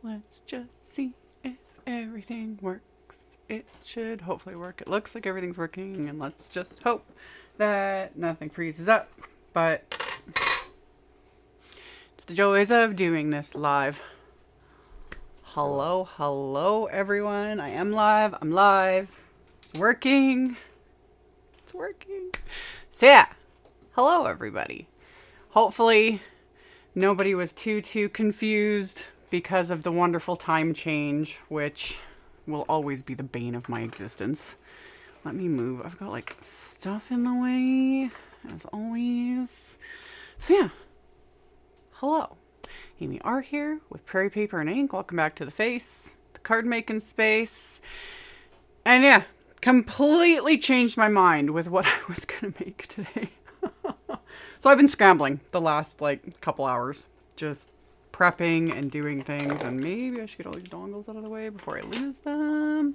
Let's just see if everything works. It should hopefully work. It looks like everything's working, and let's just hope that nothing freezes up. But it's the joys of doing this live. Hello, everyone. I am live. I'm live. Working. It's working. So yeah, hello, everybody. Hopefully nobody was too confused because of the wonderful time change, which will always be the bane of my existence. Let me move. I've got like stuff in the way, as always. So yeah, hello. AmyR here with Prairie Paper and Ink. Welcome back to the face, the card making space. And yeah, completely changed my mind with what I was gonna make today. So I've been scrambling the last like couple hours, just prepping and doing things, and maybe I should get all these dongles out of the way before I lose them.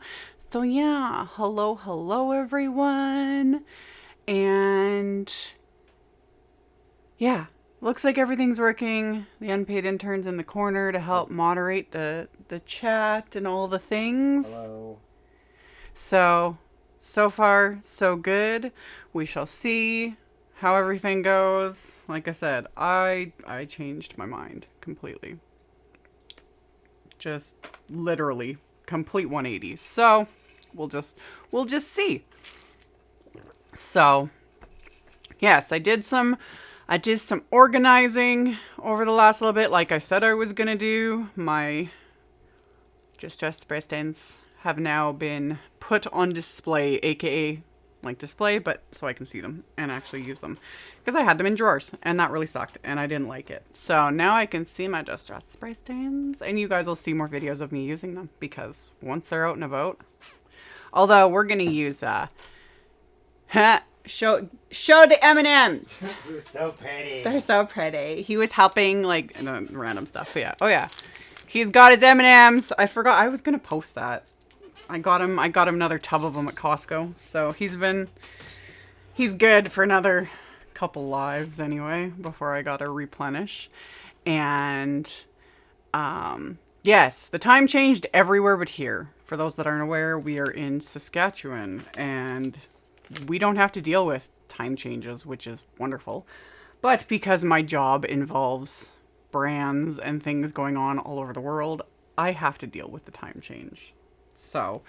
So yeah, hello everyone. And yeah, looks like everything's working. The unpaid intern's in the corner to help moderate the chat and all the things. Hello. So far so good. We shall see how everything goes. Like I said, I changed my mind completely. Just literally complete 180. So we'll just see. So yes, I did some organizing over the last little bit, like I said I was gonna do. My just spray stains have now been put on display, aka like display, but so I can see them and actually use them, because I had them in drawers and that really sucked and I didn't like it. So now I can see my just spray stains, and you guys will see more videos of me using them, because once they're out and about, although we're gonna use show the M&Ms. They're so pretty. They're so pretty. He was helping like random stuff. But yeah. Oh yeah, he's got his M&Ms. I forgot I was gonna post that. I got him another tub of them at Costco. So he's good for another couple lives anyway before I gotta replenish. And yes, the time changed everywhere but here. For those that aren't aware, we are in Saskatchewan and we don't have to deal with time changes, which is wonderful. But because my job involves brands and things going on all over the world, I have to deal with the time change. So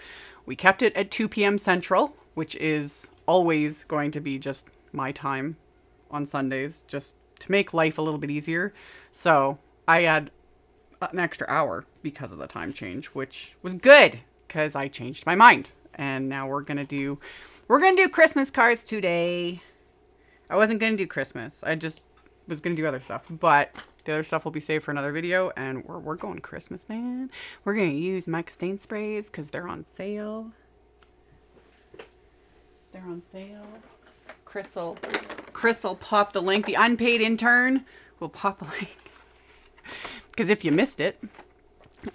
we kept it at 2 p.m. Central, which is always going to be just my time on Sundays, just to make life a little bit easier. So I had an extra hour because of the time change, which was good because I changed my mind. And now we're going to do Christmas cards today. I wasn't going to do Christmas. I just was going to do other stuff, but the other stuff will be saved for another video, and we're going Christmas, man. We're going to use Mica stain sprays because they're on sale. They're on sale. Chris will pop the link. The unpaid intern will pop a link. Because if you missed it,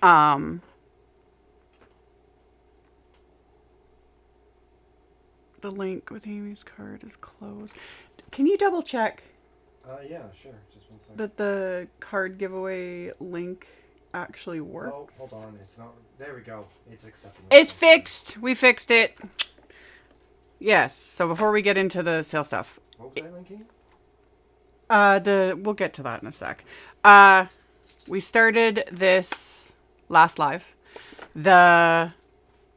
the link with Amy's card is closed. Can you double check? Yeah, sure. Just one second. That the card giveaway link actually works. Oh, hold on. It's not. There we go. It's acceptable. It's fixed. We fixed it. Yes. So before we get into the sale stuff, What was I linking? we'll get to that in a sec. We started this last live. There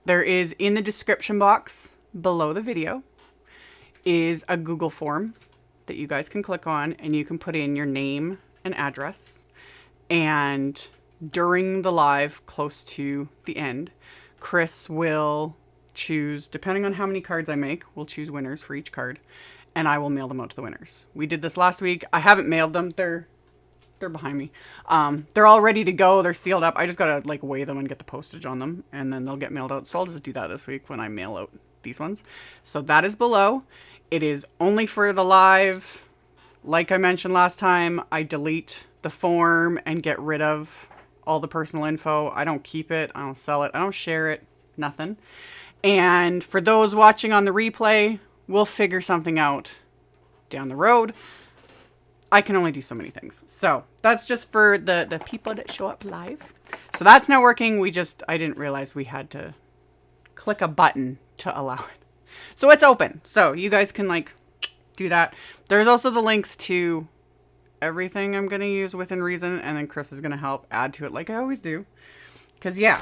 is in the description box below the video is a Google form that you guys can click on, and you can put in your name and address. And during the live, close to the end, Chris will choose, depending on how many cards I make, we'll choose winners for each card, and I will mail them out to the winners. We did this last week. I haven't mailed them. They're behind me. They're all ready to go. They're sealed up. I just gotta like weigh them and get the postage on them, and then they'll get mailed out. So I'll just do that this week when I mail out these ones. So that is below. It is only for the live. Like I mentioned last time, I delete the form and get rid of all the personal info. I don't keep it. I don't sell it. I don't share it. Nothing. And for those watching on the replay, we'll figure something out down the road. I can only do so many things. So that's just for the people that show up live. So that's now working. I didn't realize we had to click a button to allow it. So it's open. So you guys can like do that. There's also the links to everything I'm going to use within reason. And then Chris is going to help add to it like I always do. Because yeah,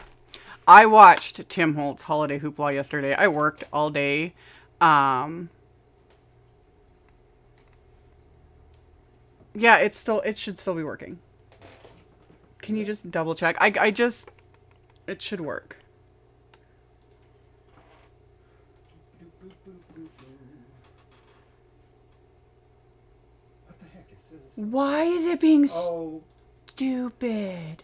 I watched Tim Holtz Holiday Hoopla yesterday. I worked all day. Yeah, it should still be working. Can you just double check? It should work. What the heck? It says it's... Why is it being Oh, stupid? I know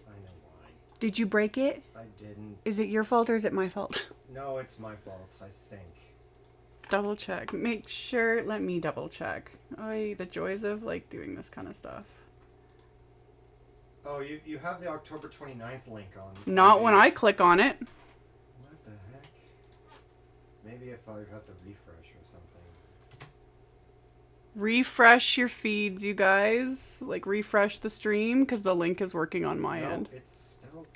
why. Did you break it? I didn't. Is it your fault or is it my fault? No, it's my fault, I think. Double check. Make sure. Let me double check. Oh, the joys of like doing this kind of stuff. Oh, you have the October 29th link on. Not when I click on it. What the heck? Maybe if I have to refresh or something. Refresh your feeds, you guys. Like refresh the stream because the link is working on my end. It's still...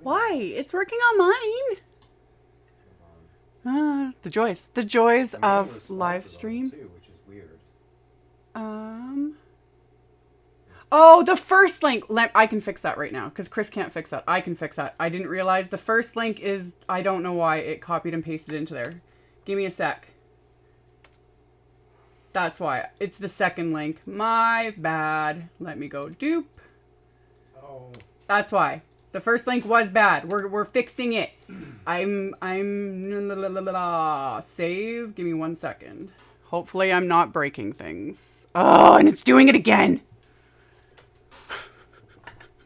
Why? It's working on mine. The joys. The joys of live stream. Too, which is weird. Oh, the first link. I can fix that right now because Chris can't fix that. I can fix that. I didn't realize the first link is, I don't know why it copied and pasted into there. Give me a sec. That's why. It's the second link. My bad. Let me go dupe. Oh. That's why. The first link was bad. We're fixing it. I'm save. Give me 1 second. Hopefully I'm not breaking things. Oh, and it's doing it again.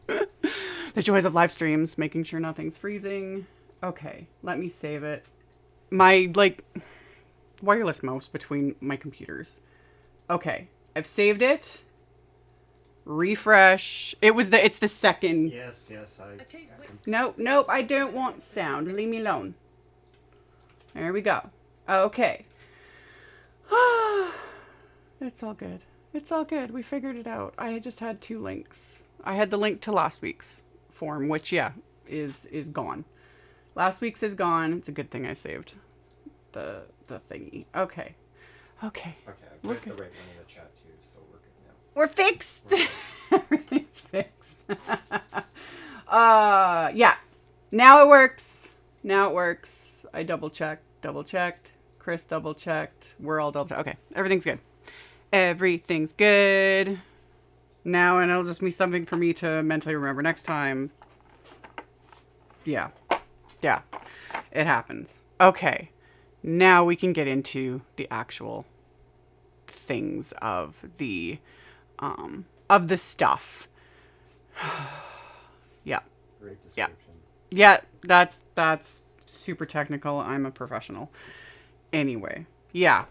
The joys of live streams, making sure nothing's freezing. Okay, let me save it. My like wireless mouse between my computers. Okay, I've saved it. Refresh. It's the second. Yes, Nope, I don't want sound. Leave me alone. There we go. Okay. It's all good. It's all good. We figured it out. I just had 2 links. I had the link to last week's form, which yeah, is gone. Last week's is gone. It's a good thing I saved the thingy. Okay. Okay, I've got the right one in the chat too, so we're good now. We're fixed. Everything's fixed. Yeah. Now it works. I double checked. Chris double checked. We're all double checked. Okay. Everything's good. Everything's good. Now, and it'll just be something for me to mentally remember next time. Yeah. It happens. Okay. Now we can get into the actual things of the stuff. Yeah. Great description. Yeah, that's super technical. I'm a professional. Anyway, yeah.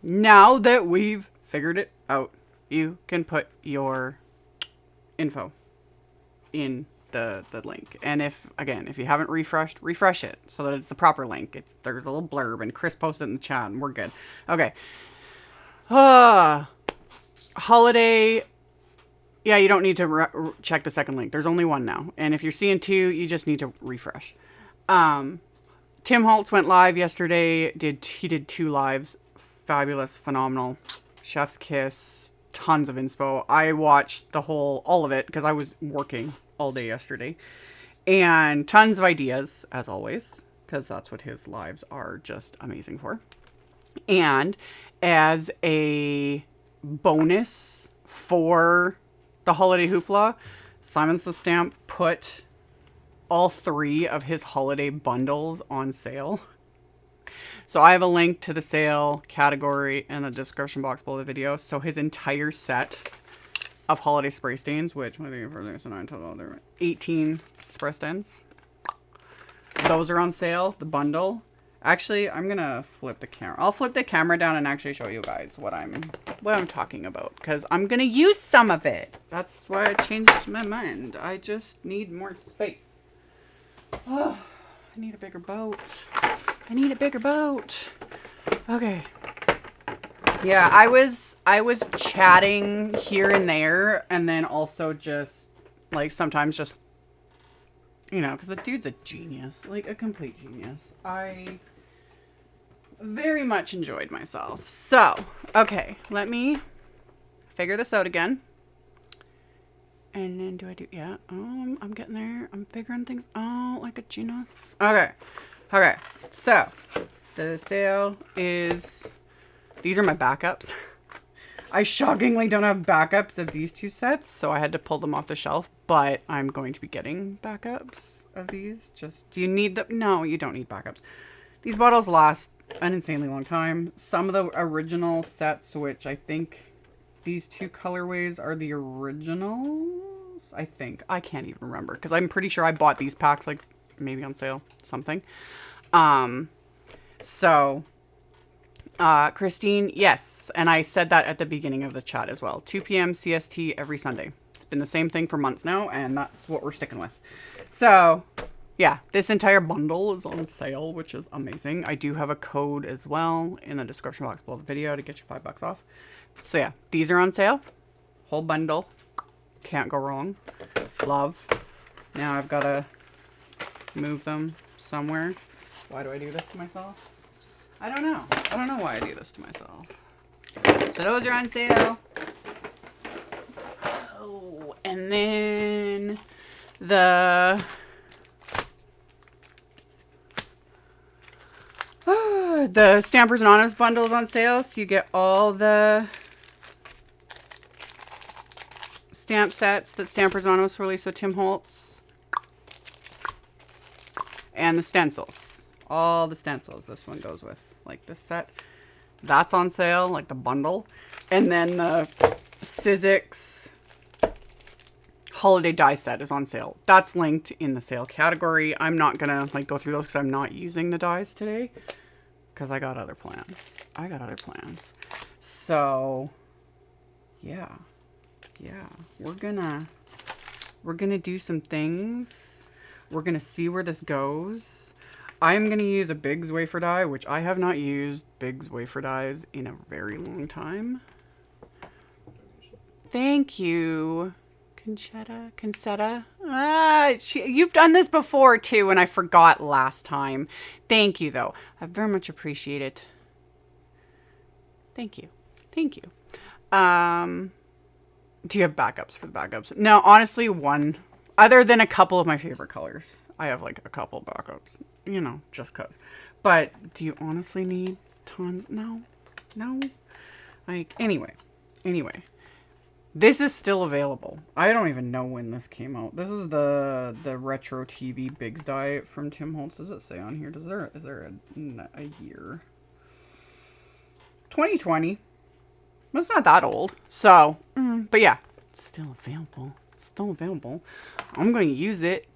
Now that we've figured it out, you can put your info in the link. And if you haven't refreshed, refresh it so that it's the proper link. There's a little blurb and Chris posted it in the chat and we're good. Okay. Holiday. Yeah, you don't need to check the second link. There's only one now. And if you're seeing 2, you just need to refresh. Tim Holtz went live yesterday. He did 2 lives. Fabulous, phenomenal. Chef's kiss. Tons of inspo. I watched all of it because I was working all day yesterday. And tons of ideas, as always, because that's what his lives are just amazing for. And as a bonus for the holiday hoopla, Simon's the Stamp put all 3 of his holiday bundles on sale. So I have a link to the sale category in the description box below the video. So his entire set of holiday spray stains, which 18 spray stains, those are on sale. The bundle. Actually, I'm gonna flip the camera. I'll flip the camera down and actually show you guys what I'm talking about, because I'm gonna use some of it. That's why I changed my mind. I just need more space. Oh, I need a bigger boat. Okay. Yeah, I was chatting here and there, and then also just like sometimes just You know, because the dude's a genius. Like, a complete genius. I very much enjoyed myself. So, okay, let me figure this out again. And then do I do, yeah, oh, I'm getting there. I'm figuring things out like a genius. Okay, okay, so the sale is, these are my backups. I shockingly don't have backups of these two sets, so I had to pull them off the shelf, but I'm going to be getting backups of these. Just, do you need them? No, you don't need backups. These bottles last an insanely long time. Some of the original sets, which I think these two colorways are the originals, I think. I can't even remember, because I'm pretty sure I bought these packs, like, maybe on sale, something. Christine, yes. And I said that at the beginning of the chat as well. 2 p.m. CST every Sunday. It's been the same thing for months now, and that's what we're sticking with. So, yeah, this entire bundle is on sale, which is amazing. I do have a code as well in the description box below the video to get you $5 off. So, yeah, these are on sale. Whole bundle. Can't go wrong. Love. Now I've got to move them somewhere. Why do I do this to myself? I don't know. I don't know why I do this to myself. So those are on sale. Oh, and then the Stampers Anonymous bundle is on sale. So you get all the stamp sets that Stampers Anonymous released with Tim Holtz. And the stencils. All the stencils this one goes with, like this set. That's on sale, like the bundle. And then the Sizzix holiday die set is on sale. That's linked in the sale category. I'm not gonna like go through those because I'm not using the dies today, because I got other plans. So yeah, we're gonna do some things. We're gonna see where this goes. I'm going to use a Bigz wafer die, which I have not used Bigz wafer dies in a very long time. Thank you, Concetta. You've done this before too, and I forgot last time. Thank you, though. I very much appreciate it. Thank you. Thank you. Do you have backups for the backups? No, honestly, one. Other than a couple of my favorite colors. I have like a couple backups. You know, just cause. But do you honestly need tons? No. Like, anyway. This is still available. I don't even know when this came out. This is the retro TV Bigz die from Tim Holtz. Does it say on here? Is there a year? 2020. It's not that old. So, but yeah, it's still available. I'm going to use it.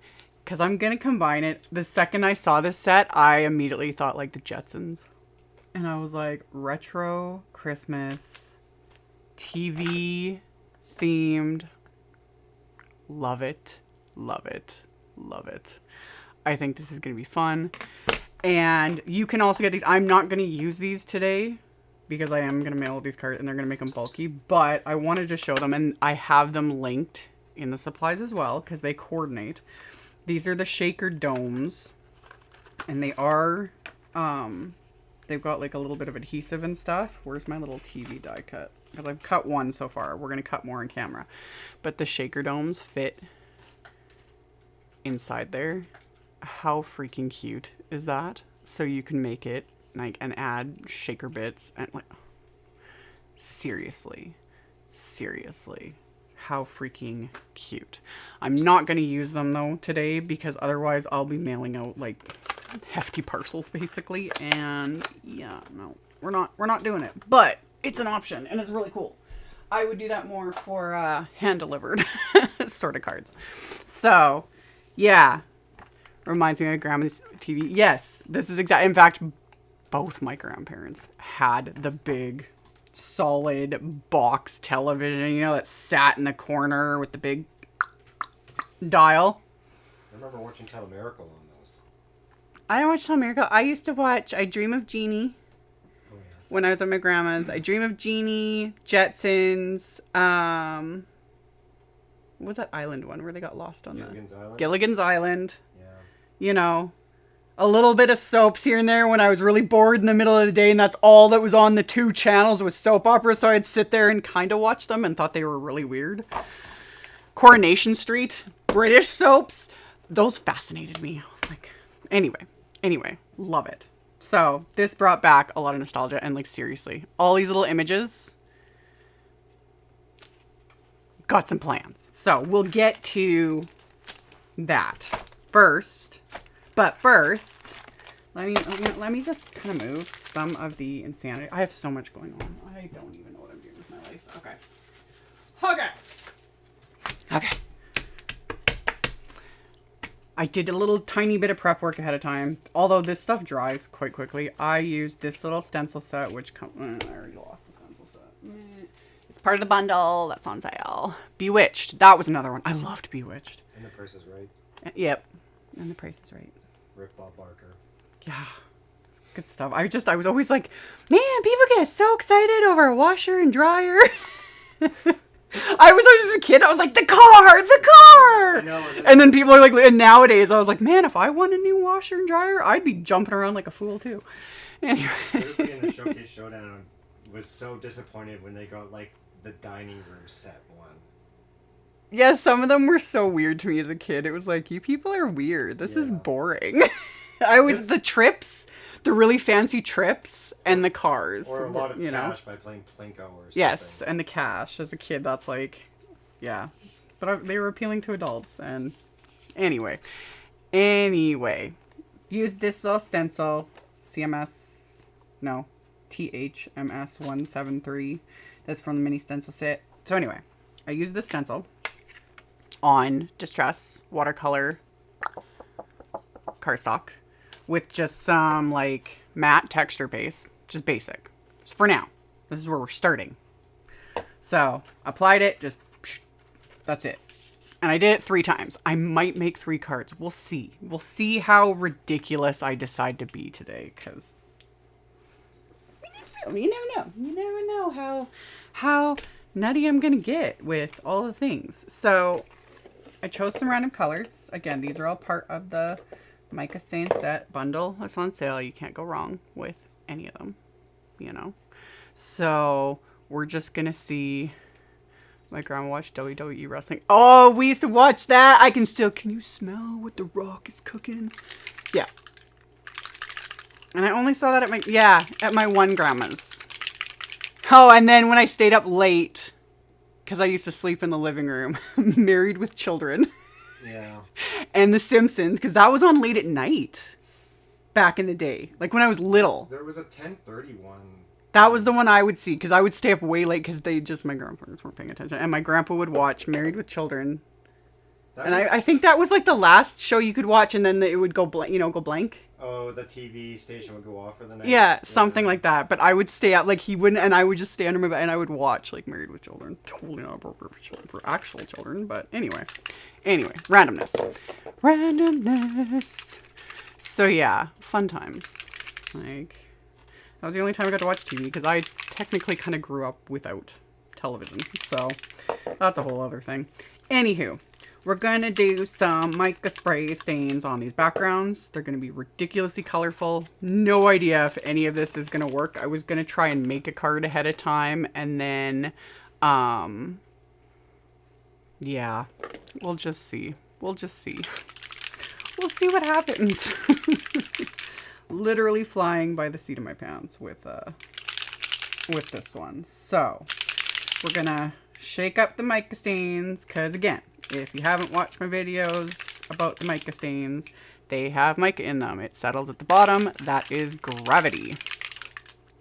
Because I'm going to combine it. The second I saw this set, I immediately thought like the Jetsons. And I was like, retro, Christmas, TV themed. Love it. I think this is going to be fun. And you can also get these. I'm not going to use these today because I am going to mail these cards and they're going to make them bulky. But I wanted to show them, and I have them linked in the supplies as well because they coordinate. These are the shaker domes, and they are, they've got like a little bit of adhesive and stuff. Where's my little TV die cut? Because I've cut one so far. We're going to cut more on camera. But the shaker domes fit inside there. How freaking cute is that? So you can make it like and add shaker bits and like, seriously. How freaking cute. I'm not going to use them though today because otherwise I'll be mailing out like hefty parcels basically, and yeah, no, we're not doing it, but it's an option and it's really cool. I would do that more for hand delivered sort of cards. So yeah, reminds me of my grandma's TV. Yes, this is exactly, in fact, both my grandparents had the big solid box television, you know, that sat in the corner with the big dial. I remember watching Telemiracle on those. I don't watch Telemiracle. I used to watch I Dream of Jeannie. Oh, yes. When I was at my grandma's. I Dream of Jeannie, Jetsons, what was that island one where they got lost on Gilligan's Island? Gilligan's Island. Yeah. You know, a little bit of soaps here and there when I was really bored in the middle of the day, and that's all that was on the 2 channels was soap operas, so I'd sit there and kind of watch them and thought they were really weird. Coronation Street, British soaps, those fascinated me. I was like, anyway, love it. So this brought back a lot of nostalgia, and like seriously, all these little images, got some plans. So we'll get to that first, but first, let me just kind of move some of the insanity. I have so much going on. I don't even know what I'm doing with my life. Okay. I did a little tiny bit of prep work ahead of time. Although this stuff dries quite quickly. I used this little stencil set, which I already lost the stencil set. It's part of the bundle that's on sale. Bewitched. That was another one. I loved Bewitched. And the price is right. Yep. And the price is right. Rip Bob Barker. Yeah. Good stuff. I was always like, man, people get so excited over a washer and dryer. I was always, as a kid, I was like, the car! I know, and then people are like, and nowadays, I was like, man, if I want a new washer and dryer, I'd be jumping around like a fool, too. Anyway. Everybody in the Showcase Showdown was so disappointed when they got, like, the dining room set one. Yeah, some of them were so weird to me as a kid. It was like, you people are weird. This is boring. The trips, the really fancy trips, and the cars. Or a lot of cash by playing Plinko or something. Yes, and the cash. As a kid, that's like, yeah. But they were appealing to adults, and anyway. Used this little stencil, THMS 173. That's from the mini stencil set. So anyway, I used this stencil on Distress watercolor cardstock with just some like matte texture base, just basic. Just for now, this is where we're starting. So applied it, that's it. And I did it 3 times. I might make 3 cards. We'll see. We'll see how ridiculous I decide to be today, because you never know. You never know how nutty I'm gonna get with all the things. So I chose some random colors. Again, these are all part of the Mica Stain Set bundle that's on sale. You can't go wrong with any of them, you know. So we're just gonna see. My grandma watched WWE wrestling. Oh, we used to watch that. Can you smell what The Rock is cooking? Yeah. And I only saw that at my one grandma's. Oh, and then when I stayed up late, because I used to sleep in the living room, Married with Children. Yeah. And The Simpsons, because that was on late at night back in the day. Like when I was little. There was a 10:30 one. That was the one I would see, because I would stay up way late because my grandparents weren't paying attention. And my grandpa would watch Married with Children. I think that was like the last show you could watch, and then it would go blank. Oh, the TV station would go off for the night? Yeah, something like that. But I would stay up, like he wouldn't, and I would just stay under my bed, and I would watch like Married with Children. Totally not appropriate for children, for actual children, but anyway, randomness. So yeah, fun times. Like, that was the only time I got to watch TV, because I technically kind of grew up without television. So that's a whole other thing. Anywho, we're going to do some mica spray stains on these backgrounds. They're going to be ridiculously colorful. No idea if any of this is going to work. I was going to try and make a card ahead of time, and then, yeah, we'll just see. We'll see what happens. Literally flying by the seat of my pants with this one. So we're gonna shake up the mica stains, because again, if you haven't watched my videos about the mica stains, they have mica in them. It settles at the bottom. That is gravity.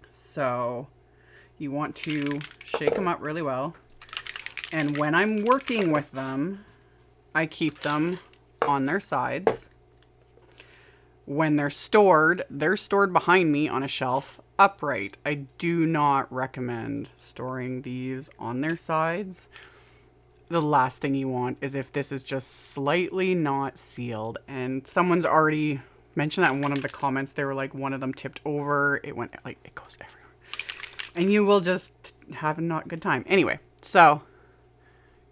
So you want to shake them up really well. And when I'm working with them, I keep them on their sides. When they're stored behind me on a shelf upright. I do not recommend storing these on their sides. The last thing you want is if this is just slightly not sealed. And someone's already mentioned that in one of the comments. They were like, one of them tipped over. It went like, it goes everywhere. And you will just have a not good time. Anyway, so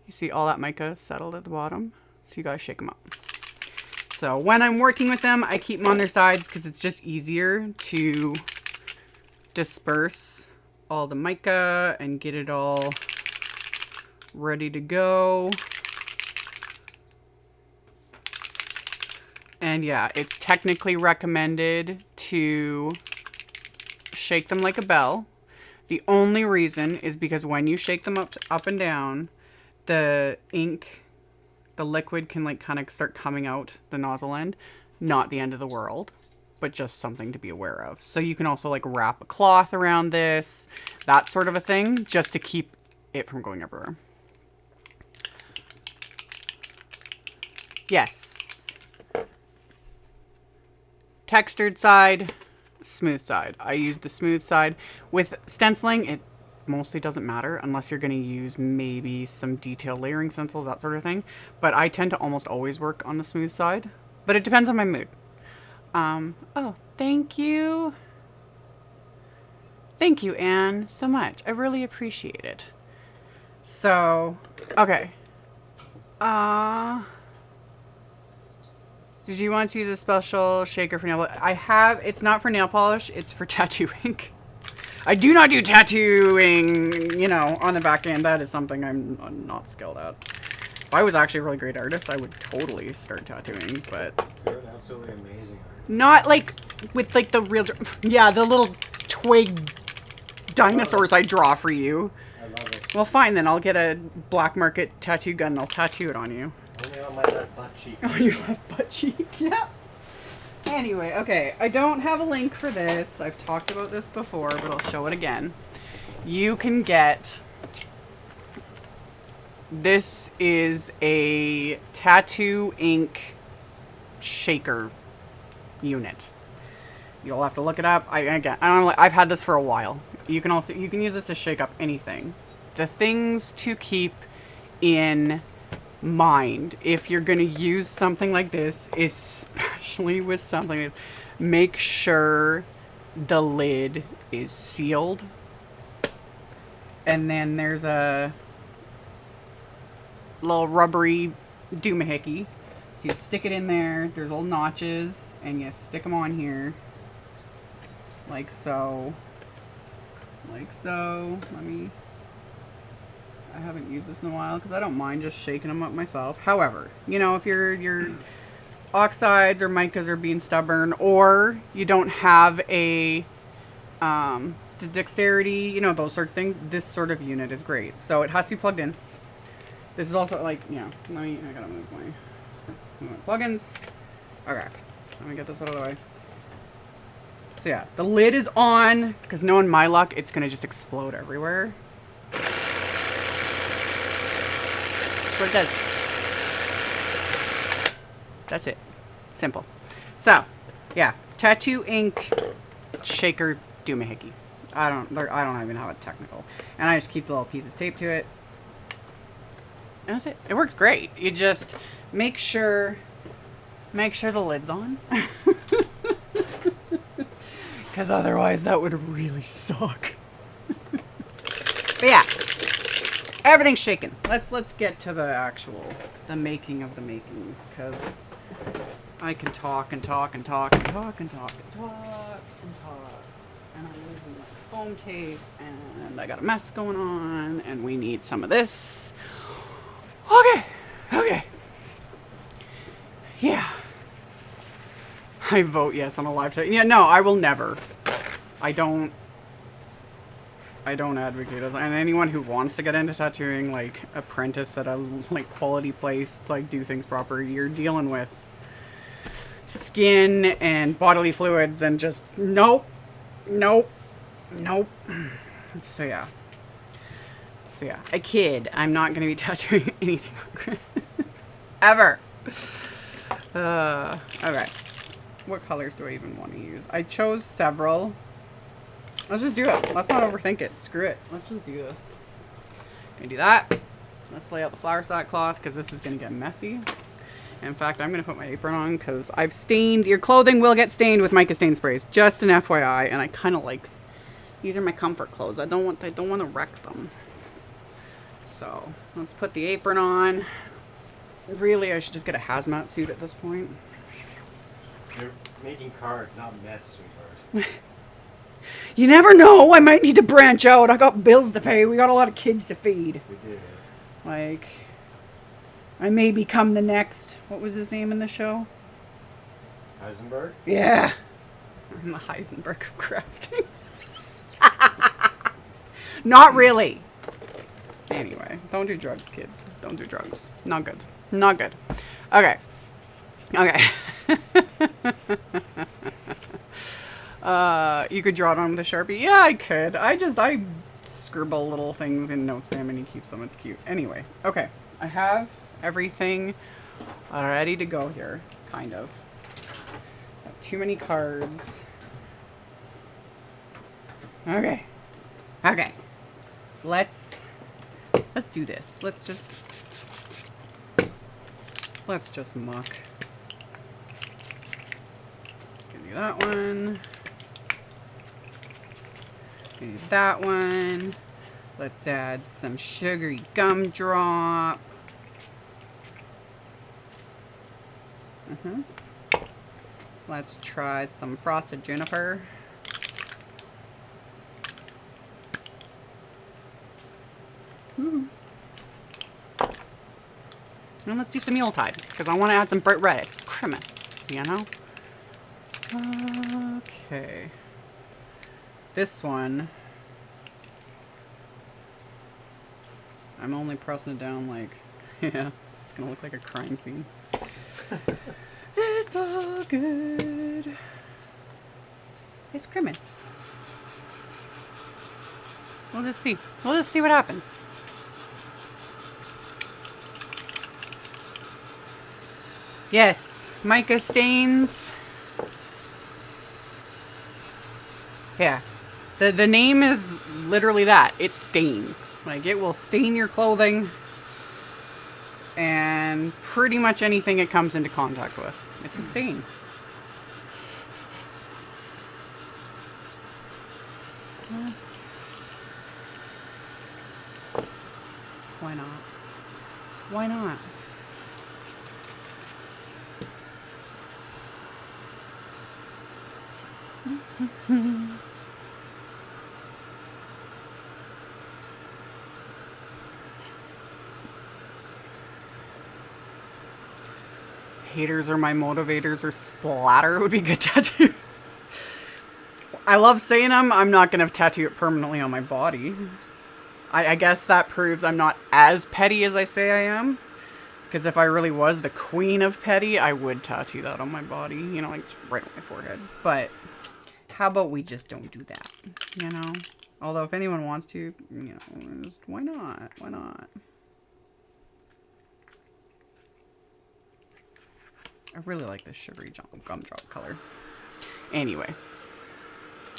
You see all that mica settled at the bottom, so you gotta shake them up. So when I'm working with them, I keep them on their sides because it's just easier to disperse all the mica and get it all ready to go. And yeah, it's technically recommended to shake them like a bell. The only reason is because when you shake them up and down, the ink, the liquid can like kind of start coming out the nozzle end. Not the end of the world, but just something to be aware of. So you can also like wrap a cloth around this, that sort of a thing, just to keep it from going everywhere. Yes. Textured side, smooth side. I use the smooth side. With stenciling, it mostly doesn't matter unless you're going to use maybe some detail layering stencils, that sort of thing. But I tend to almost always work on the smooth side. But it depends on my mood. Oh, thank you. Thank you, Anne, so much. I really appreciate it. So, okay. Did you want to use a special shaker for nail polish? I have. It's not for nail polish. It's for tattoo ink. I do not do tattooing, you know, on the back end. That is something I'm not skilled at. If I was actually a really great artist, I would totally start tattooing, but... You're an absolutely amazing artist. Not like with like the real... Yeah, the little twig dinosaurs I draw for you. I love it. Well, fine then. I'll get a black market tattoo gun and I'll tattoo it on you. Only on my left butt cheek. On your left butt cheek, yeah. Anyway, okay, I don't have a link for this. I've talked about this before, but I'll show it again. You can get... This is a tattoo ink shaker unit. You'll have to look it up. I've had this for a while. You can use this to shake up anything. The things to keep in mind if you're going to use something like this, especially with something like this, make sure the lid is sealed. And then there's a little rubbery doohickey. So you stick it in there. There's little notches and you stick them on here. Like so. Like so. I haven't used this in a while because I don't mind just shaking them up myself. However, you know, if your oxides or micas are being stubborn, or you don't have the dexterity, you know, those sorts of things, this sort of unit is great. So it has to be plugged in. This is also like, you know, I gotta move my plugins. Okay, let me get this out of the way. So yeah, the lid is on because knowing my luck, it's gonna just explode everywhere. That's what it does. That's it. Simple. So, yeah, tattoo ink shaker doohickey. I don't even have a technical, and I just keep the little pieces taped to it. And that's it. It works great. You just make sure the lid's on, because otherwise that would really suck. But yeah. Everything's shaken. Let's get to the making of the makings, because I can talk and talk and talk and talk and talk and talk and talk, and I'm losing my foam tape, and I got a mess going on, and we need some of this. Okay. Yeah. I vote yes on a live tape. Yeah, no, I will never. I don't advocate it. And anyone who wants to get into tattooing, like, apprentice at a, like, quality place, like, do things proper, you're dealing with skin and bodily fluids and just, nope. So, yeah. I kid. I'm not going to be tattooing anything on Christmas. Ever. Okay. What colors do I even want to use? I chose several. Let's just do it. Let's not overthink it. Screw it. Let's just do this. Gonna do that. Let's lay out the flour sack cloth because this is gonna get messy. In fact, I'm gonna put my apron on because I've stained. Your clothing will get stained with mica stain sprays. Just an FYI. And I kind of like. These are my comfort clothes. I don't want to wreck them. So let's put the apron on. Really, I should just get a hazmat suit at this point. You're making cards, not meth, sweetheart. You never know. I might need to branch out. I got bills to pay. We got a lot of kids to feed. We do. Like, I may become the next. What was his name in the show? Heisenberg? Yeah. I'm the Heisenberg of crafting. Not really. Anyway, don't do drugs, kids. Don't do drugs. Not good. Not good. Okay. Okay. You could draw it on with a Sharpie. Yeah, I could. I scribble little things in notes and he keeps them. It's cute. Anyway, okay. I have everything ready to go here, kind of. Got too many cards. Okay. Okay. Let's do this. Let's just muck. Give you that one. Give you that one. Let's add some sugary gumdrop. Let's try some frosted juniper. And let's do some Yuletide, because I want to add some bright red. It's Christmas, you know? Okay. This one, I'm only pressing it down like, yeah, it's going to look like a crime scene. It's all good. It's Christmas. We'll just see. We'll just see what happens. Yes, mica stains. Yeah. The name is literally that. It stains. Like, it will stain your clothing and pretty much anything it comes into contact with. It's a stain. Yes. Why not? Why not? Haters are my motivators, or splatter would be good tattoo. I love saying them. I'm not going to tattoo it permanently on my body. I guess that proves I'm not as petty as I say I am. Because if I really was the queen of petty, I would tattoo that on my body. You know, like right on my forehead. But how about we just don't do that? You know? Although if anyone wants to, you know, just, why not? Why not? I really like this sugary gumdrop color. Anyway.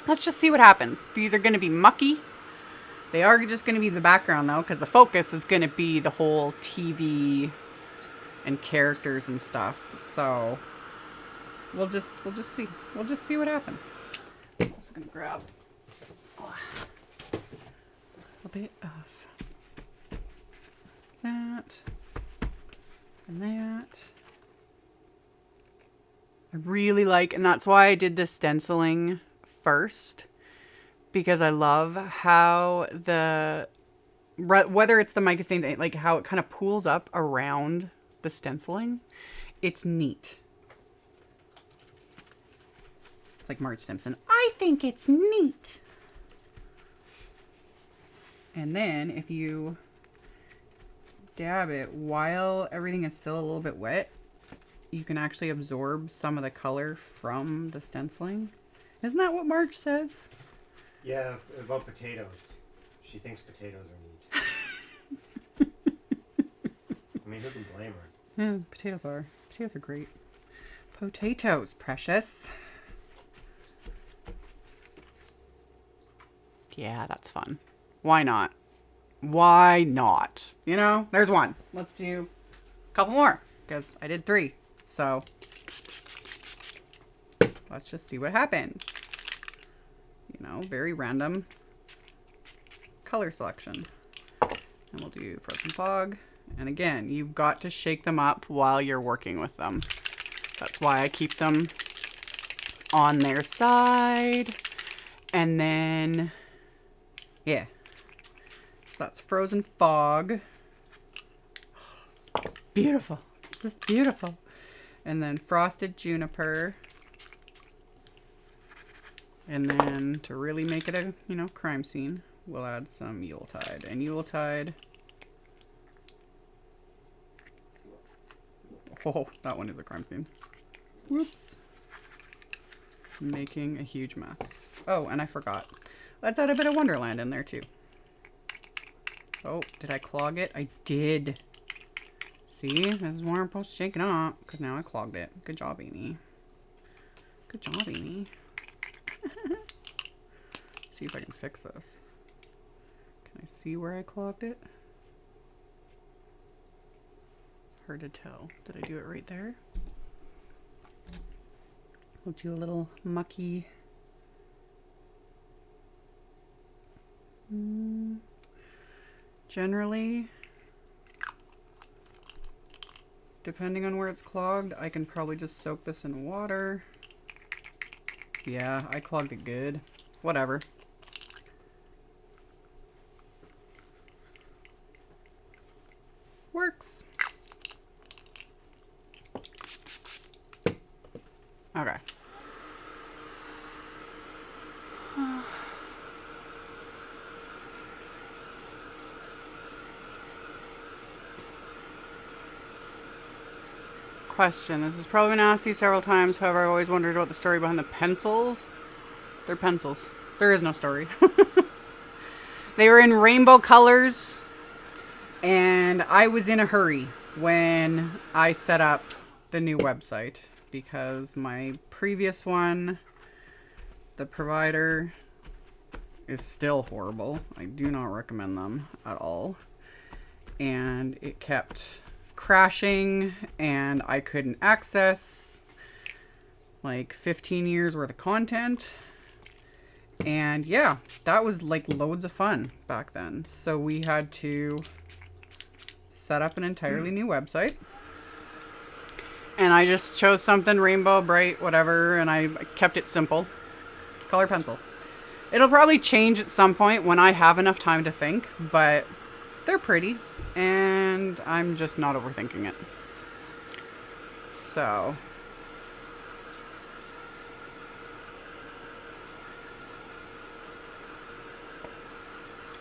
Let's just see what happens. These are going to be mucky. They are just going to be the background though, because the focus is going to be the whole TV and characters and stuff. So we'll just see. We'll just see what happens. I'm also going to grab a bit of that and that. I really like, and that's why I did the stenciling first, because I love how whether it's the mica stain, like how it kind of pools up around the stenciling. It's neat. It's like Marge Simpson. I think it's neat. And then if you dab it while everything is still a little bit wet, you can actually absorb some of the color from the stenciling. Isn't that what Marge says? Yeah, about potatoes. She thinks potatoes are neat. I mean, who can blame her? Yeah, potatoes are great. Potatoes, precious. Yeah, that's fun. Why not? Why not? You know, there's one. Let's do a couple more, because I did 3. So let's just see what happens. You know, very random color selection. And we'll do frozen fog. And again, you've got to shake them up while you're working with them. That's why I keep them on their side. And then, yeah. So that's frozen fog. Beautiful. It's just beautiful. And then frosted juniper. And then to really make it a, you know, crime scene, we'll add some Yuletide. And Yuletide. Oh, that one is a crime scene. Whoops. Making a huge mess. Oh, and I forgot. Let's add a bit of Wonderland in there too. Oh, did I clog it? I did. See, this is where I'm supposed to shake it up, because now I clogged it. Good job, Amy. Good job, Amy. See if I can fix this. Can I see where I clogged it? It's hard to tell. Did I do it right there? We'll do a little mucky. Generally, depending on where it's clogged, I can probably just soak this in water. Yeah, I clogged it good. Whatever. Works. Okay. Question. This has probably been asked you several times, however, I always wondered about the story behind the pencils. They're pencils. There is no story. They were in rainbow colors, and I was in a hurry when I set up the new website because my previous one, the provider, is still horrible. I do not recommend them at all. And it kept crashing, and I couldn't access like 15 years worth of content. And yeah, that was like loads of fun back then. So we had to set up an entirely new website. And I just chose something rainbow, bright, whatever, and I kept it simple. Color pencils. It'll probably change at some point when I have enough time to think, but they're pretty, and I'm just not overthinking it. So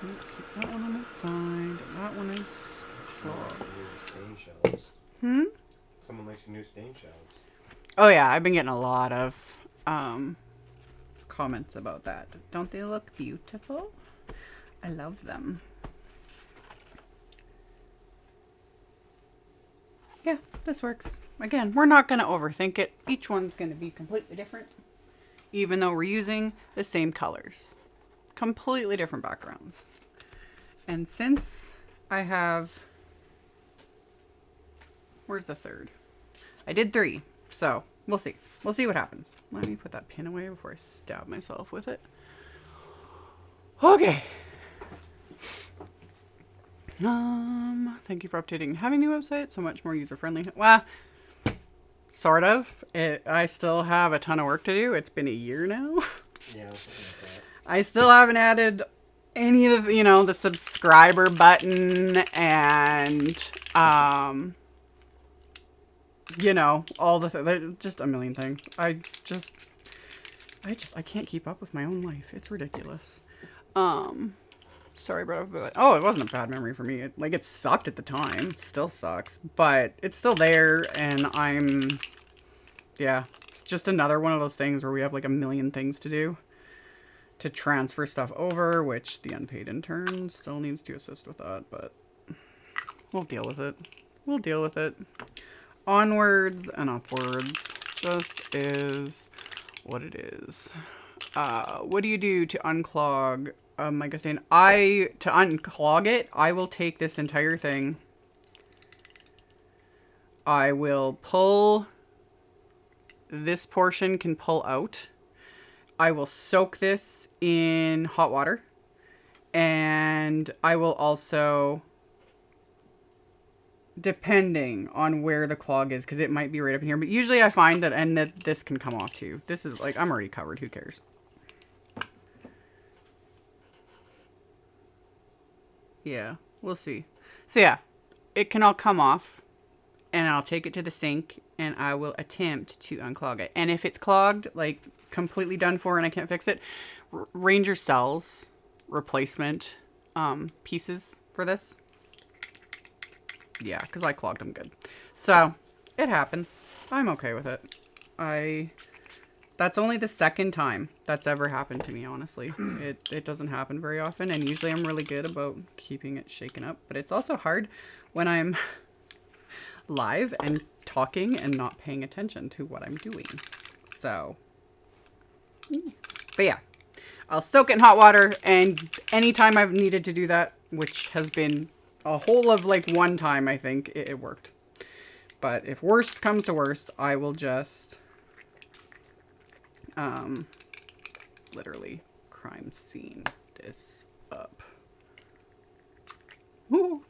keep that one on its side. That one is Stain shelves. Someone likes new stain shelves. Oh yeah, I've been getting a lot of comments about that. Don't they look beautiful? I love them. Yeah, this works. Again, we're not going to overthink it. Each one's going to be completely different, even though we're using the same colors. Completely different backgrounds. And since I have... Where's the third? I did 3, so we'll see. We'll see what happens. Let me put that pin away before I stab myself with it. Okay. Thank you for updating. Having a new website, so much more user-friendly. Well, sort of. I still have a ton of work to do. It's been a year now. Yeah, something like that. I still haven't added any of the, the subscriber button and, all the just a million things. I can't keep up with my own life. It's ridiculous. Sorry, bro, but it wasn't a bad memory for me. It sucked at the time. It still sucks, but it's still there, and it's just another one of those things where we have like a million things to do to transfer stuff over, which the unpaid intern still needs to assist with that, but we'll deal with it. We'll deal with it. Onwards and upwards. Just is what it is. What do you do to unclog a mica stain? To unclog it, I will take this entire thing. I will pull, this portion can pull out. I will soak this in hot water. And I will also depending on where the clog is, because it might be right up in here. But usually I find that, and that this can come off too. This is like, I'm already covered. Who cares? Yeah, we'll see. So yeah, it can all come off, and I'll take it to the sink and I will attempt to unclog it. And if it's clogged, like completely done for and I can't fix it, Ranger sells replacement pieces for this. Yeah, because I clogged them good. So it happens. I'm okay with it. That's only the second time that's ever happened to me, honestly. It doesn't happen very often, and usually I'm really good about keeping it shaken up. But it's also hard when I'm live and talking and not paying attention to what I'm doing. So, but yeah, I'll soak it in hot water, and anytime I've needed to do that, which has been a whole of like one time, I think it worked. But if worst comes to worst, I will just literally crime scene this up. Woo.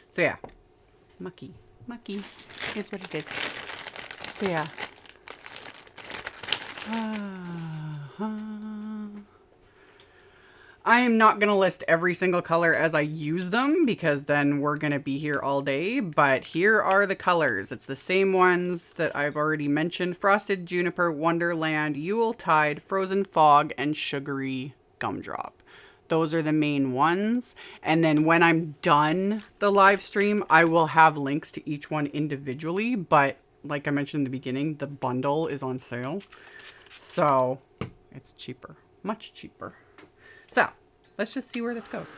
So yeah, mucky is what it is. So yeah. I am not going to list every single color as I use them, because then we're going to be here all day, but here are the colors. It's the same ones that I've already mentioned: Frosted Juniper, Wonderland, Yuletide, Frozen Fog, and Sugary Gumdrop. Those are the main ones. And then when I'm done the live stream, I will have links to each one individually, but like I mentioned in the beginning, the bundle is on sale. So it's cheaper, much cheaper. So let's just see where this goes.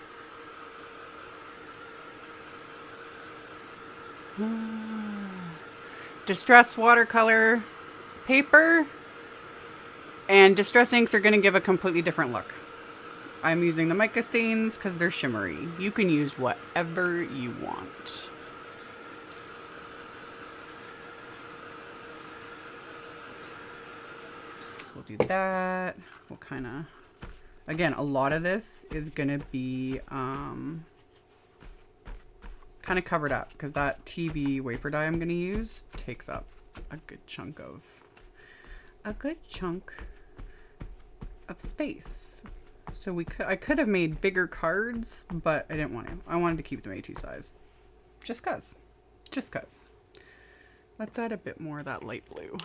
Distress watercolor paper and distress inks are going to give a completely different look. I'm using the mica stains because they're shimmery. You can use whatever you want. So we'll do that. We'll kind of... Again, a lot of this is going to be kind of covered up because that TV wafer dye I'm going to use takes up a good chunk of space. So I could have made bigger cards, but I didn't want to. I wanted to keep them A2 size. Just cuz. Let's add a bit more of that light blue.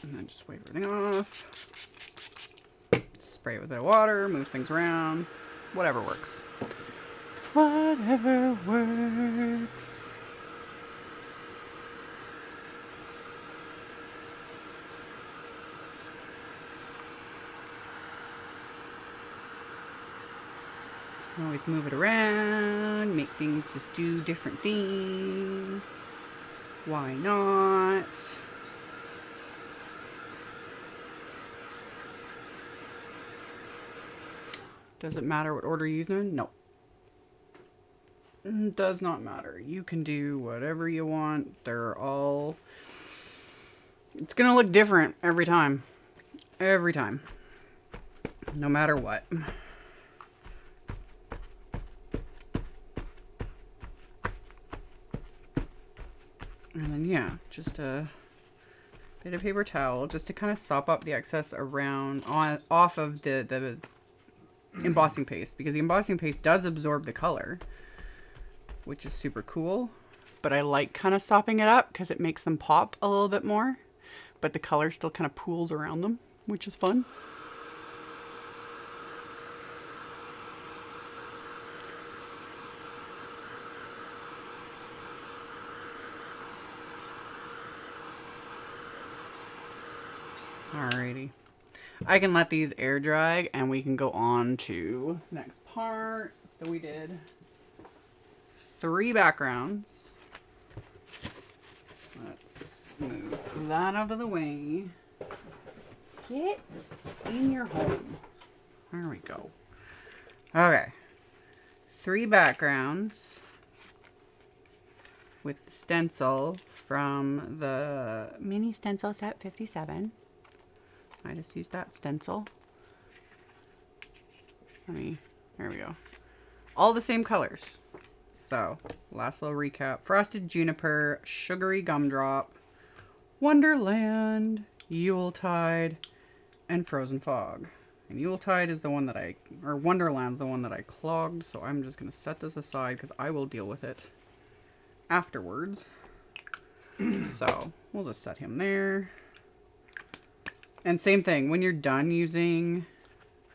And then just wipe everything off. Spray it with a bit of water, moves things around. Whatever works. Whatever works. Always move it around, make things just do different things. Why not? Does it matter what order you use them in? No. Does not matter. You can do whatever you want. They're all... It's going to look different every time. Every time. No matter what. And then, yeah, just a bit of paper towel just to kind of sop up the excess around, off of the embossing paste, because the embossing paste does absorb the color, which is super cool. But I like kind of sopping it up because it makes them pop a little bit more, but the color still kind of pools around them, which is fun. Alrighty. I can let these air dry and we can go on to next part. So we did 3 backgrounds. Let's move that out of the way. Get in your home. There we go. Okay. 3 backgrounds with the stencil from the mini stencil set 57. I just used that stencil. There we go. All the same colors. So, last little recap. Frosted Juniper, Sugary Gumdrop, Wonderland, Yuletide, and Frozen Fog. And Yuletide is the one that Wonderland's the one that I clogged, so I'm just going to set this aside because I will deal with it afterwards. So, we'll just set him there. And same thing, when you're done using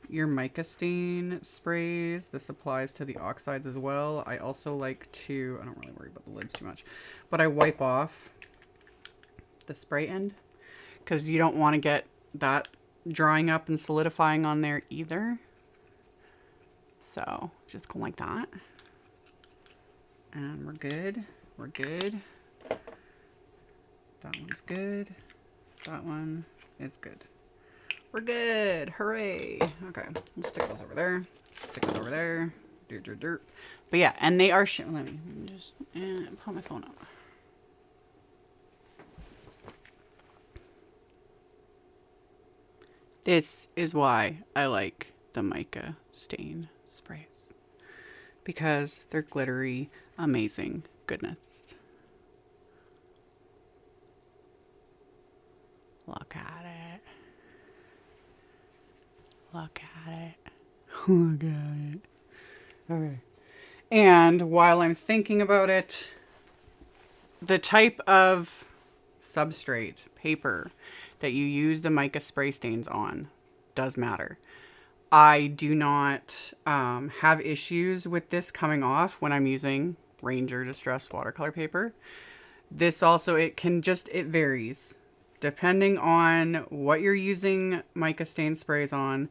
your mica stain sprays, this applies to the oxides as well. I also like to, I don't really worry about the lids too much, but I wipe off the spray end because you don't want to get that drying up and solidifying on there either. So just go like that. And we're good. We're good. That one's good. That one is good. We're good. Hooray. Okay. We'll stick those over there. Stick those over there. Dirt, dirt, dirt. But yeah, and they are let me just put my phone up. This is why I like the mica stain sprays. Because they're glittery, amazing goodness. Look at it. Look at it. Look at it. Okay. And while I'm thinking about it, the type of substrate, paper, that you use the mica spray stains on does matter. I do not have issues with this coming off when I'm using Ranger Distress watercolor paper. This also, it varies depending on what you're using mica stain sprays on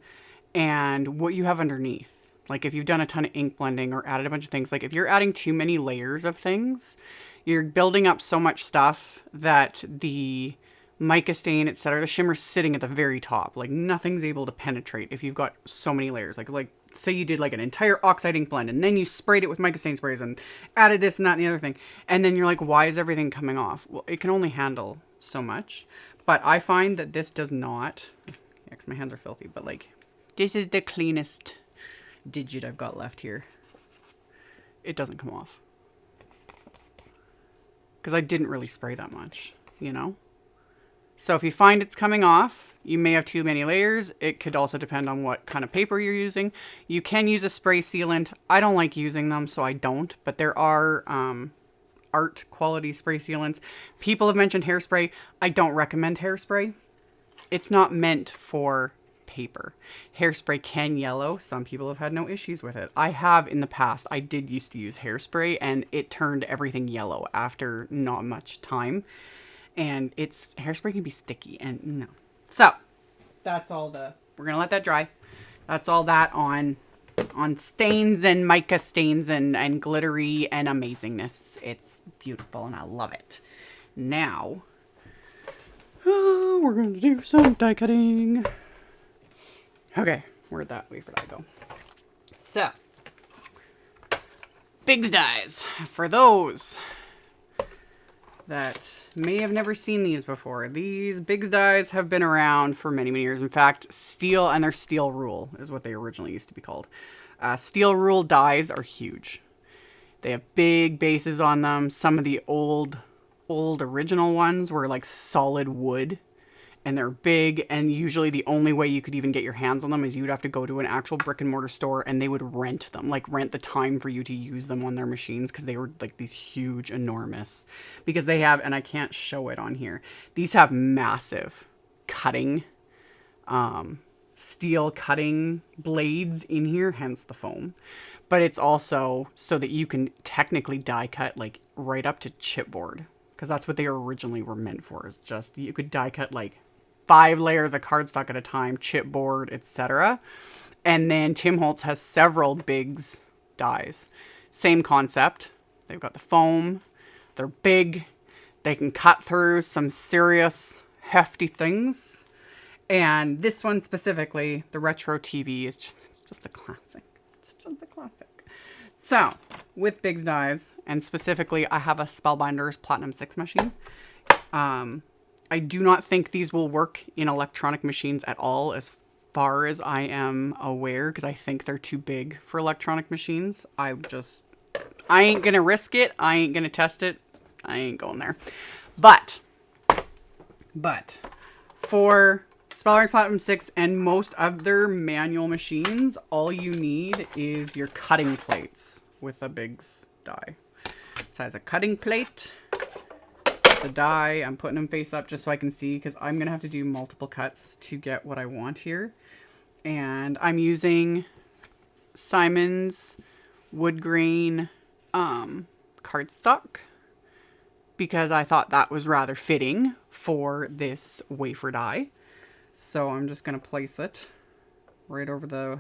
and what you have underneath. Like if you've done a ton of ink blending or added a bunch of things, like if you're adding too many layers of things, you're building up so much stuff that the mica stain, etc., the shimmer's sitting at the very top. Like nothing's able to penetrate if you've got so many layers. Like say you did like an entire oxide ink blend and then you sprayed it with mica stain sprays and added this and that and the other thing. And then you're like, why is everything coming off? Well, it can only handle so much. But I find that this does not, yeah, because my hands are filthy, but like, this is the cleanest digit I've got left here. It doesn't come off. Because I didn't really spray that much, you know? So if you find it's coming off, you may have too many layers. It could also depend on what kind of paper you're using. You can use a spray sealant. I don't like using them, so I don't. But there are art quality spray sealants. People have mentioned hairspray. I don't recommend hairspray. It's not meant for paper. Hairspray can yellow. Some people have had no issues with it. I have in the past. I did used to use hairspray and it turned everything yellow after not much time. And hairspray can be sticky and no. So that's all we're going to let that dry. That's all that on stains and mica stains and glittery and amazingness. It's beautiful and I love it. Now, we're going to do some die cutting. Okay, where'd that wafer die go? So, Bigz dies. For those that may have never seen these before, these Bigz dies have been around for many, many years. In fact, steel and their steel rule is what they originally used to be called. Steel rule dies are huge. They have big bases on them. Some of the old original ones were like solid wood and they're big, and usually the only way you could even get your hands on them is you'd have to go to an actual brick and mortar store and they would rent them, like rent the time for you to use them on their machines, because they were like these huge, enormous, because they have, and I can't show it on here, these have massive cutting, steel cutting blades in here, hence the foam. But it's also so that you can technically die cut like right up to chipboard, because that's what they originally were meant for, is just you could die cut like 5 layers of cardstock at a time, chipboard, etc. And then Tim Holtz has several Bigz dies. Same concept. They've got the foam. They're big. They can cut through some serious hefty things. And this one specifically, the retro TV, is just a classic. It's just a classic. So, with Bigz dies, and specifically I have a Spellbinders Platinum 6 machine. I do not think these will work in electronic machines at all as far as I am aware, because I think they're too big for electronic machines. I ain't gonna risk it. I ain't gonna test it. I ain't going there. But for Spellbinders Platinum 6 and most other manual machines, all you need is your cutting plates with a Bigz die. So as a cutting plate, the die, I'm putting them face up just so I can see, because I'm going to have to do multiple cuts to get what I want here. And I'm using Simon's WOODGRAIN cardstock, because I thought that was rather fitting for this wafer die. So I'm just going to place it right over the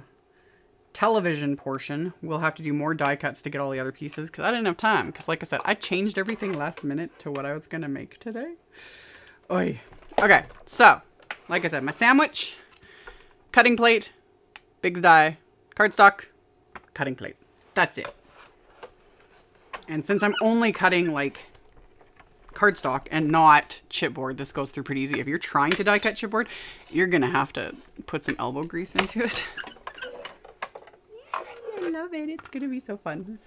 television portion. We'll have to do more die cuts to get all the other pieces, because I didn't have time. Because like I said, I changed everything last minute to what I was going to make today. Oy. Okay, so like I said, my sandwich, cutting plate, Bigz die, cardstock, cutting plate. That's it. And since I'm only cutting like cardstock and not chipboard, this goes through pretty easy. If you're trying to die cut chipboard, you're going to have to put some elbow grease into it. I love it. It's going to be so fun.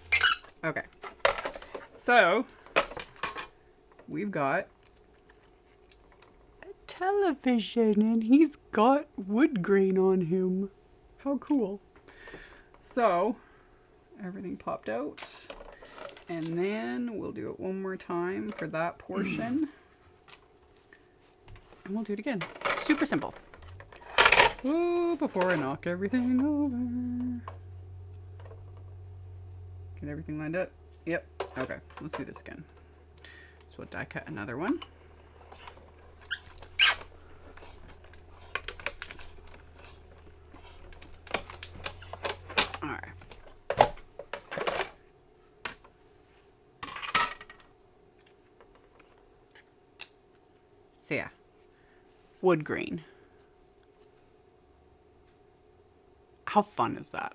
Okay. So, we've got a television and he's got wood grain on him. How cool. So, everything popped out. And then we'll do it one more time for that portion. And we'll do it again. Super simple. Oh, before I knock everything over. Get everything lined up? Yep. Okay, let's do this again. So we'll die cut another one. Alright. So yeah, wood grain. How fun is that?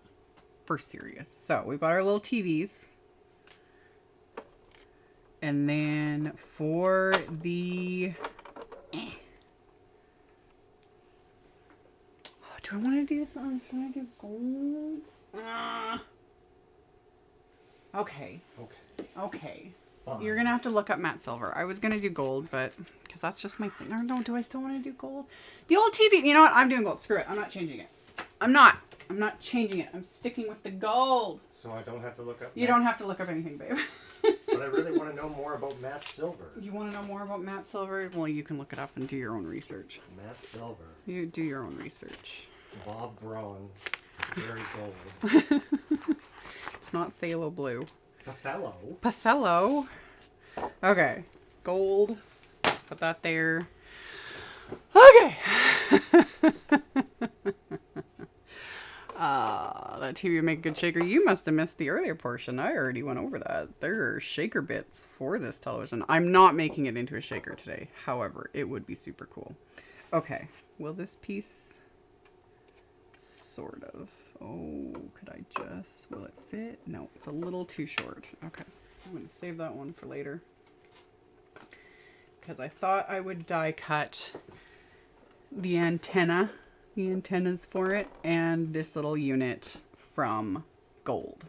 For serious. So we've got our little TVs. And then for the... do I want to do something? Should I do gold? Okay. Okay. Fine. You're going to have to look up matte silver. I was going to do gold, but... because that's just my thing. No, do I still want to do gold? The old TV... you know what? I'm doing gold. Screw it. I'm not changing it. I'm not changing it. I'm sticking with the gold. So I don't have to look up... You don't have to look up anything, babe. But I really want to know more about matte silver. You want to know more about matte silver? Well, you can look it up and do your own research. Matte silver. You do your own research. Bob bronze. Very gold. It's not phthalo blue. Pathello. Pathello. Okay. Gold. Let's put that there. Okay. That TV would make a good shaker. You must have missed the earlier portion. I already went over that. There are shaker bits for this television. I'm not making it into a shaker today. However, it would be super cool. Okay. Will this piece... sort of. Oh, could I just... will it fit? No, it's a little too short. Okay. I'm going to save that one for later. Because I thought I would die cut the antenna. The antennas for it. And this little unit from gold.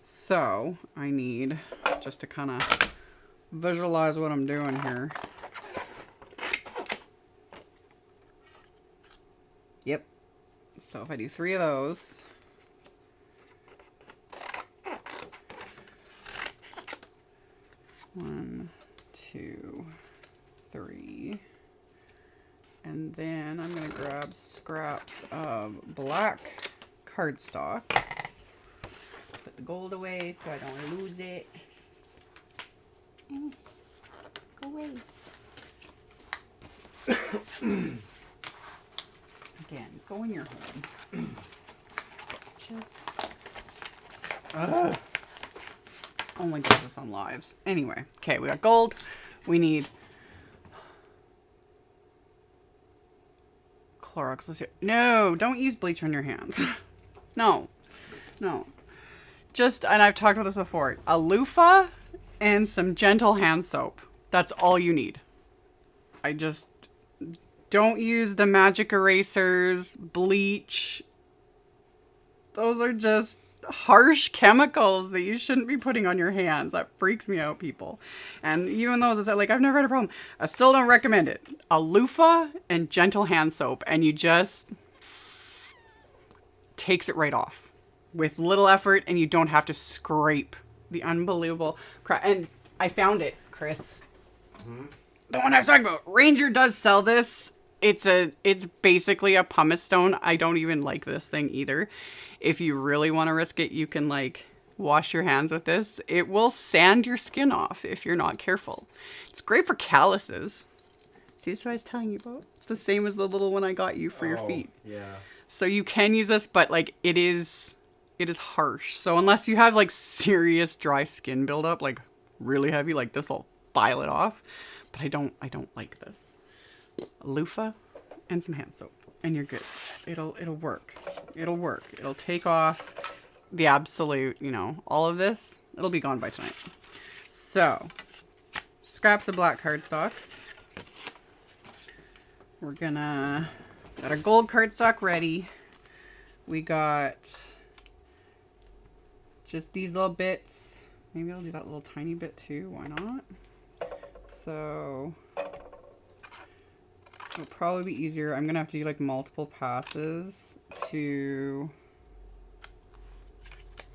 So, I need, just to kind of visualize what I'm doing here. Yep. So if I do 3 of those. One, 2, 3. And then I'm going to grab scraps of black cardstock. Put the gold away so I don't lose it. Go away. Again, go in your home. Just... only does this on lives. Anyway, okay, we got gold. We need Clorox. Let's see. No, don't use bleach on your hands. No. No. Just, and I've talked about this before, a loofah and some gentle hand soap. That's all you need. I just don't use the magic erasers, bleach. Those are just harsh chemicals that you shouldn't be putting on your hands. That freaks me out, people. And even though, as I said, like, I've never had a problem, I still don't recommend it. A loofah and gentle hand soap, and you just takes it right off with little effort, and you don't have to scrape the unbelievable crap. And I found it, Chris. Mm-hmm. The one I was talking about. Ranger does sell this. It's basically a pumice stone. I don't even like this thing either. If you really want to risk it, you can like wash your hands with this. It will sand your skin off if you're not careful. It's great for calluses. See, this is what I was telling you about. It's the same as the little one I got you for your feet. Yeah. So you can use this, but like it is harsh. So unless you have like serious dry skin buildup, like really heavy, like this will file it off. But I don't like this. A loofah and some hand soap, and you're good. It'll work. It'll work. It'll take off the absolute, you know, all of this. It'll be gone by tonight. So, scraps of black cardstock. We're gonna got our gold cardstock ready. We got just these little bits. Maybe I'll do that little tiny bit too. Why not? So it'll probably be easier. I'm gonna have to do like multiple passes to,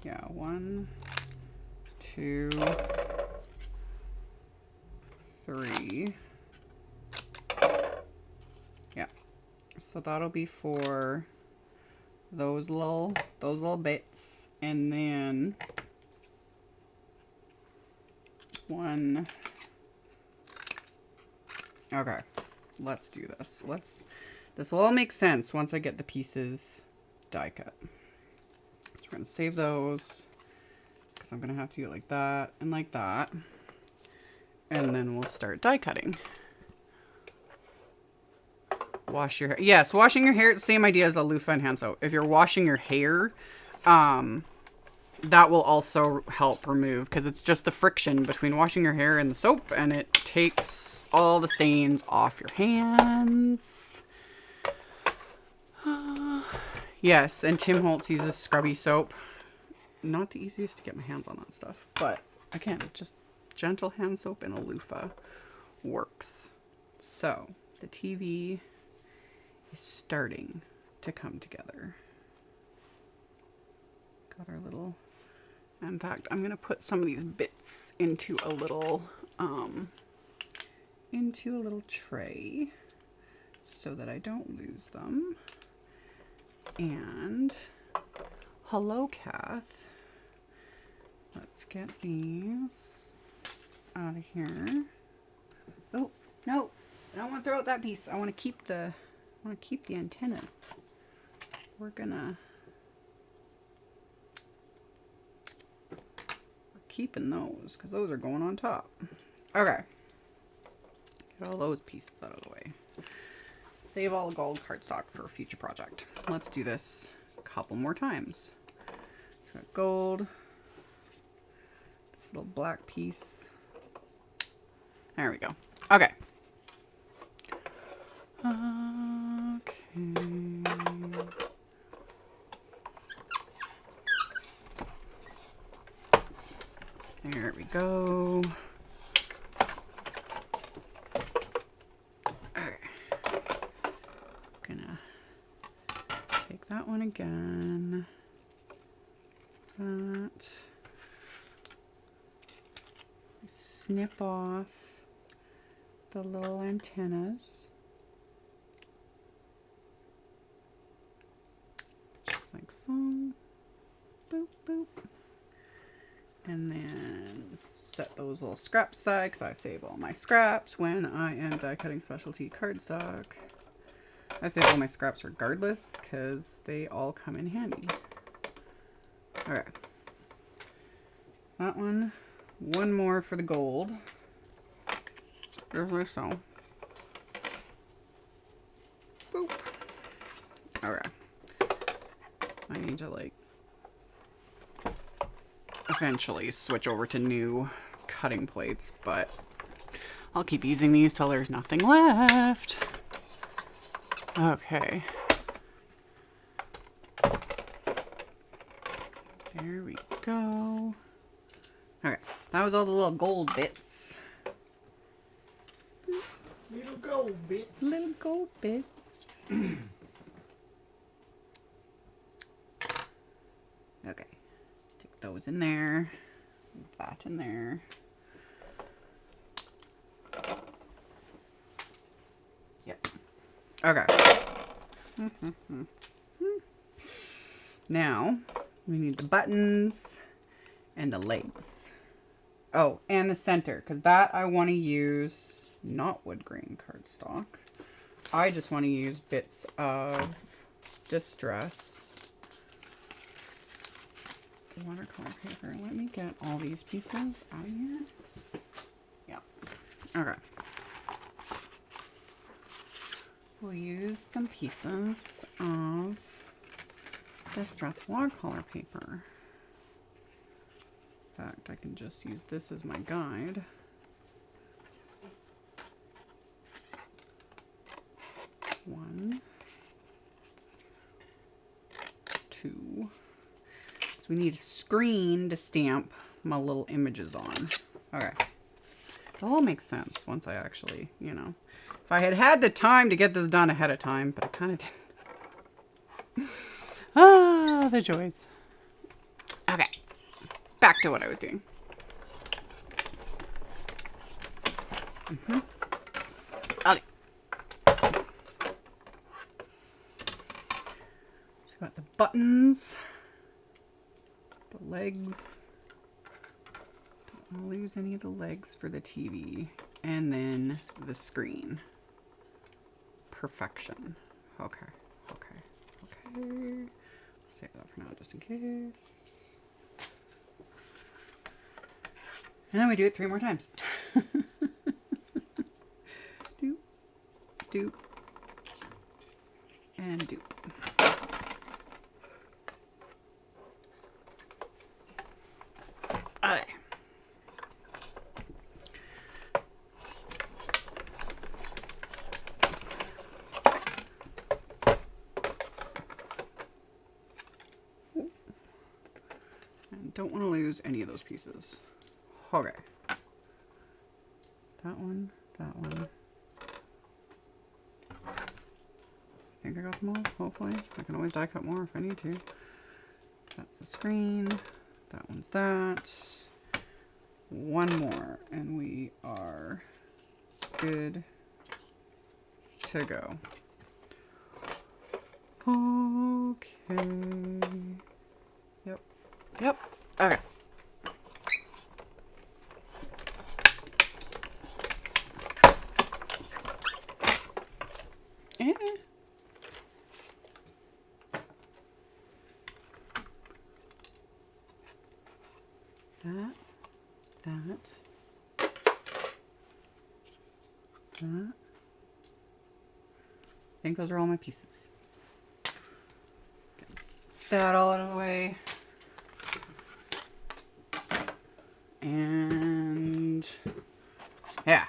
yeah, 1, 2, 3. Yeah. So that'll be for those little bits, and then 1. Okay, let's do this. This will all make sense once I get the pieces die cut. So we're gonna save those because I'm gonna have to do it like that and like that, and then we'll start die cutting. Wash your hair. Yes, washing your hair, same idea as a loofah and hand soap. If you're washing your hair, that will also help remove, because it's just the friction between washing your hair and the soap, and it takes all the stains off your hands. Yes, and Tim Holtz uses scrubby soap. Not the easiest to get my hands on that stuff, but again, just gentle hand soap and a loofah works. So the TV is starting to come together. Got our little, in fact, I'm gonna put some of these bits into a little tray so that I don't lose them. And hello, Kath. Let's get these out of here. Oh no, I don't want to throw out that piece. I want to keep the antennas. We're keeping those because those are going on top. Okay. Get all those pieces out of the way. Save all the gold cardstock for a future project. Let's do this a couple more times. So got gold. This little black piece. There we go. Okay. There we go. Okay. Gonna take that one again. That. Snip off the little antennas. Just like so. Boop, boop. And then set those little scraps aside because I save all my scraps when I am die cutting specialty cardstock. I save all my scraps regardless because they all come in handy. Okay. That one. One more for the gold. Just like so. Boop. Okay. I need to like eventually switch over to new cutting plates, but I'll keep using these till there's nothing left. Okay. There we go. Okay, that was all the little gold bits. Little gold bits. Little gold bits. Okay, stick those in there. That in there. Yep. Okay. Now, we need the buttons and the legs. Oh, and the center, because that I want to use not wood grain cardstock. I just want to use bits of distress watercolor paper. Let me get all these pieces out of here. Yeah. Okay. We'll use some pieces of distress watercolor paper. In fact, I can just use this as my guide. One, two. So we need a screen to stamp my little images on. Okay. It all makes sense once I actually, you know. If I had had the time to get this done ahead of time, but I kind of didn't. Ah, the joys. Okay. Back to what I was doing. Okay. So got the buttons, the legs. Don't want to lose any of the legs for the TV. And then the screen. Perfection. Okay. Okay. Okay. Save that for now just in case. And then we do it 3 more times. Doop, doop, and doop. Okay. And don't want to lose any of those pieces. Okay. That one, that one. I think I got them all, hopefully. I can always die cut more if I need to. That's the screen. That one's that. One more, and we are good to go. Okay. Yep. Yep. Okay. That. I think those are all my pieces. Get that all out of the way. And yeah,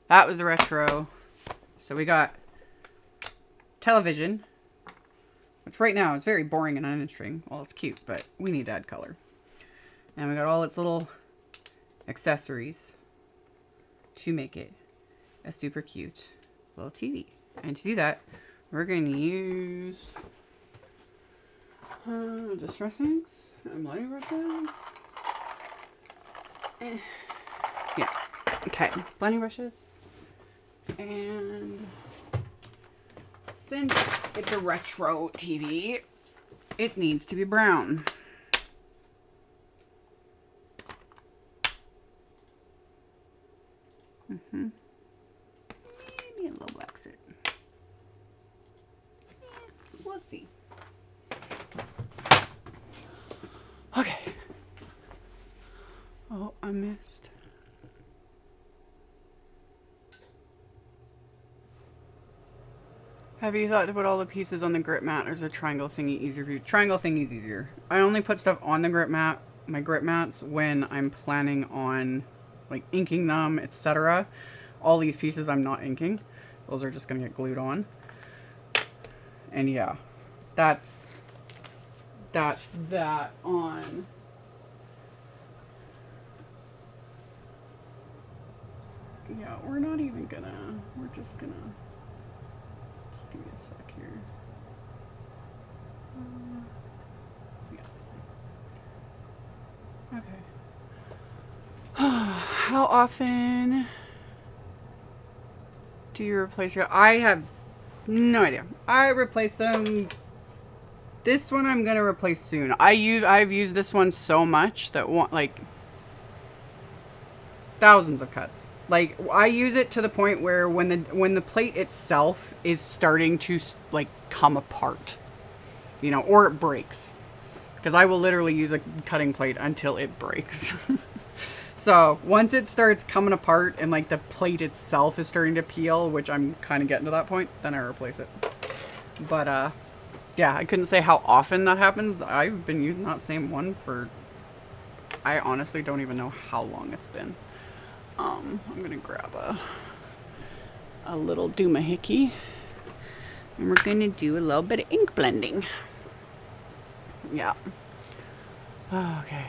that was the retro. So we got television, which right now is very boring and uninteresting. Well, it's cute, but we need to add color. And we got all its little accessories to make it a super cute little TV. And to do that, we're going to use distress inks and blending brushes. Yeah. Okay. Blending brushes. And since it's a retro TV, it needs to be brown. Maybe a little black suit. We'll see. Okay. Oh, I missed. Have you thought to put all the pieces on the grip mat, or is a triangle thingy easier for you? Triangle thingy is easier. I only put stuff on the grip mat, my grip mats, when I'm planning on like inking them, etc. All these pieces I'm not inking. Those are just gonna get glued on. And yeah, that's that on. Yeah, we're not even gonna, we're just gonna, just give me a sec here. Yeah. Okay. How often do you replace your, I have no idea. I replace them. This one I'm gonna replace soon. I've used this one so much that like thousands of cuts. Like, I use it to the point where when the plate itself is starting to like come apart, you know, or it breaks, because I will literally use a cutting plate until it breaks. So once it starts coming apart and like the plate itself is starting to peel, which I'm kind of getting to that point, then I replace it. But yeah, I couldn't say how often that happens. I've been using that same one for, I honestly don't even know how long it's been. I'm gonna grab a little doomahickey, and we're gonna do a little bit of ink blending. Yeah. Okay.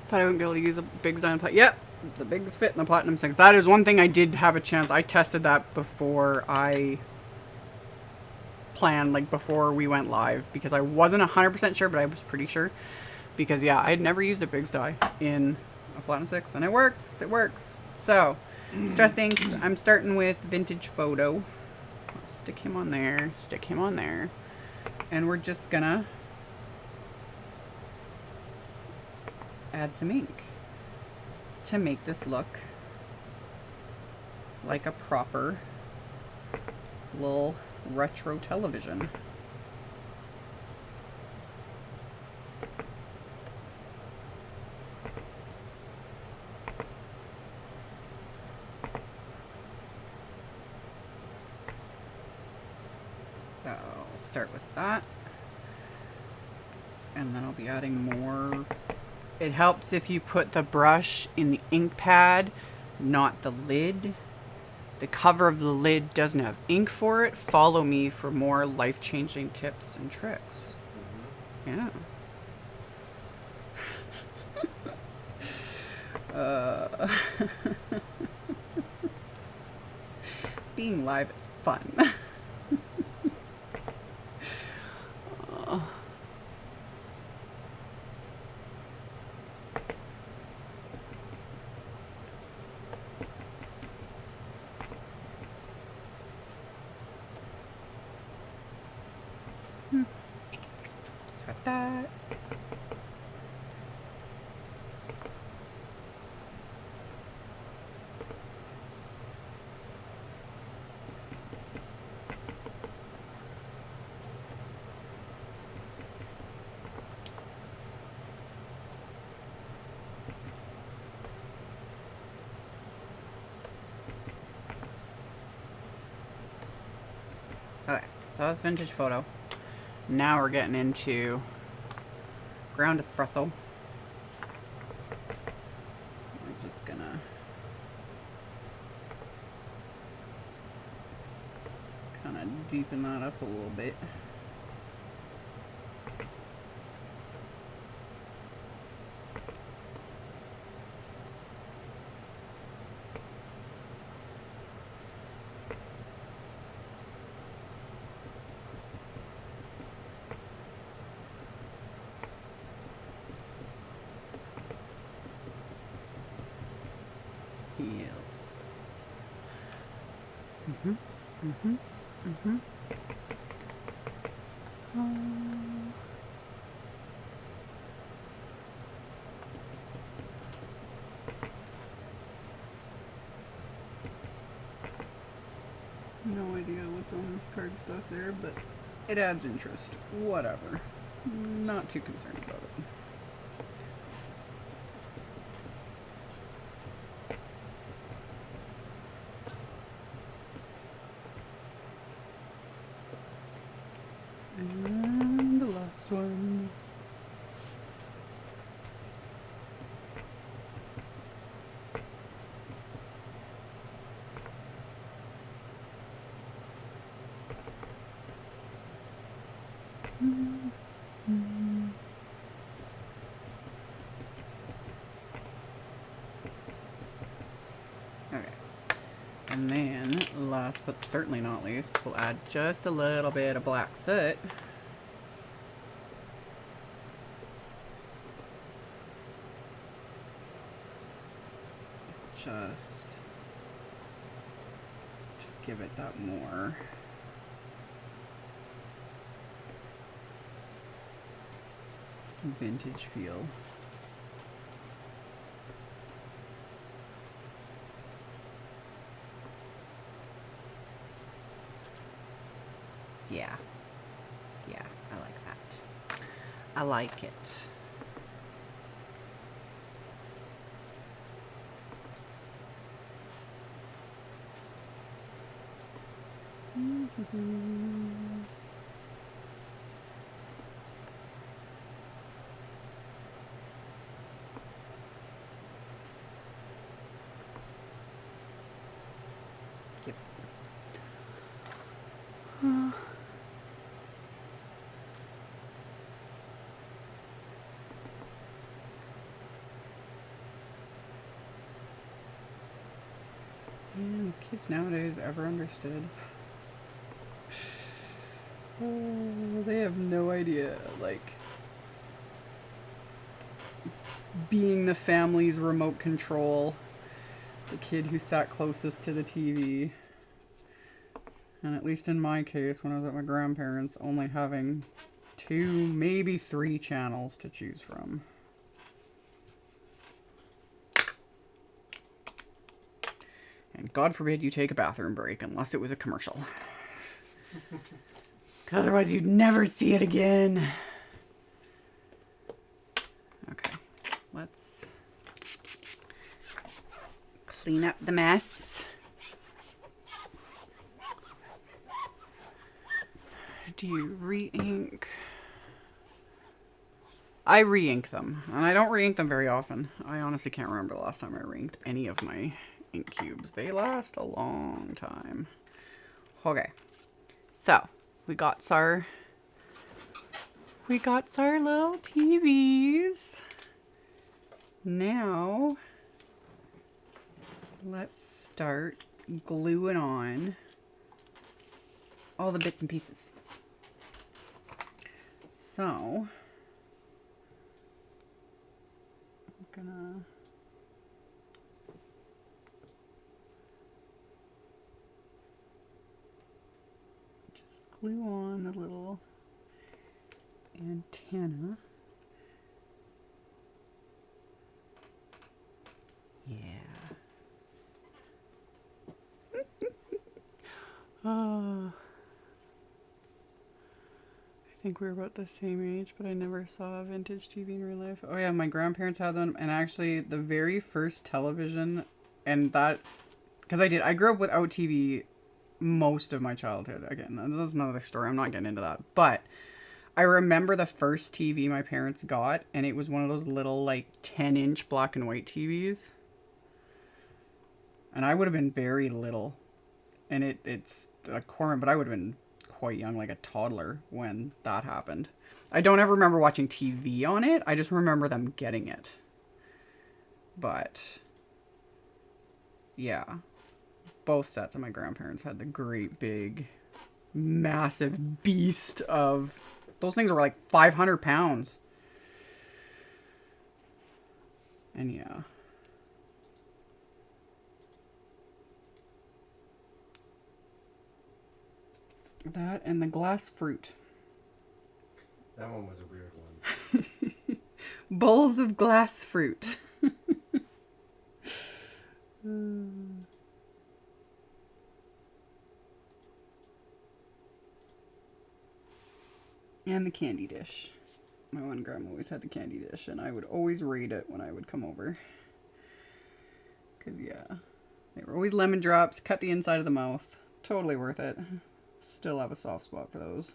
Thought I wouldn't be able to use a Bigz diamond plate. Yep, the Bigz fit in the Platinum 6. That is one thing I did have a chance. I tested that before I planned, like before we went live, because I wasn't 100% sure, but I was pretty sure. Because yeah, I had never used a Bigz die in a Platinum 6, and it works. It works. So, testing. I'm starting with Vintage Photo. Let's stick him on there. Stick him on there. And we're just gonna add some ink to make this look like a proper little retro television. So I'll start with that, and then I'll be adding more. It helps if you put the brush in the ink pad, not the lid. The cover of the lid doesn't have ink for it. Follow me for more life-changing tips and tricks. Yeah. Being live is fun. Got that. Okay, so that's Vintage Photo. Now we're getting into ground espresso. We're just gonna kind of deepen that up a little bit. Yes. No idea what's on this cardstock there, but it adds interest. Whatever. Not too concerned about it. And then, last but certainly not least, we'll add just a little bit of black soot. Just to give it that more vintage feel. Yeah. Yeah, I like that. I like it. Yep. And kids nowadays ever understood? Oh, they have no idea, like, being the family's remote control, the kid who sat closest to the TV. And at least in my case, when I was at my grandparents', only having 2, maybe 3 channels to choose from. And God forbid you take a bathroom break unless it was a commercial. Otherwise you'd never see it again. Okay, let's clean up the mess. Do you re-ink? I re-ink them, and I don't re-ink them very often. I honestly can't remember the last time I re-inked any of my ink cubes. They last a long time. Okay, so we got our little TVs. Now let's start gluing on all the bits and pieces. So I'm gonna glue on the little antenna. Yeah. I think we were about the same age, but I never saw a vintage TV in real life. Oh yeah, my grandparents had them, and actually the very first television, and that's because I grew up without TV most of my childhood. Again, that's another story. I'm not getting into that. But I remember the first TV my parents got, and it was one of those little, like, 10-inch black and white TVs. And I would have been very little. And it's a corner, but I would have been quite young, like a toddler, when that happened. I don't ever remember watching TV on it. I just remember them getting it. But yeah. Both sets of my grandparents had the great big massive beast of, those things were like 500 pounds. And yeah. That and the glass fruit. That one was a weird one. Bowls of glass fruit. And the candy dish. My one grandma always had the candy dish, and I would always raid it when I would come over. Because, yeah, they were always lemon drops, cut the inside of the mouth. Totally worth it. Still have a soft spot for those.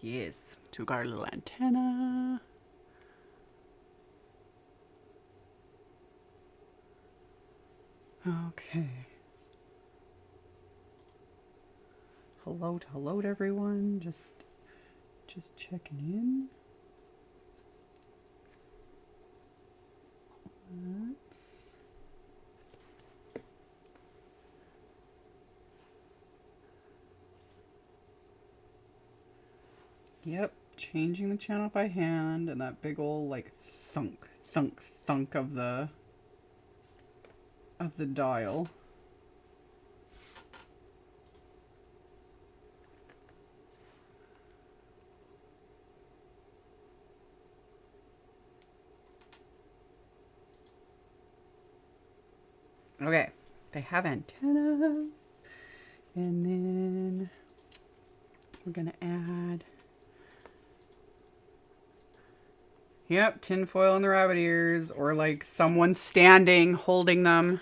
Yes, took our little antenna. Okay. Hello everyone. Just checking in. Yep, changing the channel by hand, and that big old like thunk, thunk, thunk of the dial. Okay, they have antennas, and then we're gonna add, yep, tin foil in the rabbit ears, or like someone standing holding them,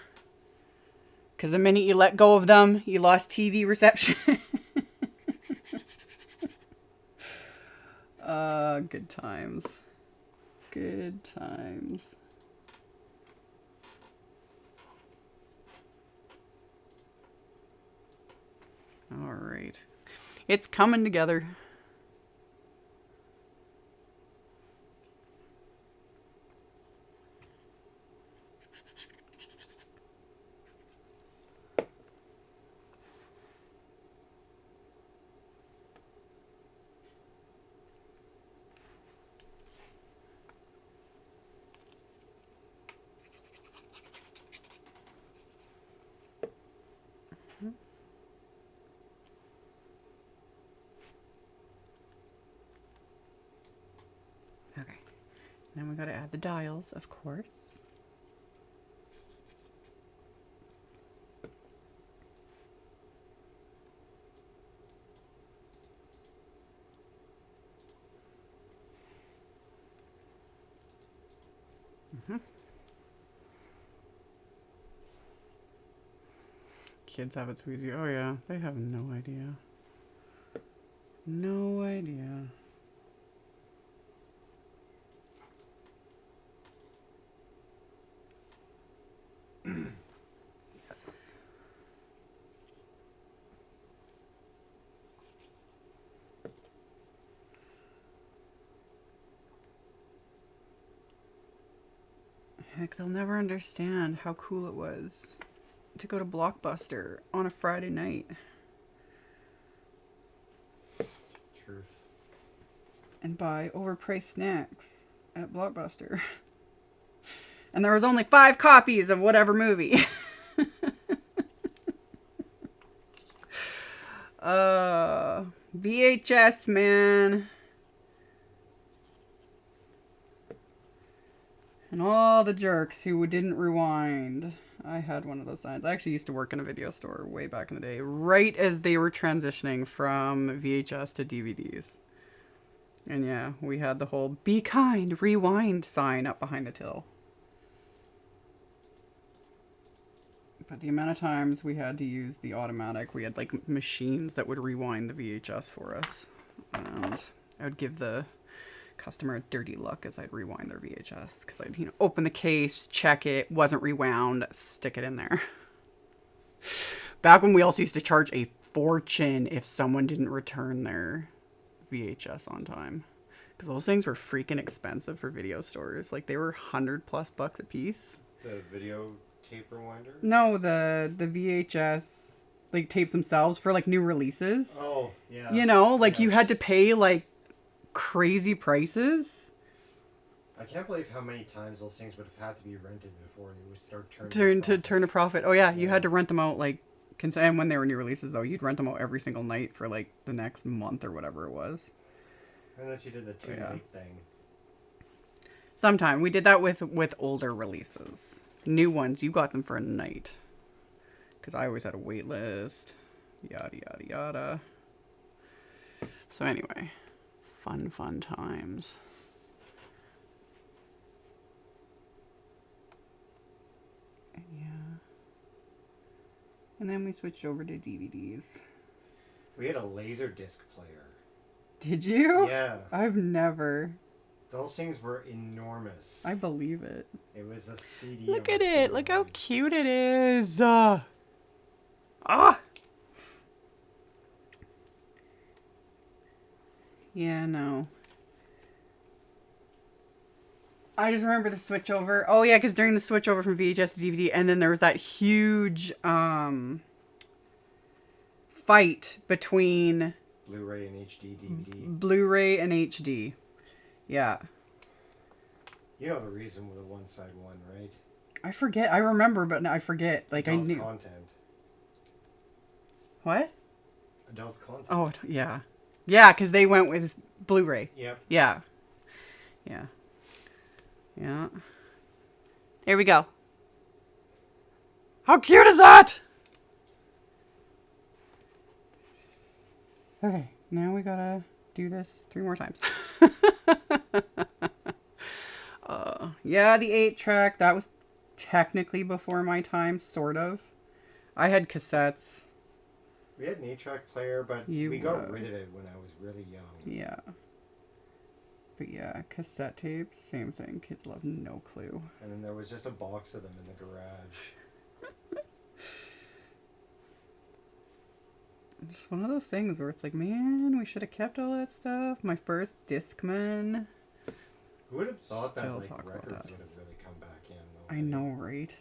because the minute you let go of them, you lost TV reception. Good times. Good times. All right. It's coming together. Okay, then we got to add the dials, of course. Kids have it so easy. Oh yeah, they have no idea. No idea. Yes. Heck, they'll never understand how cool it was to go to Blockbuster on a Friday night. Truth. And buy overpriced snacks at Blockbuster. And there was only 5 copies of whatever movie. VHS, man. And all the jerks who didn't rewind. I had one of those signs. I actually used to work in a video store way back in the day, right as they were transitioning from VHS to DVDs. And yeah, we had the whole "Be kind, rewind" sign up behind the till. But the amount of times we had to use the automatic, we had like machines that would rewind the VHS for us. And I would give the customer a dirty look as I'd rewind their VHS, because I'd, you know, open the case, check it, wasn't rewound, stick it in there. Back when we also used to charge a fortune if someone didn't return their VHS on time, because those things were freaking expensive for video stores. Like they were $100+ a piece. The video tape rewinder? No, the VHS like tapes themselves for like new releases. Oh yeah. You know, like you had to pay like crazy prices. I can't believe how many times those things would have had to be rented before they would start turn a profit. Oh yeah, you had to rent them out like, and when they were new releases though, you'd rent them out every single night for like the next month or whatever it was. Unless you did the 2-night thing. Sometime we did that with older releases. New ones, you got them for a night, because I always had a wait list. Yada yada yada. So anyway. Fun times. And yeah. And then we switched over to DVDs. We had a laser disc player. Did you? Yeah. I've never. Those things were enormous. I believe it. It was a CD. Look at it. Look how cute it is. Yeah, no. I just remember the switch over. Oh yeah, because during the switch over from VHS to DVD, and then there was that huge fight between Blu-ray and HD DVD. Blu-ray and HD. Yeah. You know the reason with the one side one, right? I forget. I remember, but I forget. Like, Adult I knew. content. What? Adult content. Oh, yeah. Yeah, because they went with Blu-ray. Yep. Yeah. Yeah. Yeah. Here we go. How cute is that? Okay, now we gotta do this 3 more times. Yeah, the 8-track, that was technically before my time, sort of. I had cassettes. We had an 8-track player, but we got rid of it when I was really young. Yeah. But yeah, cassette tapes, same thing. Kids love no clue. And then there was just a box of them in the garage. It's one of those things where it's like, man, we should have kept all that stuff. My first Discman. Who would have thought that like talk about records that. would have really come back in? Though, I know, right?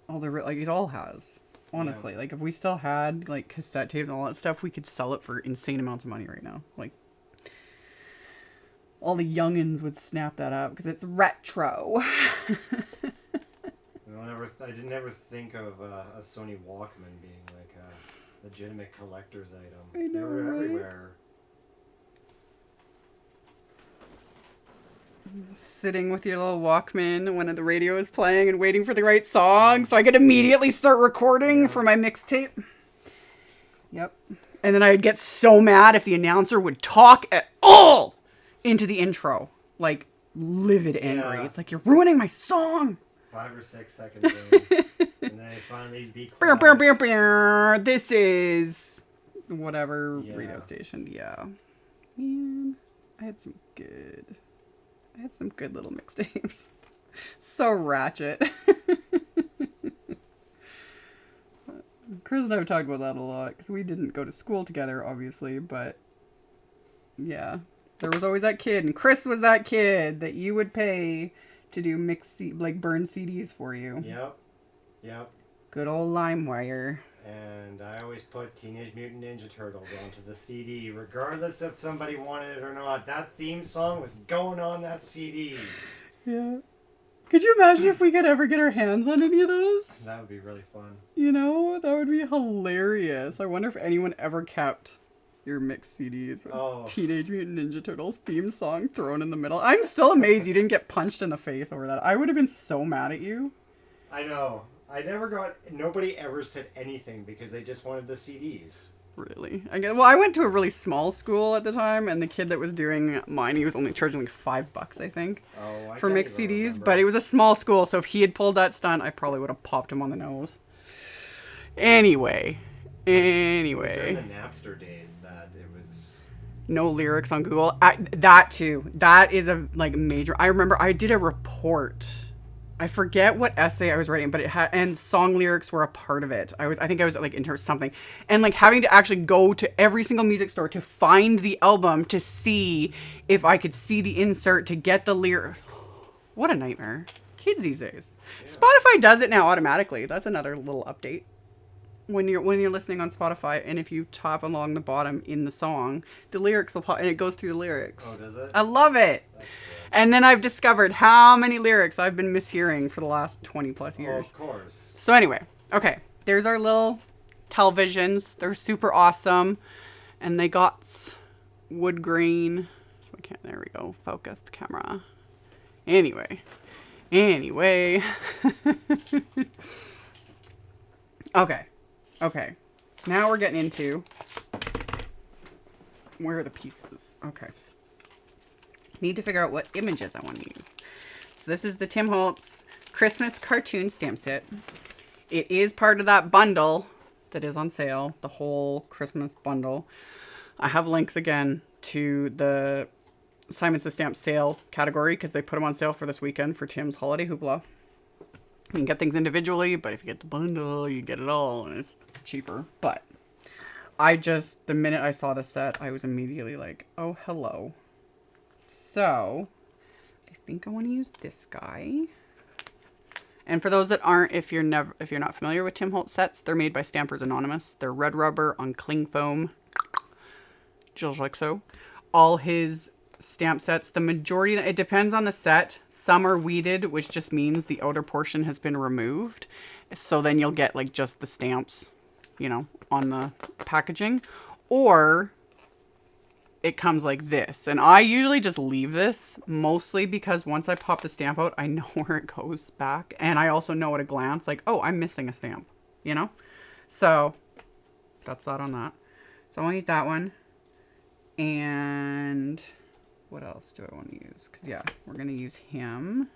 All the like it all has. Honestly, like if we still had like cassette tapes and all that stuff, we could sell it for insane amounts of money right now. Like all the youngins would snap that up because it's retro. I didn't ever think of a Sony Walkman being like a legitimate collector's item. They were everywhere. Sitting with your little Walkman when the radio is playing and waiting for the right song so I could immediately start recording for my mixtape. Yep. And then I'd get so mad if the announcer would talk at all into the intro. Like, livid angry. It's like, you're ruining my song. 5 or 6 seconds in. And then finally be quiet. This is whatever radio station. Yeah. Man, I had some good little mixtapes. So ratchet. Chris and I have talked about that a lot because we didn't go to school together, obviously, but yeah, there was always that kid, and Chris was that kid that you would pay to do burn CDs for you. Yep. Good old LimeWire. And I always put Teenage Mutant Ninja Turtles onto the CD, regardless if somebody wanted it or not. That theme song was going on that CD. Yeah. Could you imagine if we could ever get our hands on any of those? That would be really fun. You know, that would be hilarious. I wonder if anyone ever kept your mixed CDs with Teenage Mutant Ninja Turtles theme song thrown in the middle. I'm still amazed you didn't get punched in the face over that. I would have been so mad at you. I know. Nobody ever said anything because they just wanted the CDs. Really? I went to a really small school at the time, and the kid that was doing mine, he was only charging like $5, I think, for mixed CDs. Remember. But it was a small school, so if he had pulled that stunt, I probably would have popped him on the nose. Anyway. It was during the Napster days that it was... No lyrics on Google. That too. That is a major... I remember I did a report. I forget what essay I was writing, but it had... And song lyrics were a part of it. I think I was into something. And having to actually go to every single music store to find the album to see if I could see the insert to get the lyrics. What a nightmare. Kids these days. Yeah. Spotify does it now automatically. That's another little update. When you're listening on Spotify, and if you tap along the bottom in the song, the lyrics will pop, and it goes through the lyrics. Oh, does it? I love it. That's cool. And then I've discovered how many lyrics I've been mishearing for the last 20 plus years. Oh, of course. So anyway, okay, there's our little televisions. They're super awesome, and they got wood grain. So there we go. Focus the camera. Anyway. Okay, now we're getting into where are the pieces. Okay. Need to figure out what images I want to use. So this is the Tim Holtz Christmas cartoon stamp set. It is part of that bundle that is on sale, the whole Christmas bundle. I have links again to the Simon's the Stamp sale category because they put them on sale for this weekend for Tim's Holiday Hoopla. You can get things individually, but if you get the bundle, you get it all, and it's cheaper. But the minute I saw the set, I was immediately like, oh, hello. So, I think I want to use this guy. And for those that aren't, if you're not familiar with Tim Holtz sets, they're made by Stampers Anonymous. They're red rubber on cling foam, just like so. All his stamp sets, the majority, it depends on the set. Some are weeded, which just means the outer portion has been removed. So then you'll get like just the stamps, you know, on the packaging. Or it comes like this. And I usually just leave this, mostly because once I pop the stamp out, I know where it goes back. And I also know at a glance, like, oh, I'm missing a stamp, you know? So that's that on that. So I want to use that one. And what else do I want to use? Because yeah, we're going to use him.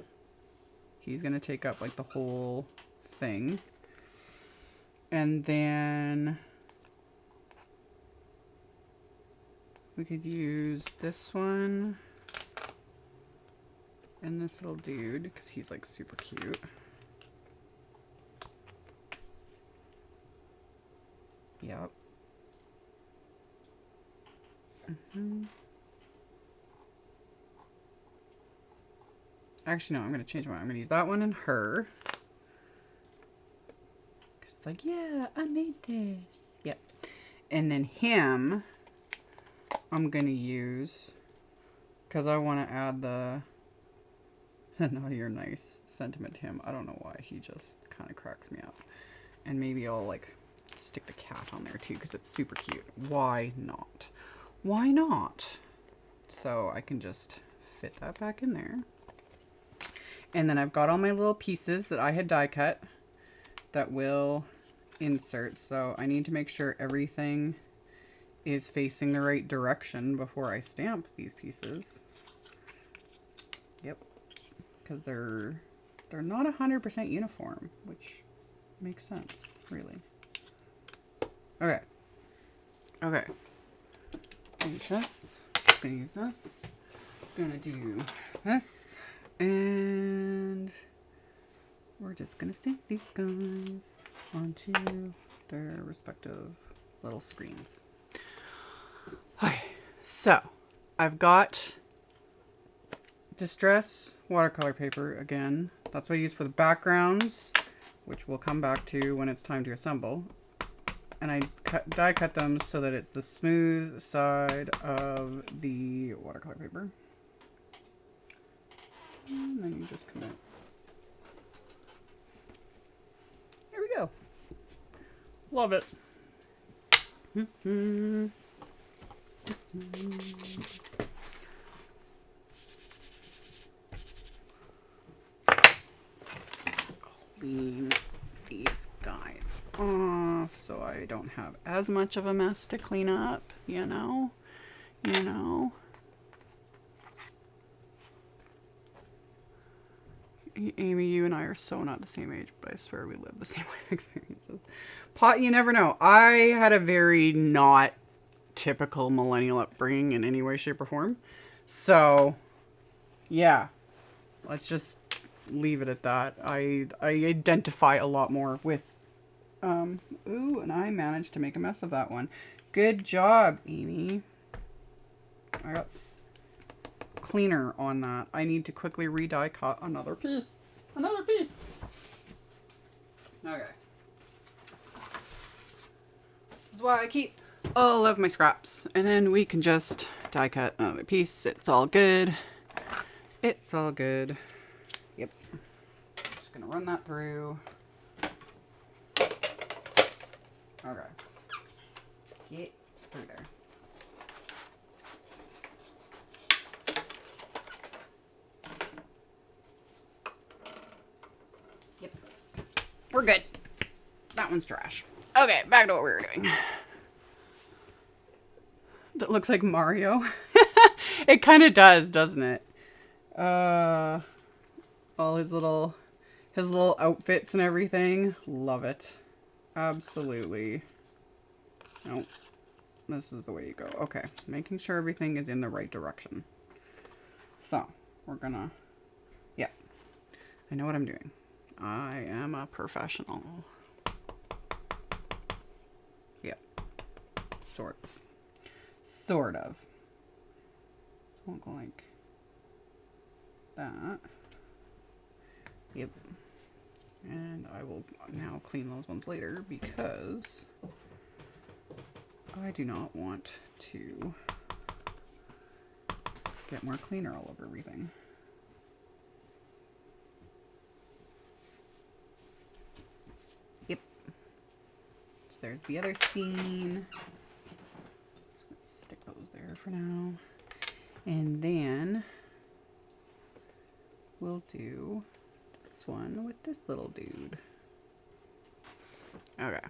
He's going to take up like the whole thing. And then we could use this one and this little dude because he's like super cute. Yep. Actually, no, I'm going to change mine. I'm going to use that one and her. It's like, yeah, I made this. Yep. And then him, I'm going to use, because I want to add the naughty or nice sentiment to him. I don't know why. He just kind of cracks me up. And maybe I'll, like, stick the cat on there, too, because it's super cute. Why not? Why not? So I can just fit that back in there. And then I've got all my little pieces that I had die cut that will insert. So I need to make sure everything is facing the right direction before I stamp these pieces. Yep. Because they're not 100% uniform, which makes sense, really. Okay. Okay. Use this. Gonna use this. Gonna do this. And we're just gonna stick these guys onto their respective little screens. Okay, so I've got distress watercolor paper again. That's what I use for the backgrounds, which we'll come back to when it's time to assemble. And I die cut them so that it's the smooth side of the watercolor paper. And then you just come in. There we go. Love it. Clean these guys off so I don't have as much of a mess to clean up, you know? You know. Amy, you and I are so not the same age, but I swear we live the same life experiences. Pot, you never know. I had a very not typical millennial upbringing in any way, shape, or form. So, yeah. Let's just leave it at that. I identify a lot more with... ooh, and I managed to make a mess of that one. Good job, Amy. I got... cleaner on that. I need to quickly re-die cut another piece. Another piece. Okay. This is why I keep all of my scraps. And then we can just die cut another piece. It's all good. It's all good. Yep. Just gonna run that through. Okay. Get through there. We're good. That one's trash. Okay, back to what we were doing. That looks like Mario. It kind of does, doesn't it? All his little outfits and everything. Love it. Absolutely. Nope. This is the way you go. Okay, making sure everything is in the right direction. So, we're gonna... Yeah. I know what I'm doing. I am a professional. Yep. Sort of. Sort of. Won't go like that. Yep. And I will now clean those ones later because I do not want to get more cleaner all over everything. Yep. So there's the other scene. Just gonna stick those there for now. And then we'll do this one with this little dude. Okay.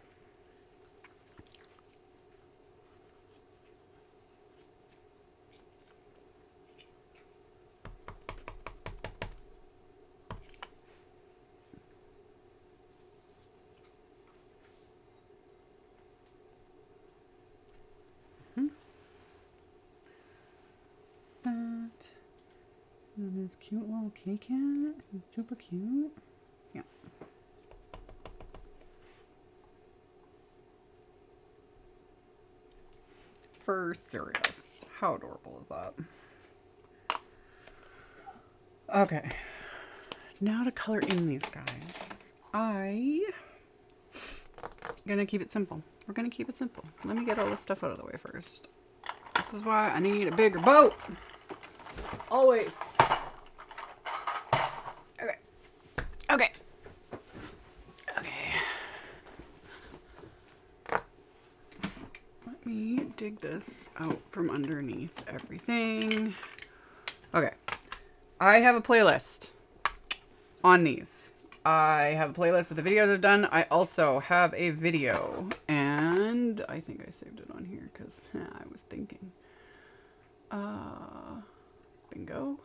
And this cute little kitty cat. He's super cute. Yeah. Serious. How adorable is that? Okay. Now to color in these guys. I'm gonna keep it simple. We're gonna keep it simple. Let me get all this stuff out of the way first. This is why I need a bigger boat. Always. Okay. Okay. Okay. Let me dig this out from underneath everything. Okay. I have a playlist on these. I have a playlist with the videos I've done. I also have a video, and I think I saved it on here because I was thinking. Bingo.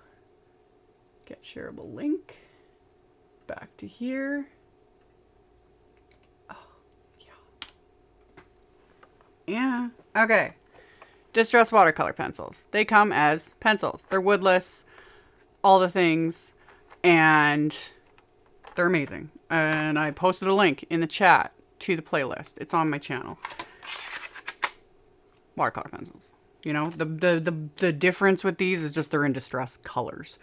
Get shareable link. Back to here. Oh, yeah. Yeah. Okay. Distress watercolor pencils. They come as pencils. They're woodless, all the things, and they're amazing. And I posted a link in the chat to the playlist. It's on my channel. Watercolor pencils. You know, the difference with these is just they're in distress colors.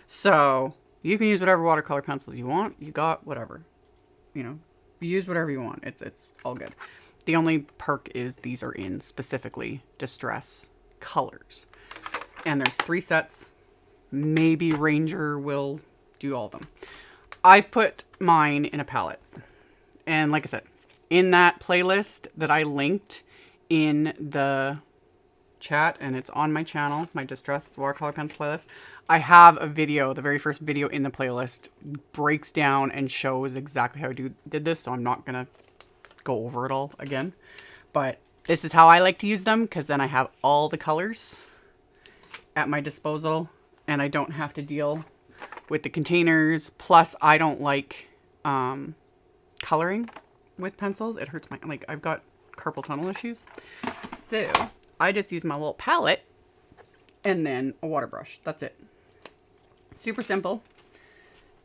So you can use whatever watercolor pencils you want. You got whatever. You know, use whatever you want. It's all good. The only perk is these are in specifically distress colors. And there's 3 sets. Maybe Ranger will do all of them. I've put mine in a palette. And like I said, in that playlist that I linked in the chat, and it's on my channel, my Distress Watercolor Pencil playlist, I have a video, the very first video in the playlist breaks down and shows exactly how I did this, so I'm not going to go over it all again. But this is how I like to use them, because then I have all the colors at my disposal, and I don't have to deal with the containers. Plus, I don't like coloring with pencils. It hurts my, like, I've got carpal tunnel issues. So I just use my little palette and then a water brush. That's it. Super simple.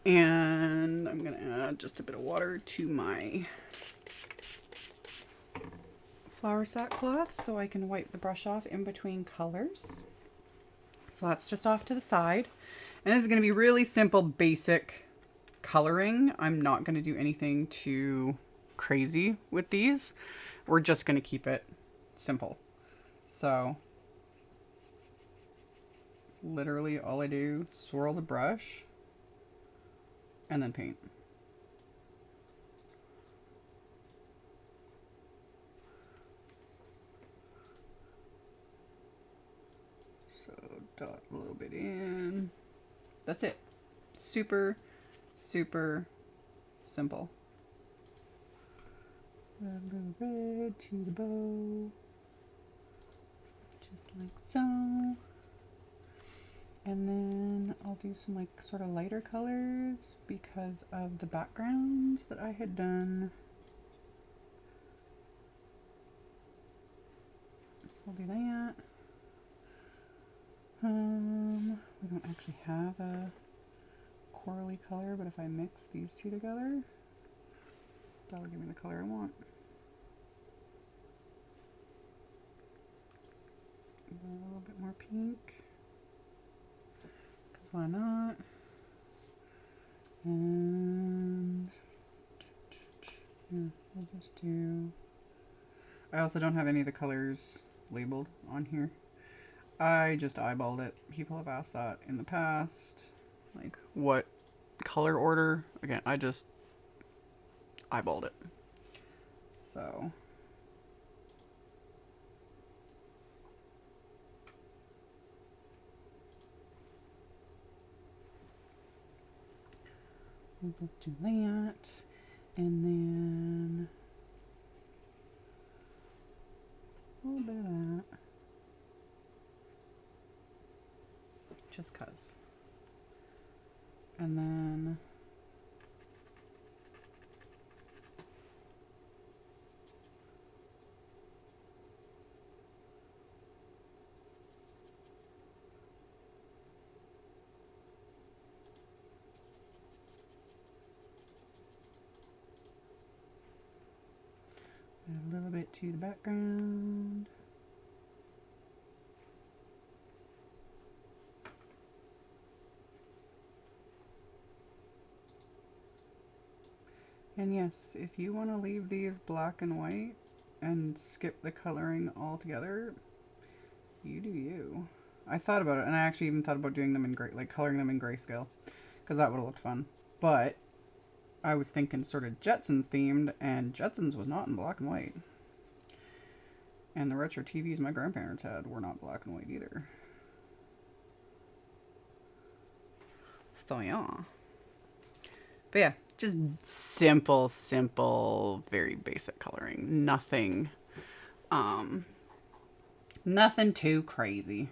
And I'm going to add just a bit of water to my flour sackcloth so I can wipe the brush off in between colors. So that's just off to the side. And this is going to be really simple, basic coloring. I'm not going to do anything too crazy with these. We're just going to keep it simple. So literally all I do, swirl the brush and then paint. So dot a little bit in. That's it. Super, super simple. A little red to the bow. Just like so. And then I'll do some like sort of lighter colors because of the backgrounds that I had done. So I'll do that. We don't actually have a corally color, but if I mix these two together, that'll give me the color I want. A little bit more pink, because why not? And We'll just do... I also don't have any of the colors labeled on here. I just eyeballed it. People have asked that in the past. Like, what color order? Again, I just eyeballed it. So... we'll just do that. And then... a little bit of that. Just cuz. And then... a little bit to the background. And yes, if you want to leave these black and white and skip the coloring altogether, you do you. I thought about it, and I actually even thought about doing them in gray, like coloring them in grayscale, because that would have looked fun. But I was thinking sort of Jetsons themed, and Jetsons was not in black and white. And the retro TVs my grandparents had were not black and white either. So yeah. But yeah, just simple, very basic coloring. Nothing, nothing too crazy.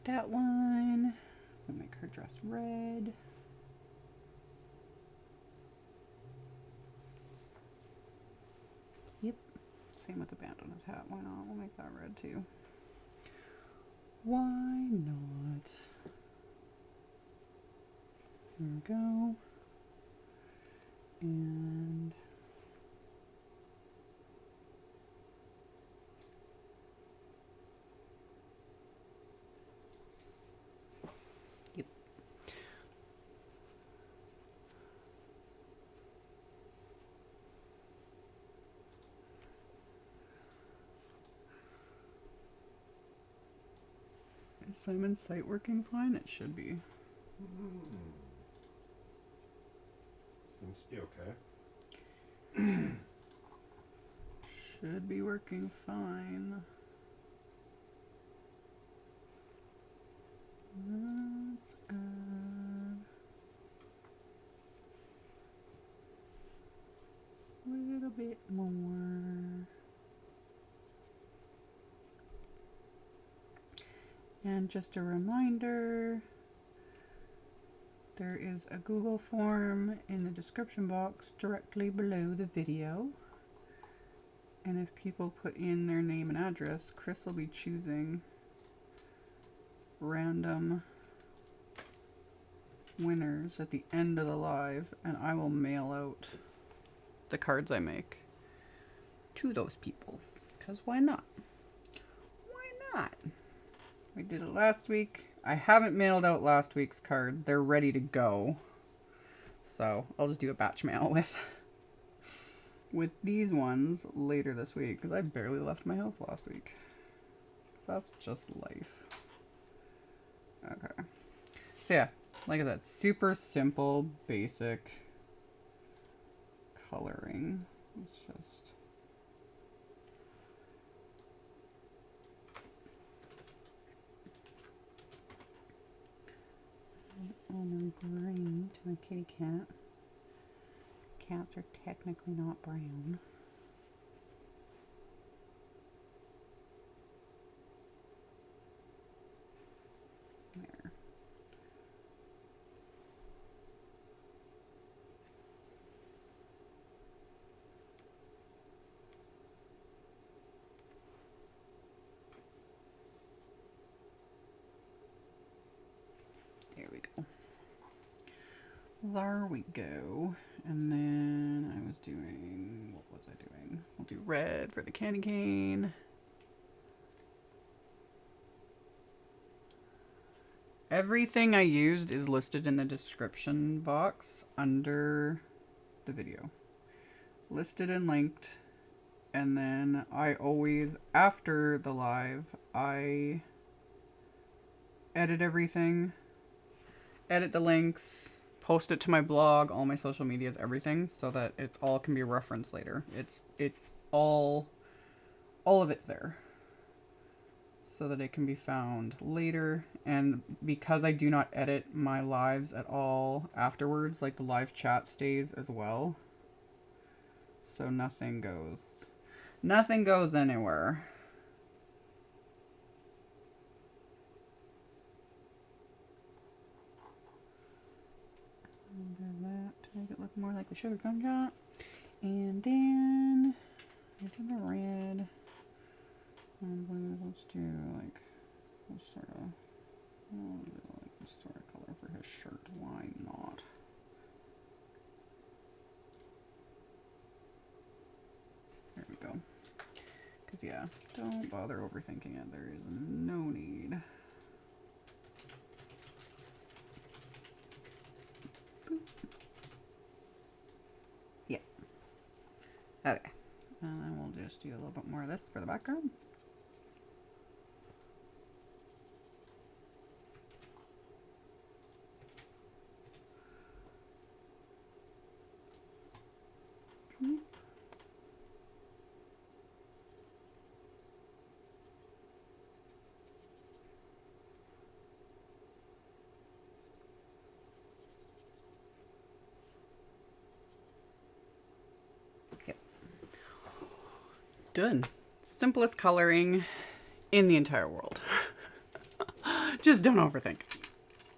That one. We'll make her dress red. Yep. Same with the band on his hat. Why not? We'll make that red too. Why not? There we go. And yep. Is Simon's site working fine? It should be. Seems to be okay. Should be working fine. That's good. A little bit more. And just a reminder, there is a Google form in the description box directly below the video. And if people put in their name and address, Chris will be choosing random winners at the end of the live, and I will mail out the cards I make to those peoples. Because why not? Why not? We did it last week. I haven't mailed out last week's cards. They're ready to go. So I'll just do a batch mail with these ones later this week, because I barely left my house last week. That's just life. Okay. So yeah, like I said, super simple, basic coloring. Let's just... almond green to my kitty cat. Cats are technically not brown. There. There we go. And then I was doing, what was I doing? We'll do red for the candy cane. Everything I used is listed in the description box under the video. Listed and linked. And then I always, after the live, I edit everything, edit the links, post it to my blog, all my social medias, everything, so that it's all can be referenced later. It's all of it's there, so that it can be found later. And because I do not edit my lives at all afterwards, like the live chat stays as well, so nothing goes anywhere. That to make it look more like the sugar gumdrop. And then I do the red. And let's do like this sort of, like this sort of color for his shirt. Why not? There we go. Because yeah, don't bother overthinking it. There is no need. Yeah. Okay. And then we'll just do a little bit more of this for the background. Done. Simplest coloring in the entire world. Just don't overthink it,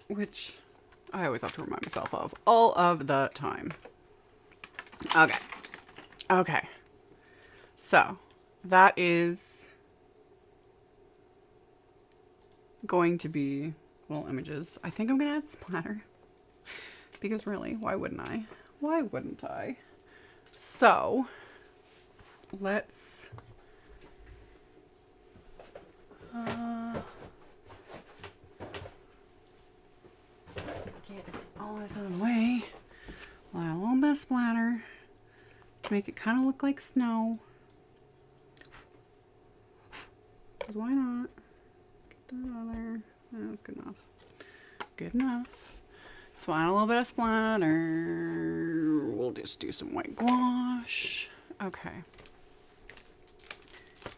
which I always have to remind myself of all of the time. Okay. Okay. So that is going to be little images. I think I'm gonna add splatter because really, why wouldn't I? Why wouldn't I? So let's get all this out of the way. Add a little bit of splatter to make it kind of look like snow. Because why not? Get that out of there. That's good enough. Good enough. So add a little bit of splatter. We'll just do some white gouache. Okay.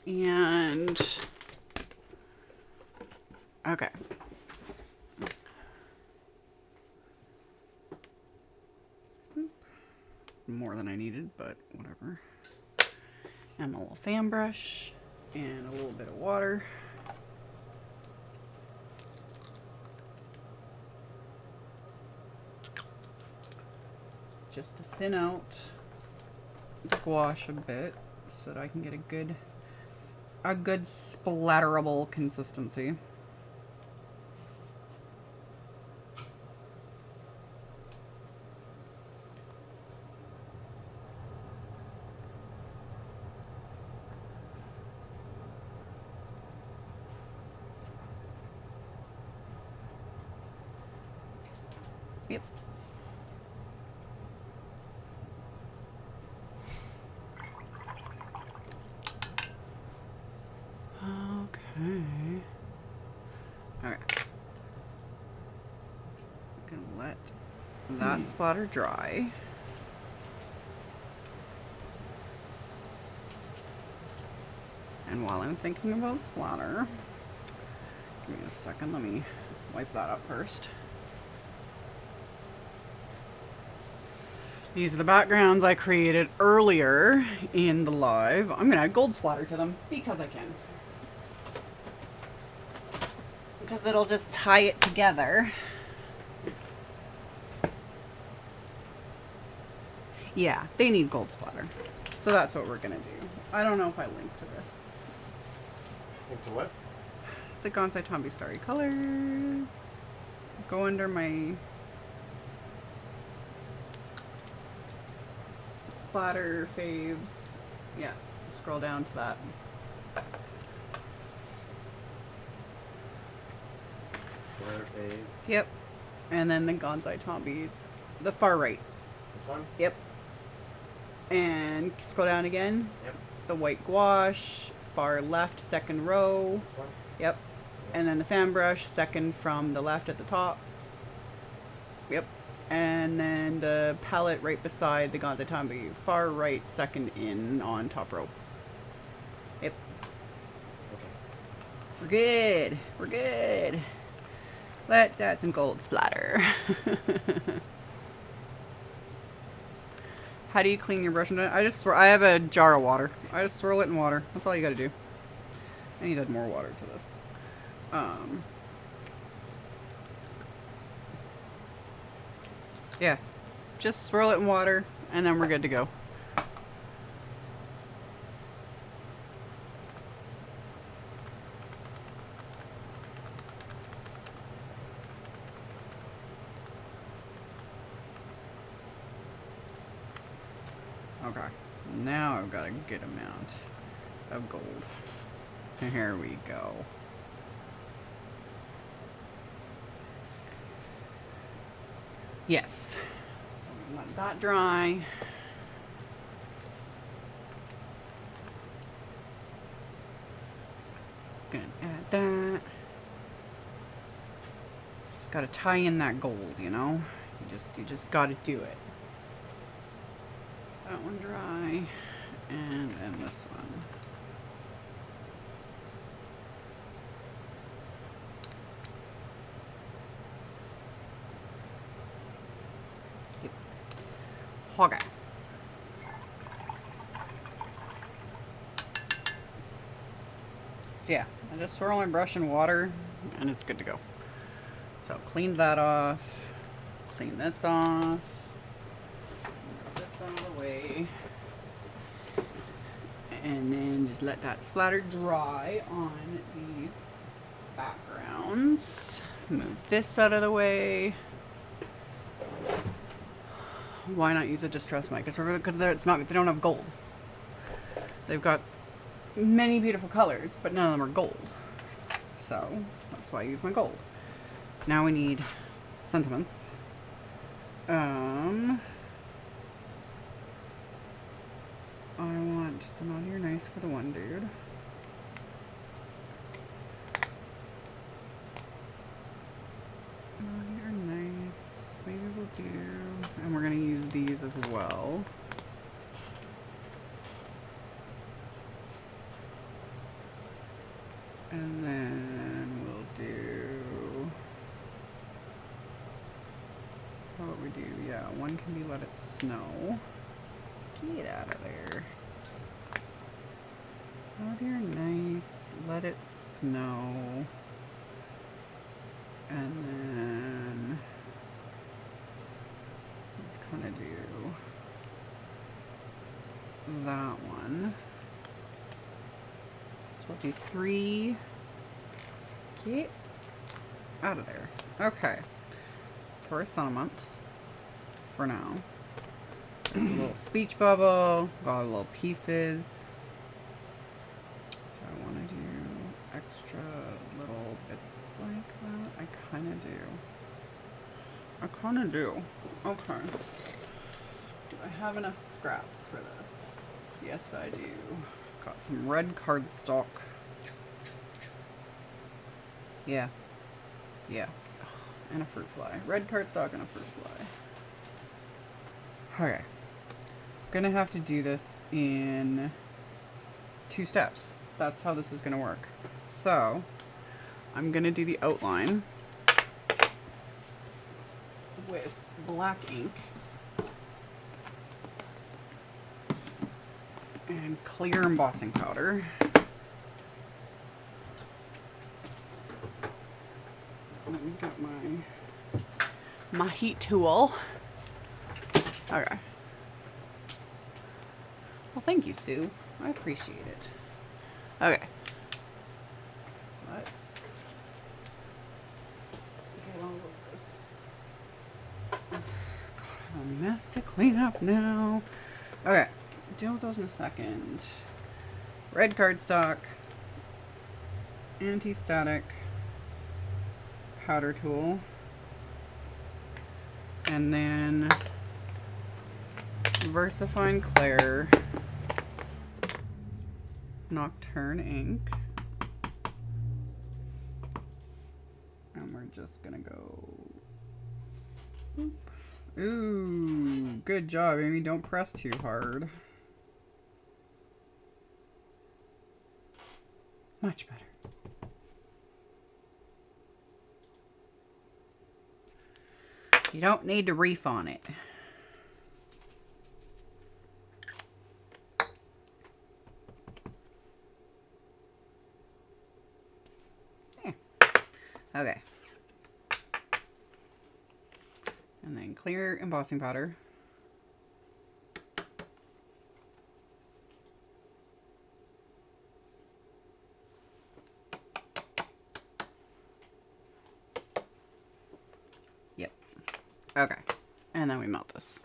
And okay. More than I needed, but whatever. And a little fan brush and a little bit of water. Just to thin out the gouache a bit so that I can get a good splatterable consistency. Yep. Alright. I'm gonna let that splatter dry. And while I'm thinking about splatter, give me a second, let me wipe that up first. These are the backgrounds I created earlier in the live. I'm gonna add gold splatter to them because I can. Because it'll just tie it together. Yeah, they need gold splatter. So that's what we're gonna do. I don't know if I linked to this. Link to what? The Gansai Tombi Starry Colors. Go under my splatter faves. Yeah, scroll down to that. Splatter faves. Yep. And then the Gonzai Tombi, the far right. This one? Yep. And scroll down again. Yep. The white gouache, far left, second row. This one? Yep. And then the fan brush, second from the left at the top. Yep. And then the palette right beside the Gonzai Tombi, far right, second in on top row. Yep. Okay. We're good. We're good. Let's add some gold splatter. How do you clean your brush? I have a jar of water. I just swirl it in water. That's all you gotta do. I need to add more water to this. Yeah, just swirl it in water and then we're good to go. Okay, now I've got a good amount of gold. Here we go. Yes. So I'm gonna let that dry. Gonna add that. Just gotta tie in that gold, you know? You just gotta do it. That one dry. And then this one. Okay. So yeah, I just swirl my brush in water and it's good to go. So clean that off, clean this off, move this out of the way, and then just let that splatter dry on these backgrounds. Move this out of the way. Why not use a distress mic? Because they don't have gold. They've got many beautiful colors, but none of them are gold. So that's why I use my gold. Now we need sentiments. I want the naughty or nice for the one dude. Naughty or nice. Maybe we'll do. And we're going to use these as well. And then we'll do... What would we do? Yeah, one can be Let It Snow. Get out of there. Oh dear, nice. Let It Snow. And then... Kind of do that one. So we'll do 3. Get out of there. Okay. So we're a month for now. There's a little speech bubble. Got little pieces. Do I want to do extra little bits like that? I kind of do. Okay. Do I have enough scraps for this? Yes, I do. Got some red cardstock. Yeah. And a fruit fly. Red cardstock and a fruit fly. Okay. Gonna have to do this in 2 steps. That's how this is gonna work. So, I'm gonna do the outline with black ink and clear embossing powder. Let me get my heat tool. Okay. Well, thank you, Sue. I appreciate it. Okay. Let's get all of this. God, a mess to clean up now. Okay, deal with those in a second. Red cardstock, anti-static powder tool, and then VersaFine Clair Nocturne ink. And we're just gonna go. Ooh, good job, Amy. Don't press too hard. Much better. You don't need to reef on it. There. Okay. And then clear embossing powder. Yep. Okay. And then we melt this.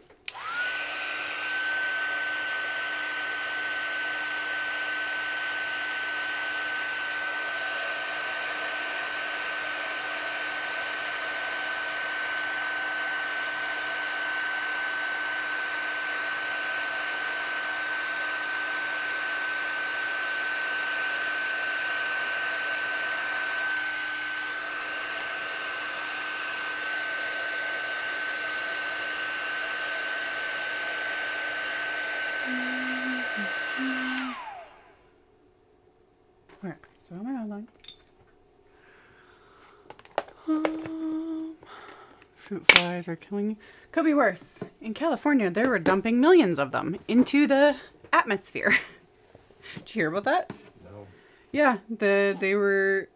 Alright, so my outline. Fruit flies are killing you. Could be worse. In California, they were dumping millions of them into the atmosphere. Did you hear about that? No. Yeah, they were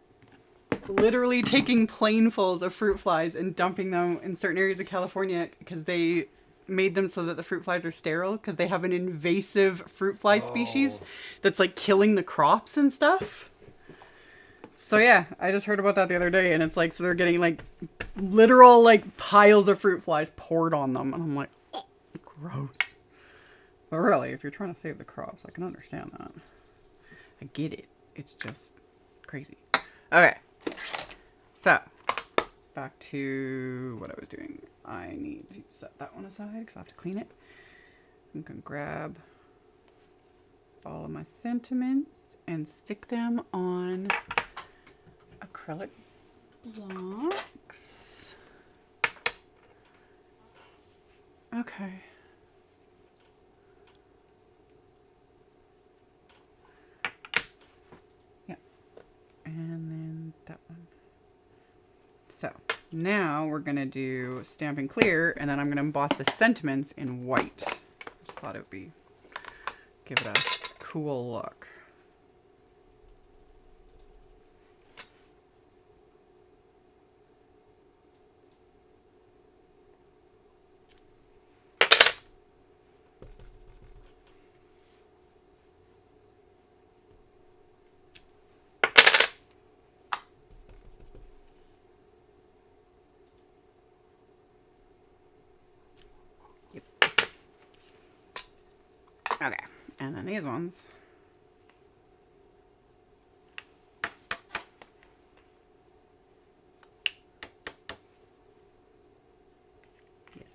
literally taking planefuls of fruit flies and dumping them in certain areas of California because they made them so that the fruit flies are sterile because they have an invasive fruit fly species that's like killing the crops and stuff. So yeah, I just heard about that the other day, and it's like, so they're getting like literal like piles of fruit flies poured on them, and I'm like, oh, gross. But really, if you're trying to save the crops, I can understand that. I get it. It's just crazy. Okay. So, back to what I was doing. I need to set that one aside because I have to clean it. I'm going to grab all of my sentiments and stick them on acrylic blocks. Okay. Yeah. And then that one. So now we're going to do Stampin' Clear, and then I'm going to emboss the sentiments in white. Just thought it would be, give it a cool look. Okay, and then these ones. Yes.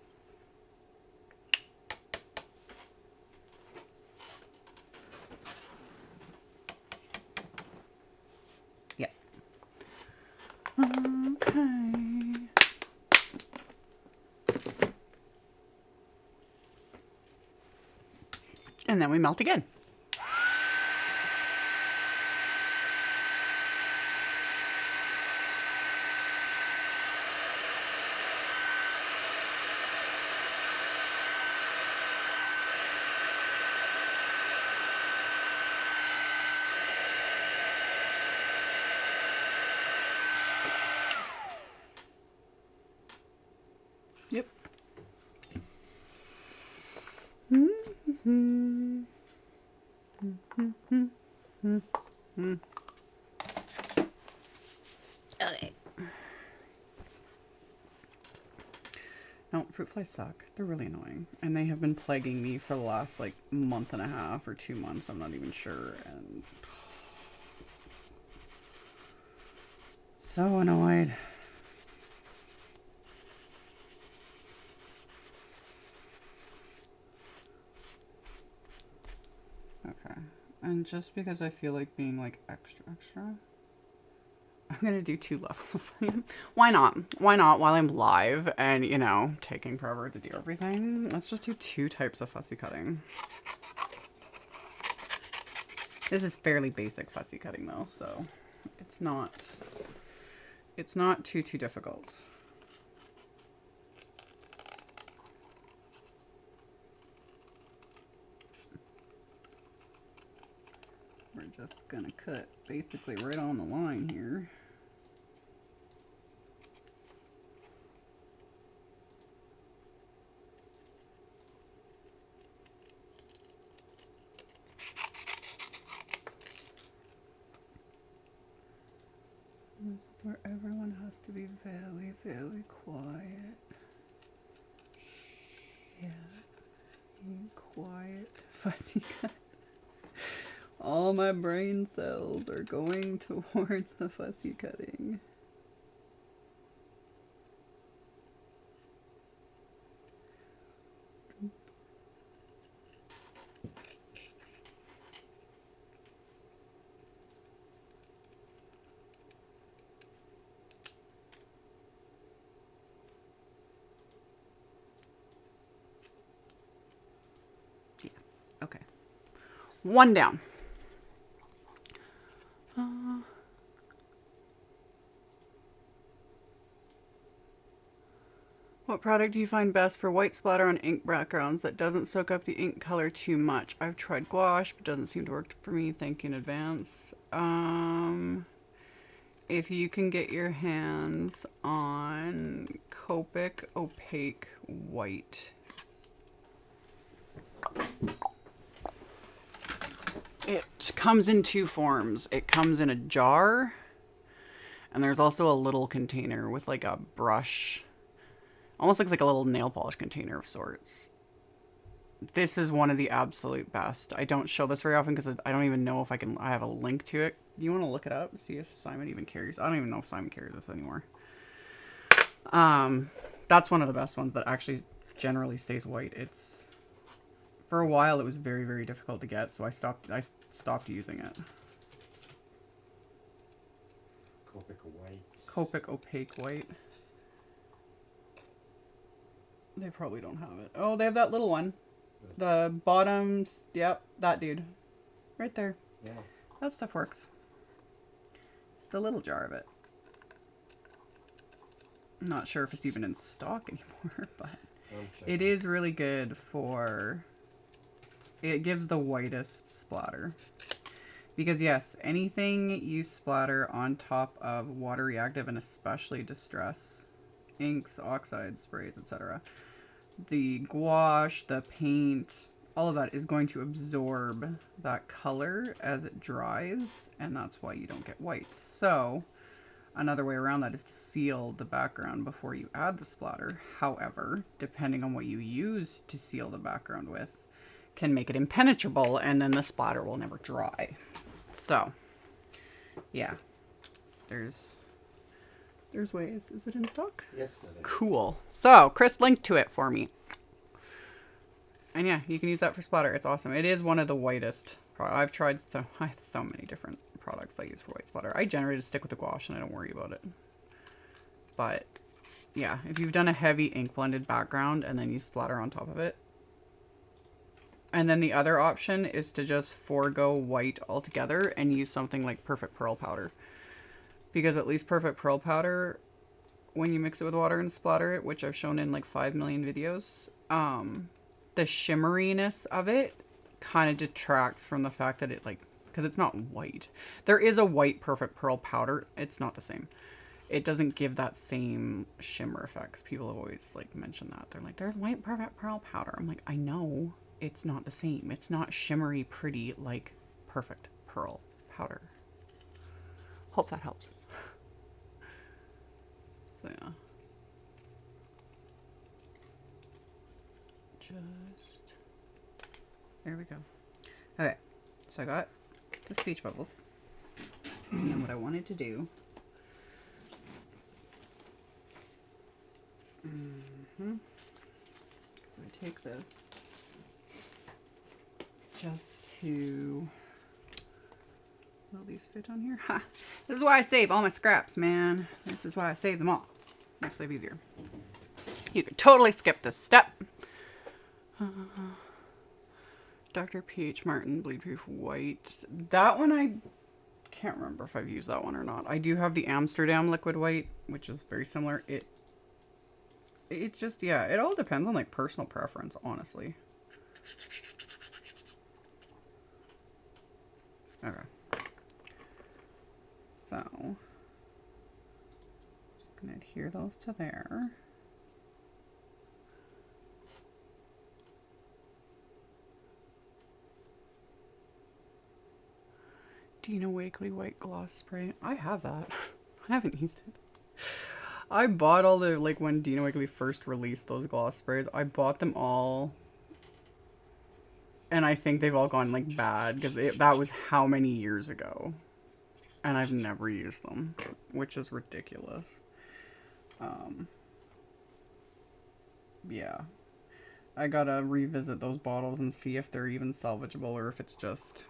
Yeah. Okay. And then we melt again. Yep. Okay. Don't fruit flies suck. They're really annoying. And they have been plaguing me for the last like month and a half or 2 months. I'm not even sure. And so annoyed. Okay. And just because I feel like being like extra, I'm gonna do 2 levels of volume. Why not? Why not while I'm live and, you know, taking forever to do everything? Let's just do 2 types of fussy cutting. This is fairly basic fussy cutting though, so it's not too difficult. We're just gonna cut basically right on the line here. This is where everyone has to be very, very quiet. Yeah, be quiet, fussy cut. All my brain cells are going towards the fussy cutting. Yeah, okay. 1 down. What product do you find best for white splatter on ink backgrounds that doesn't soak up the ink color too much? I've tried gouache, but doesn't seem to work for me. Thank you in advance. If you can get your hands on Copic Opaque White. It comes in 2 forms. It comes in a jar, and there's also a little container with like a brush. Almost looks like a little nail polish container of sorts. This is one of the absolute best. I don't show this very often because I don't even know if I have a link to it. You want to look it up? See if Simon even carries. I don't even know if Simon carries this anymore. That's one of the best ones that actually generally stays white. It's, for a while it was very, very difficult to get, so I stopped using it. Copic White. Copic Opaque White. They probably don't have it. Oh, they have that little one. The bottoms. Yep, that dude. Right there. Yeah. That stuff works. It's the little jar of it. I'm not sure if it's even in stock anymore, but it is really good for... It gives the whitest splatter. Because yes, anything you splatter on top of water reactive and especially distress inks, oxides, sprays, etc., the gouache, the paint, all of that is going to absorb that color as it dries, and that's why you don't get white. So another way around that is to seal the background before you add the splatter. However, depending on what you use to seal the background with, can make it impenetrable, and then the splatter will never dry. So yeah, there's ways. Is it in stock? Yes, it is. Cool. So Chris linked to it for me. And yeah, you can use that for splatter. It's awesome. It is one of the whitest. I've tried I have so many different products I use for white splatter. I generally just stick with the gouache and I don't worry about it. But yeah, if you've done a heavy ink blended background and then you splatter on top of it. And then the other option is to just forego white altogether and use something like Perfect Pearl Powder. Because at least Perfect Pearl Powder, when you mix it with water and splatter it, which I've shown in like 5 million videos, the shimmeriness of it kind of detracts from the fact that it because it's not white. There is a white Perfect Pearl Powder. It's not the same. It doesn't give that same shimmer effect. People have always mentioned that. They're like, there's white Perfect Pearl Powder. I'm like, I know it's not the same. It's not shimmery pretty like Perfect Pearl Powder. Hope that helps. So yeah. just, there we go. Okay, so I got the speech bubbles. And what I wanted to do, so I take this just to, will these fit on here? Ha! This is why I save all my scraps, man. This is why I save them all. Makes life easier. You could totally skip this step. Dr. P.H. Martin Bleed Proof White. That one I can't remember if I've used that one or not. I do have the Amsterdam Liquid White, which is very similar. It just, yeah, it all depends on like personal preference, honestly. Okay. So, just gonna adhere those to there. Dina Wakley White Gloss Spray. I have that. I haven't used it. I bought all the, like when Dina Wakley first released those gloss sprays, I bought them all. And I think they've all gone like bad because that was how many years ago. And I've never used them, which is ridiculous. Yeah. I gotta revisit those bottles and see if they're even salvageable or if it's just...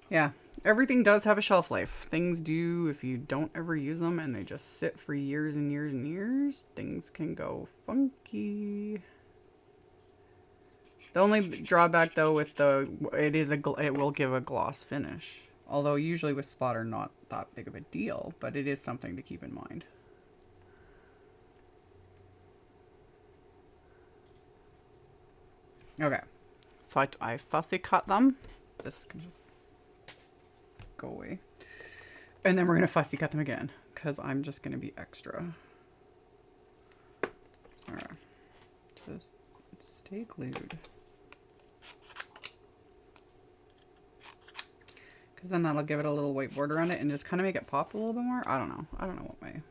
Yeah, everything does have a shelf life. Things do, if you don't ever use them and they just sit for years and years and years, things can go funky. The only drawback though with it will give a gloss finish. Although usually with splatter not that big of a deal, but it is something to keep in mind. Okay, so I fussy cut them. This can just go away. And then we're going to fussy cut them again because I'm just going to be extra. Alright, just stay glued. Because then that'll give it a little white border on it and just kind of make it pop a little bit more. I don't know. I don't know what way.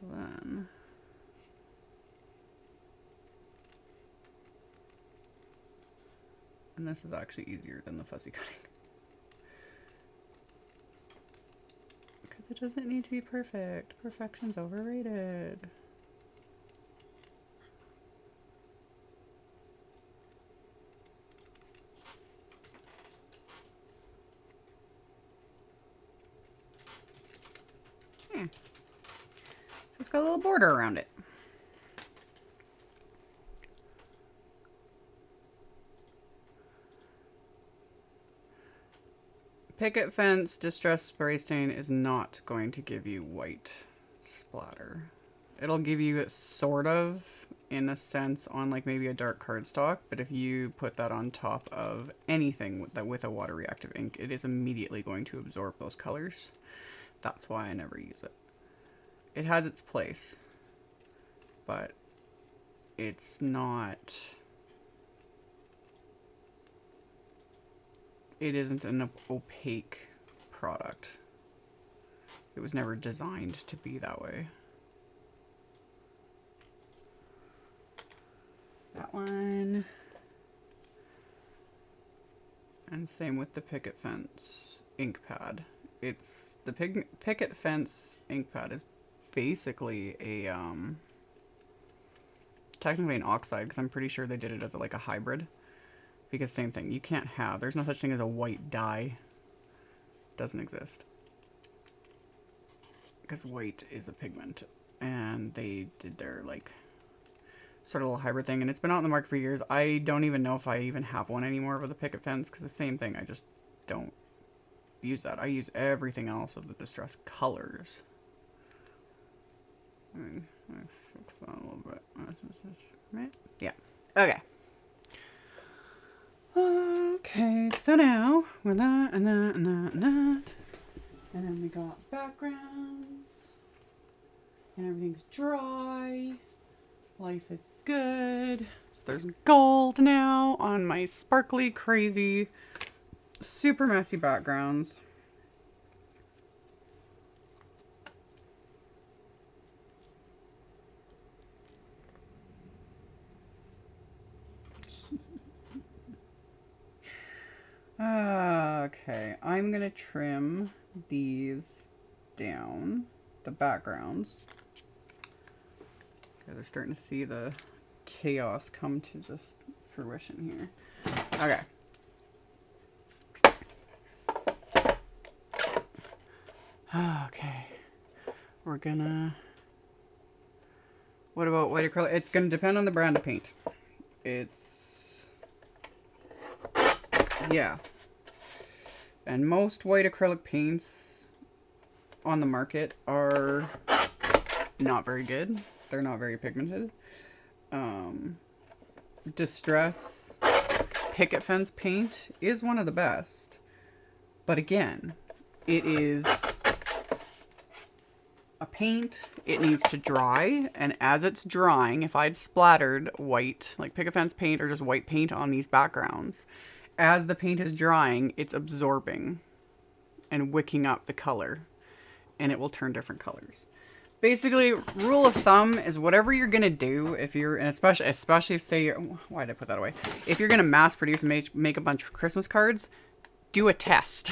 So then... And this is actually easier than the fussy cutting. Because it doesn't need to be perfect. Perfection's overrated. Yeah. So it's got a little border around it. Picket Fence Distress Spray Stain is not going to give you white splatter. It'll give you it sort of, in a sense, on like maybe a dark cardstock, but if you put that on top of anything with a water reactive ink, it is immediately going to absorb those colors. That's why I never use it. It has its place, but it's not... It isn't an opaque product. It was never designed to be that way. That one. And same with the Picket Fence ink pad. It's the Picket Fence ink pad is basically a technically an oxide because I'm pretty sure they did it as like a hybrid. Because same thing, you can't have, there's no such thing as a white dye. Doesn't exist. Because white is a pigment. And they did their like sort of little hybrid thing. And it's been out in the market for years. I don't even know if I even have one anymore with a Picket Fence. Because the same thing, I just don't use that. I use everything else of the Distress colors. Let me fix that a little bit. Yeah. Okay. Okay, so now with that and that and that and that, and then we got backgrounds, and everything's dry. Life is good. So there's gold now on my sparkly, crazy, super messy backgrounds. Okay, I'm gonna trim these down, the backgrounds. Okay, they're starting to see the chaos come to just fruition here. Okay. Okay. We're gonna... What about white acrylic? It's gonna depend on the brand of paint. It's... Yeah. And most white acrylic paints on the market are not very good. They're not very pigmented. Distress picket fence paint is one of the best. But again, it is a paint. It needs to dry. And as it's drying, if I'd splattered white, like picket fence paint or just white paint on these backgrounds, as the paint is drying, it's absorbing and wicking up the color. And it will turn different colors. Basically, rule of thumb is whatever you're gonna do, if you're, and especially if say you're, why did I put that away? If you're gonna mass produce and make a bunch of Christmas cards, do a test.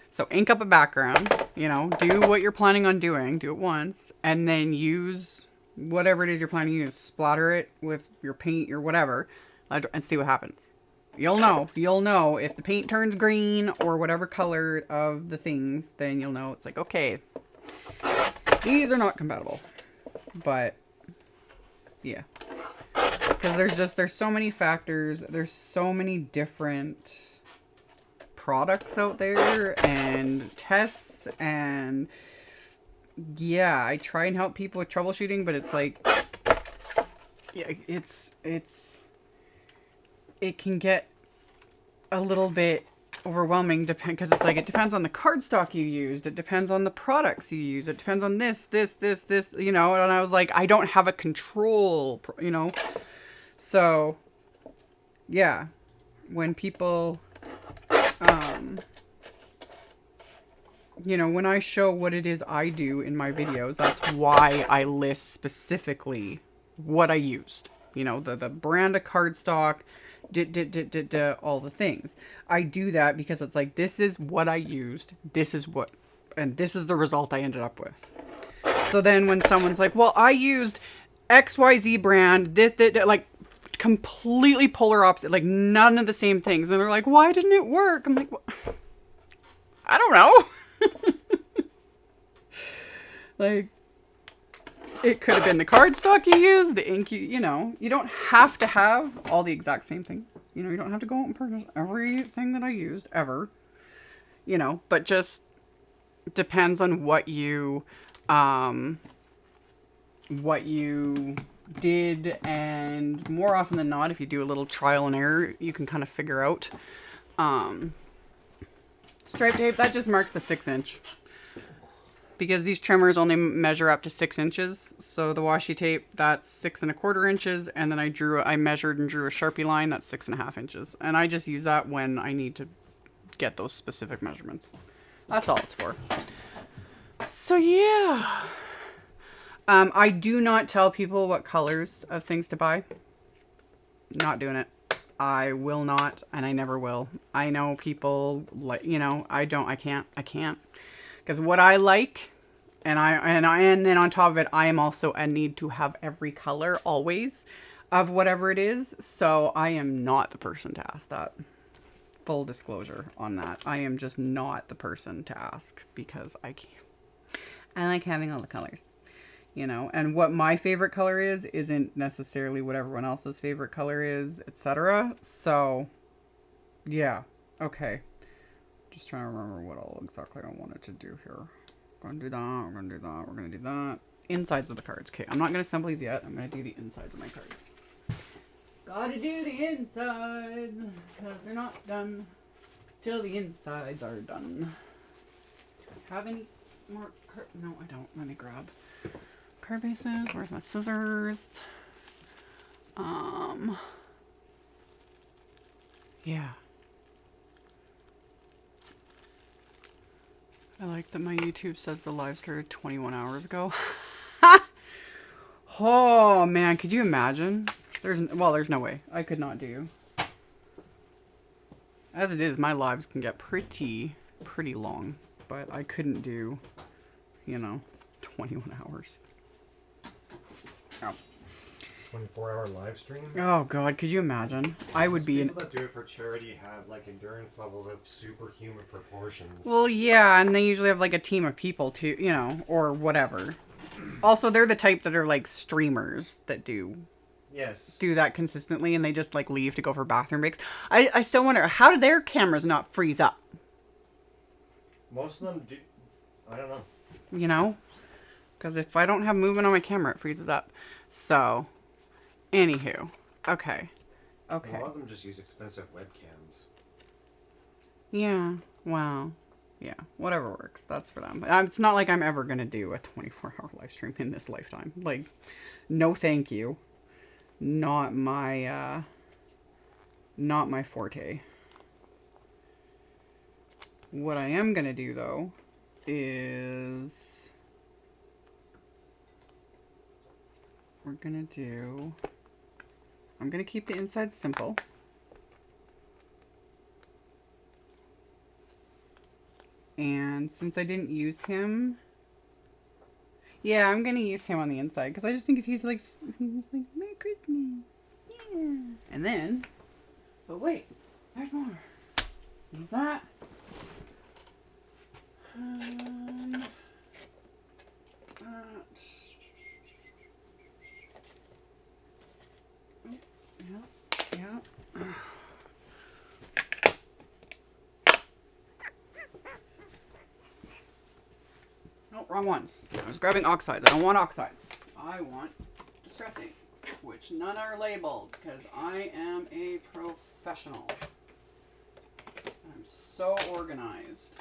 So ink up a background, you know, do what you're planning on doing, do it once, and then use whatever it is you're planning to use, splatter it with your paint or whatever, and see what happens. You'll know if the paint turns green or whatever color of the things, then you'll know it's like, okay, these are not compatible. But yeah, because there's so many factors, there's so many different products out there and tests, and yeah, I try and help people with troubleshooting, but it's like, yeah, it can get a little bit overwhelming, because it's like, it depends on the cardstock you used, it depends on the products you use, it depends on this, you know, and I was like, I don't have a control, you know, so yeah, when people, you know, when I show what it is I do in my videos, that's why I list specifically what I used, you know, the brand of cardstock, all the things. I do that because it's like, this is what I used, this is what, and this is the result I ended up with. So then when someone's like, well, I used XYZ brand, like completely polar opposite, like none of the same things, and they're like, why didn't it work? I'm like, well, I don't know. Like, it could have been the cardstock you used, the ink you know, you don't have to have all the exact same thing. You know, you don't have to go out and purchase everything that I used ever, you know, but just depends on what you did, and more often than not, if you do a little trial and error, you can kind of figure out. Stripe tape, that just marks the 6-inch. Because these trimmers only measure up to 6 inches. So the washi tape, that's 6 1/4 inches. And then I measured and drew a Sharpie line, that's 6 1/2 inches. And I just use that when I need to get those specific measurements. That's all it's for. So yeah. I do not tell people what colors of things to buy. Not doing it. I will not, and I never will. I know people, like, you know, I can't. Because what I like, and then on top of it, I am also a need to have every color always of whatever it is. So I am not the person to ask that. Full disclosure on that. I am just not the person to ask, because I like having all the colors, you know. And what my favorite color is isn't necessarily what everyone else's favorite color is, etc. So yeah, okay. Just trying to remember what all exactly I wanted to do here. We're going to do that, we're going to do that, we're going to do that. Insides of the cards. Okay, I'm not going to assemble these yet. I'm going to do the insides of my cards. Gotta do the insides, because they're not done till the insides are done. Do I have any more card? No, I don't. Let me grab card bases. Where's my scissors? Yeah. I like that my YouTube says the live started 21 hours ago. Oh man, could you imagine? There's no way. I could not do. As it is, my lives can get pretty long, but I couldn't do, you know, 21 hours. Oh. 24-hour live stream? Oh God, could you imagine? I would be people that do it for charity have like endurance levels of superhuman proportions. Well, yeah, and they usually have like a team of people too, you know, or whatever. Also, they're the type that are like streamers that do that consistently, and they just like leave to go for bathroom breaks. I still wonder, how do their cameras not freeze up? Most of them do. I don't know. You know? Because if I don't have movement on my camera, it freezes up. So, anywho. Okay. A lot of them just use expensive webcams. Yeah. Wow. Yeah. Whatever works. That's for them. It's not like I'm ever going to do a 24-hour live stream in this lifetime. Like, no thank you. Not my forte. What I am going to do, though, is I'm going to keep the inside simple. And since I didn't use him, yeah, I'm going to use him on the inside because I just think he's like Merry Christmas. Yeah. And then, but wait, there's more. Use that. Yeah. No, wrong ones. I was grabbing oxides. I don't want oxides. I want distress inks, which none are labeled because I am a professional. I'm so organized.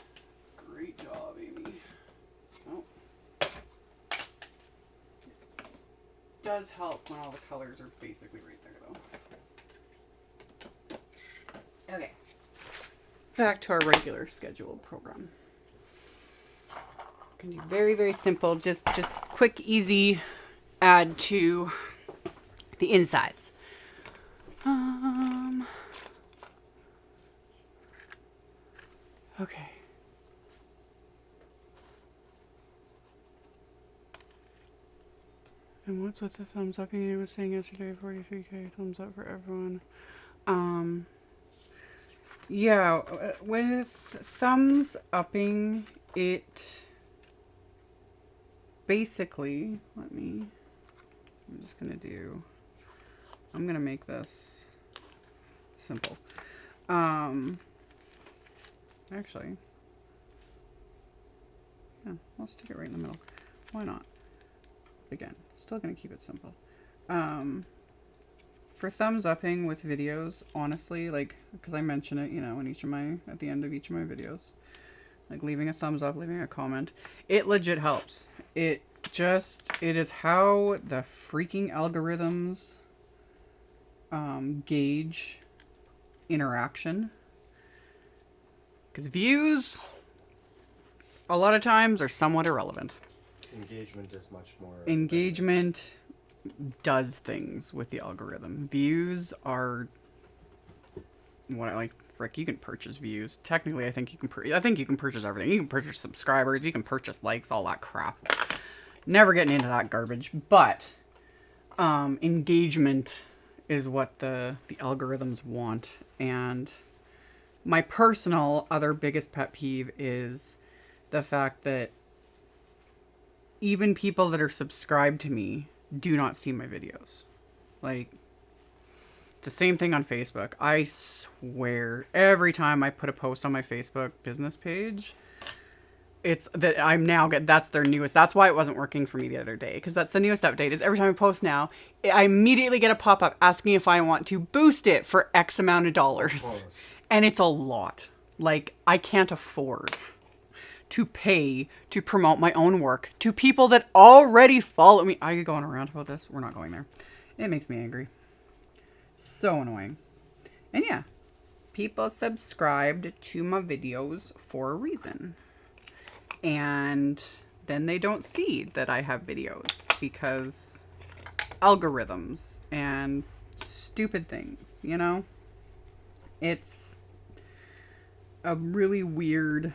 Great job, Amy. Oh. Does help when all the colors are basically right there, though. Okay. Back to our regular scheduled program. Can do very, very simple, just quick, easy add to the insides. Okay. And what's with the thumbs up? You was saying yesterday, 43K thumbs up for everyone. Yeah, with thumbs upping, it basically, I'm gonna make this simple. Actually, yeah, I'll stick it right in the middle. Why not? Again, still gonna keep it simple. For thumbs upping with videos, honestly, like, because I mention it, you know, at the end of each of my videos, like leaving a thumbs up, leaving a comment, it legit helps. It is how the freaking algorithms gauge interaction. Because views, a lot of times, are somewhat irrelevant. Engagement is much more... Engagement does things with the algorithm. Views are what I like. Frick, you can purchase views. Technically, I think you can purchase everything. You can purchase subscribers. You can purchase likes, all that crap. Never getting into that garbage. But engagement is what the algorithms want. And my personal other biggest pet peeve is the fact that even people that are subscribed to me do not see my videos. Like, it's the same thing on Facebook. I swear, every time I put a post on my Facebook business page, it's that that's their newest. That's why it wasn't working for me the other day, because that's the newest update. Is every time I post now, I immediately get a pop-up asking if I want to boost it for X amount of dollars. And it's a lot. Like, I can't afford to pay to promote my own work to people that already follow me. I could go on a rant about this. We're not going there. It makes me angry. So annoying. And yeah, people subscribed to my videos for a reason. And then they don't see that I have videos because algorithms and stupid things, you know? It's a really weird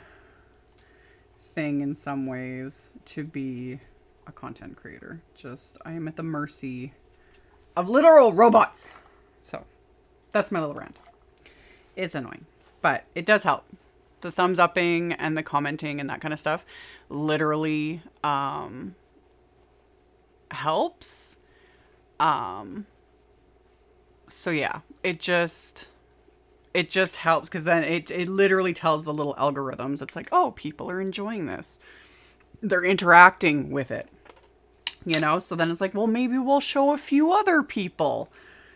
thing in some ways to be a content creator. Just, I am at the mercy of literal robots. So that's my little rant. It's annoying, but it does help. The thumbs upping and the commenting and that kind of stuff literally helps. So yeah, it just helps, because then it literally tells the little algorithms, it's like, oh, people are enjoying this. They're interacting with it. You know, so then it's like, well, maybe we'll show a few other people,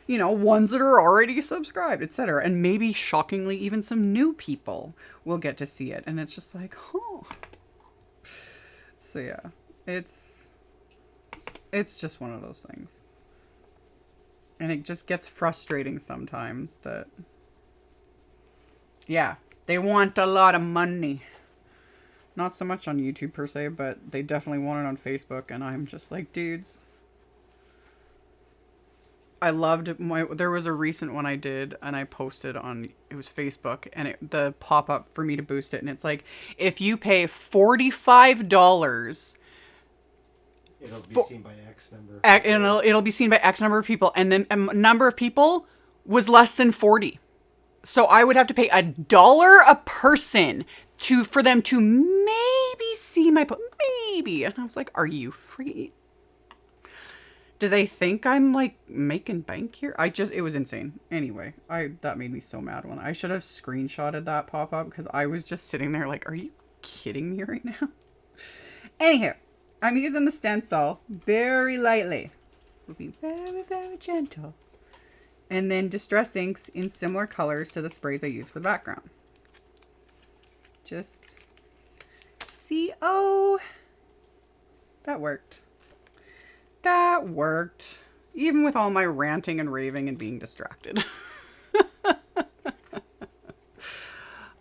you know, ones that are already subscribed, etc. And maybe, shockingly, even some new people will get to see it. And it's just like, oh. So yeah, it's just one of those things. And it just gets frustrating sometimes that, yeah, they want a lot of money. Not so much on YouTube per se, but they definitely want it on Facebook. And I'm just like, dudes. I loved there was a recent one I did and I posted on, it was Facebook, and the pop-up for me to boost it. And it's like, if you pay $45, it'll be seen by X number of people. It'll be seen by X number of people. And then a number of people was less than 40. So I would have to pay $1 a person for them to maybe see my post. Maybe. And I was like, are you free? Do they think I'm like making bank here? It was insane. Anyway, that made me so mad when I should have screenshotted that pop-up, because I was just sitting there like, are you kidding me right now? Anywho, I'm using the stencil very lightly. We'll be very, very gentle. And then distress inks in similar colors to the sprays I use for the background. Just see, oh, that worked. That worked. Even with all my ranting and raving and being distracted.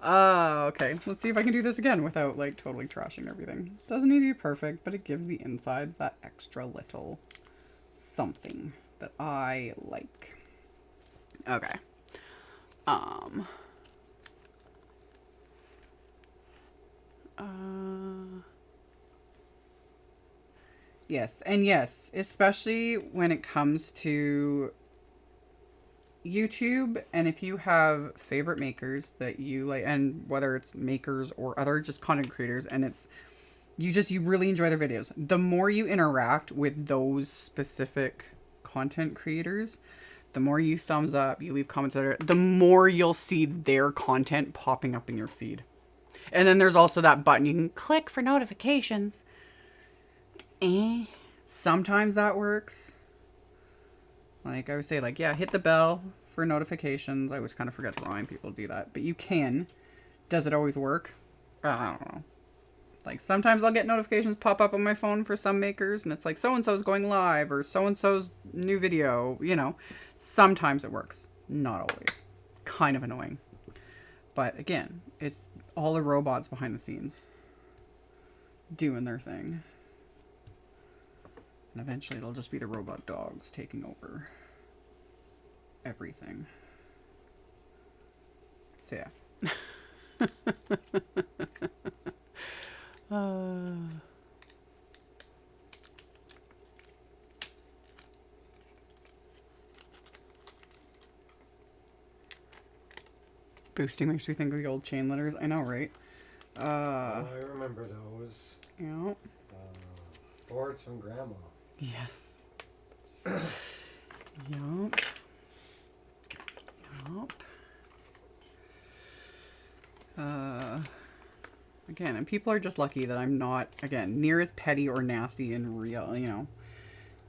Okay. Let's see if I can do this again without like totally trashing everything. Doesn't need to be perfect, but it gives the inside that extra little something that I like. Okay. Yes, and yes, especially when it comes to YouTube, and if you have favorite makers that you like, and whether it's makers or other just content creators, and you really enjoy their videos, the more you interact with those specific content creators, the more you thumbs up, you leave comments, the more you'll see their content popping up in your feed. And then there's also that button you can click for notifications. Sometimes that works. Like I would say, like, yeah, hit the bell for notifications. I always kind of forget to remind people to do that, but you can. Does it always work? I don't know. Like sometimes I'll get notifications pop up on my phone for some makers, and it's like so-and-so's going live or so-and-so's new video, you know. Sometimes it works. Not always. Kind of annoying. But again, it's all the robots behind the scenes doing their thing. And eventually it'll just be the robot dogs taking over everything. So yeah. Boosting makes me think of the old chain letters. I know, right? I remember those. Yeah. Boards from Grandma. Yes. Yup. Again, and people are just lucky that I'm not, again, near as petty or nasty in real, you know.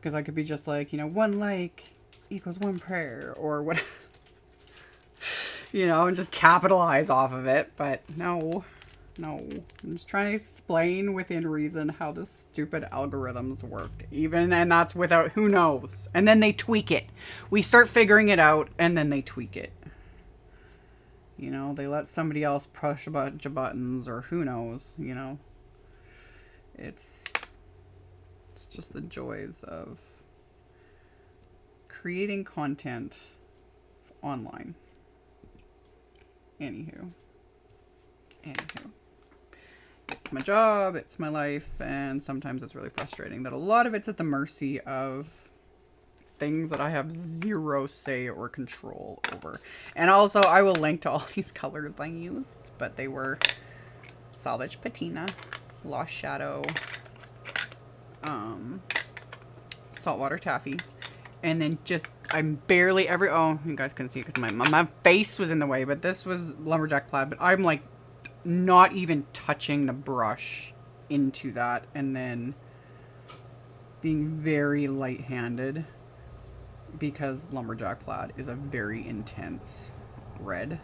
Because I could be just like, you know, 1 like equals 1 prayer, or what, you know, and just capitalize off of it. But no. I'm just trying to explain within reason how the stupid algorithms work. And that's without, who knows? And then they tweak it. We start figuring it out, and then they tweak it. You know, they let somebody else push a bunch of buttons, or who knows, you know. It's just the joys of creating content online. Anywho. Anywho, it's my job, it's my life, and sometimes it's really frustrating that a lot of it's at the mercy of things that I have zero say or control over. And also, I will link to all these colors I used, but they were Salvage Patina, Lost Shadow, Saltwater Taffy, and then just, I'm barely ever, oh, you guys couldn't see it because my face was in the way, but this was Lumberjack Plaid, but I'm like not even touching the brush into that, and then being very light-handed because Lumberjack Plaid is a very intense red.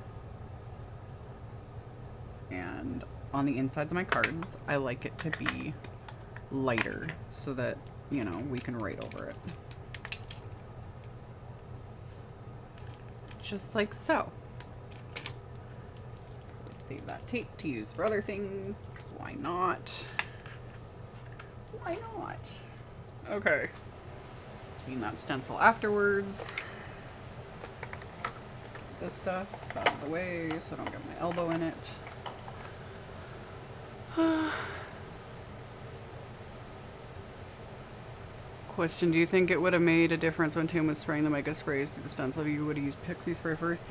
And on the insides of my cards, I like it to be lighter so that, you know, we can write over it. Just like so. Save that tape to use for other things. Why not? Why not? Okay. Clean that stencil afterwards. Get this stuff out of the way so I don't get my elbow in it. Question, do you think it would have made a difference when Tim was spraying the mica sprays through the stencil if you would have used Pixie spray first?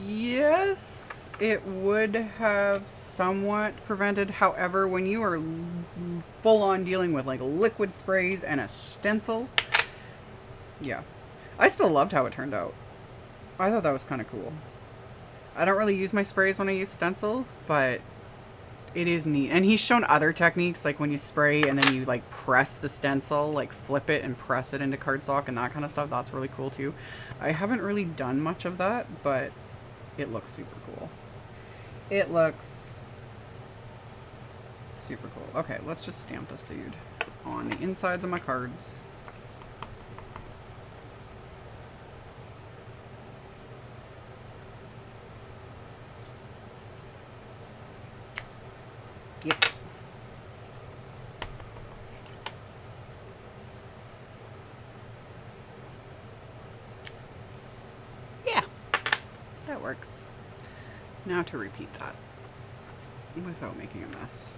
Yes, it would have somewhat prevented. However, when you are full on dealing with like liquid sprays and a stencil, yeah. I still loved how it turned out. I thought that was kind of cool. I don't really use my sprays when I use stencils, but it is neat. And he's shown other techniques, like when you spray and then you like press the stencil, like flip it and press it into cardstock and that kind of stuff. That's really cool too. I haven't really done much of that, but it looks super cool. It looks super cool. Okay, let's just stamp this dude on the insides of my cards. Yep. Yeah, that works. Now to repeat that without making a mess.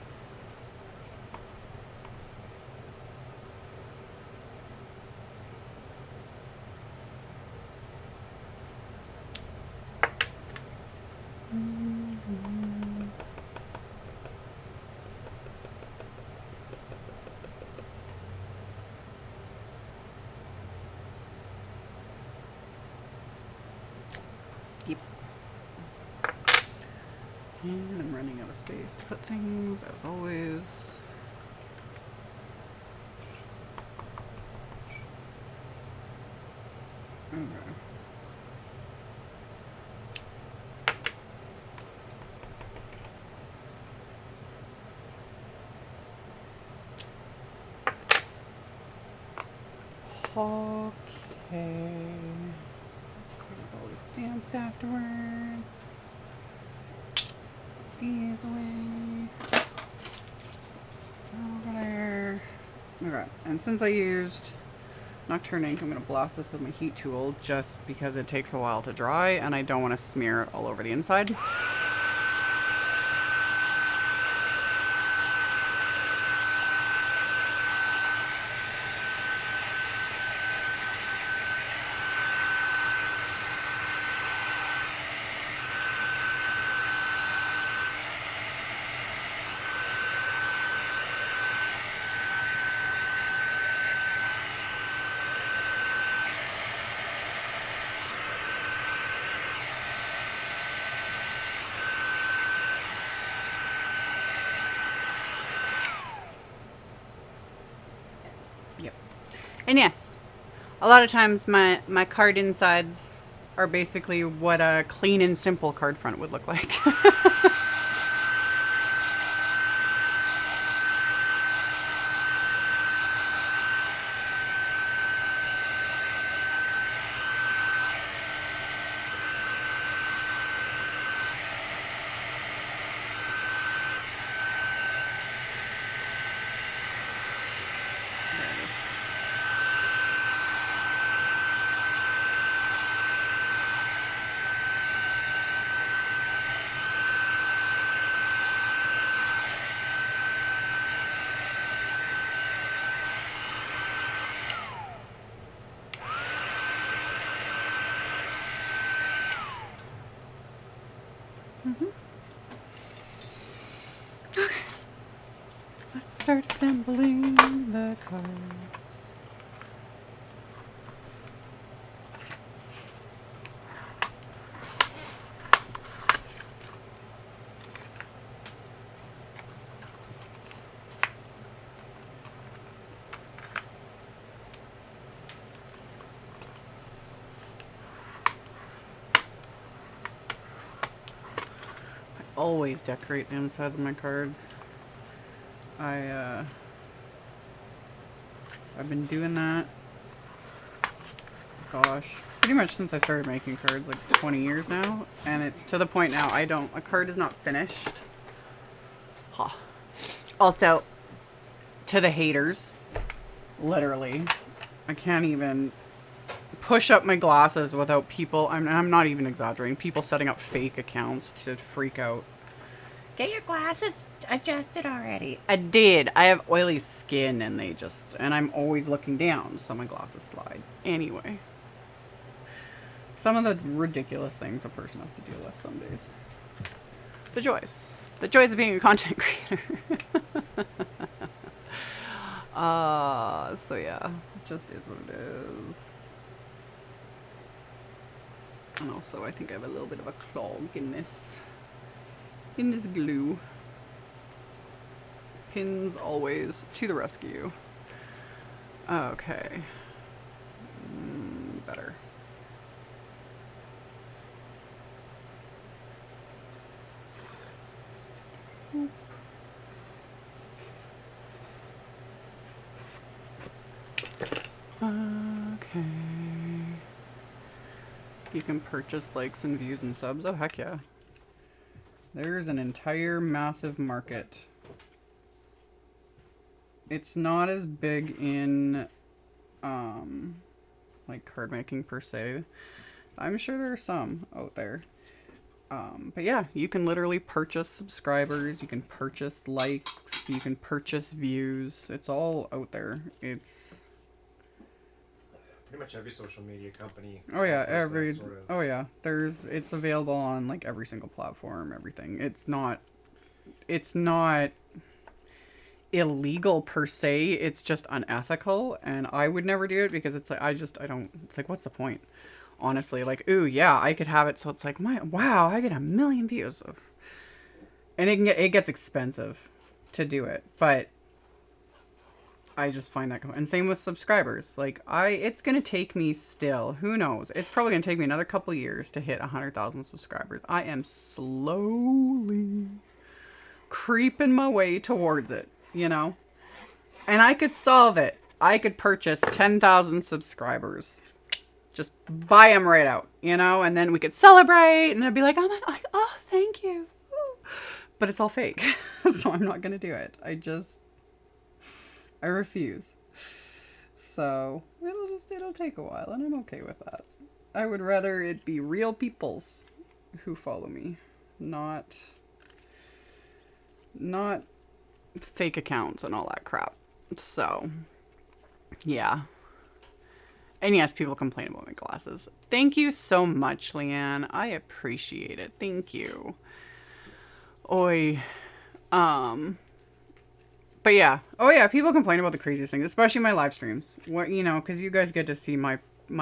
Yep. And I'm running out of space to put things, as always. Okay. Okay. All these stamps afterwards. These away. Over there. Okay, and since I used Nocturne ink, I'm going to blast this with my heat tool just because it takes a while to dry and I don't want to smear it all over the inside. And yes, a lot of times my card insides are basically what a clean and simple card front would look like. Okay. Let's start assembling the cards. Always decorate the insides of my cards. I've been doing that, gosh, pretty much since I started making cards, like 20 years now, and it's to the point now a card is not finished. Huh. Also, to the haters, literally, I can't even push up my glasses without people, I'm not even exaggerating, people setting up fake accounts to freak out. Get your glasses adjusted already. I did. I have oily skin and and I'm always looking down, so my glasses slide. Anyway. Some of the ridiculous things a person has to deal with some days. The joys. The joys of being a content creator. So yeah, it just is what it is. And also I think I have a little bit of a clog in this glue. Pins always to the rescue. Okay. Better. Oop. Okay. You can purchase likes and views and subs. Oh, heck yeah. There's an entire massive market. It's not as big in, like card making per se. I'm sure there are some out there. But yeah, you can literally purchase subscribers, you can purchase likes, you can purchase views. It's all out there. It's pretty much every social media company. Oh yeah, oh yeah. It's available on like every single platform, everything. It's not illegal per se, it's just unethical, and I would never do it because it's like it's like, what's the point? Honestly, like, ooh yeah, I could have it so it's like, wow, I get 1 million views of, and it gets expensive to do it, but I just find that, and same with subscribers. Like it's gonna take me still, who knows? It's probably gonna take me another couple years to hit 100,000 subscribers. I am slowly creeping my way towards it, you know? And I could solve it. I could purchase 10,000 subscribers. Just buy them right out, you know? And then we could celebrate, and I'd be like, oh, thank you. But it's all fake, so I'm not gonna do it. I refuse. So it'll take a while, and I'm okay with that. I would rather it be real peoples who follow me, not fake accounts and all that crap. So yeah. And yes, people complain about my glasses. Thank you so much, Leanne. I appreciate it. Thank you. Oi. But yeah. Oh yeah, people complain about the craziest things, especially my live streams. What, you know, because you guys get to see my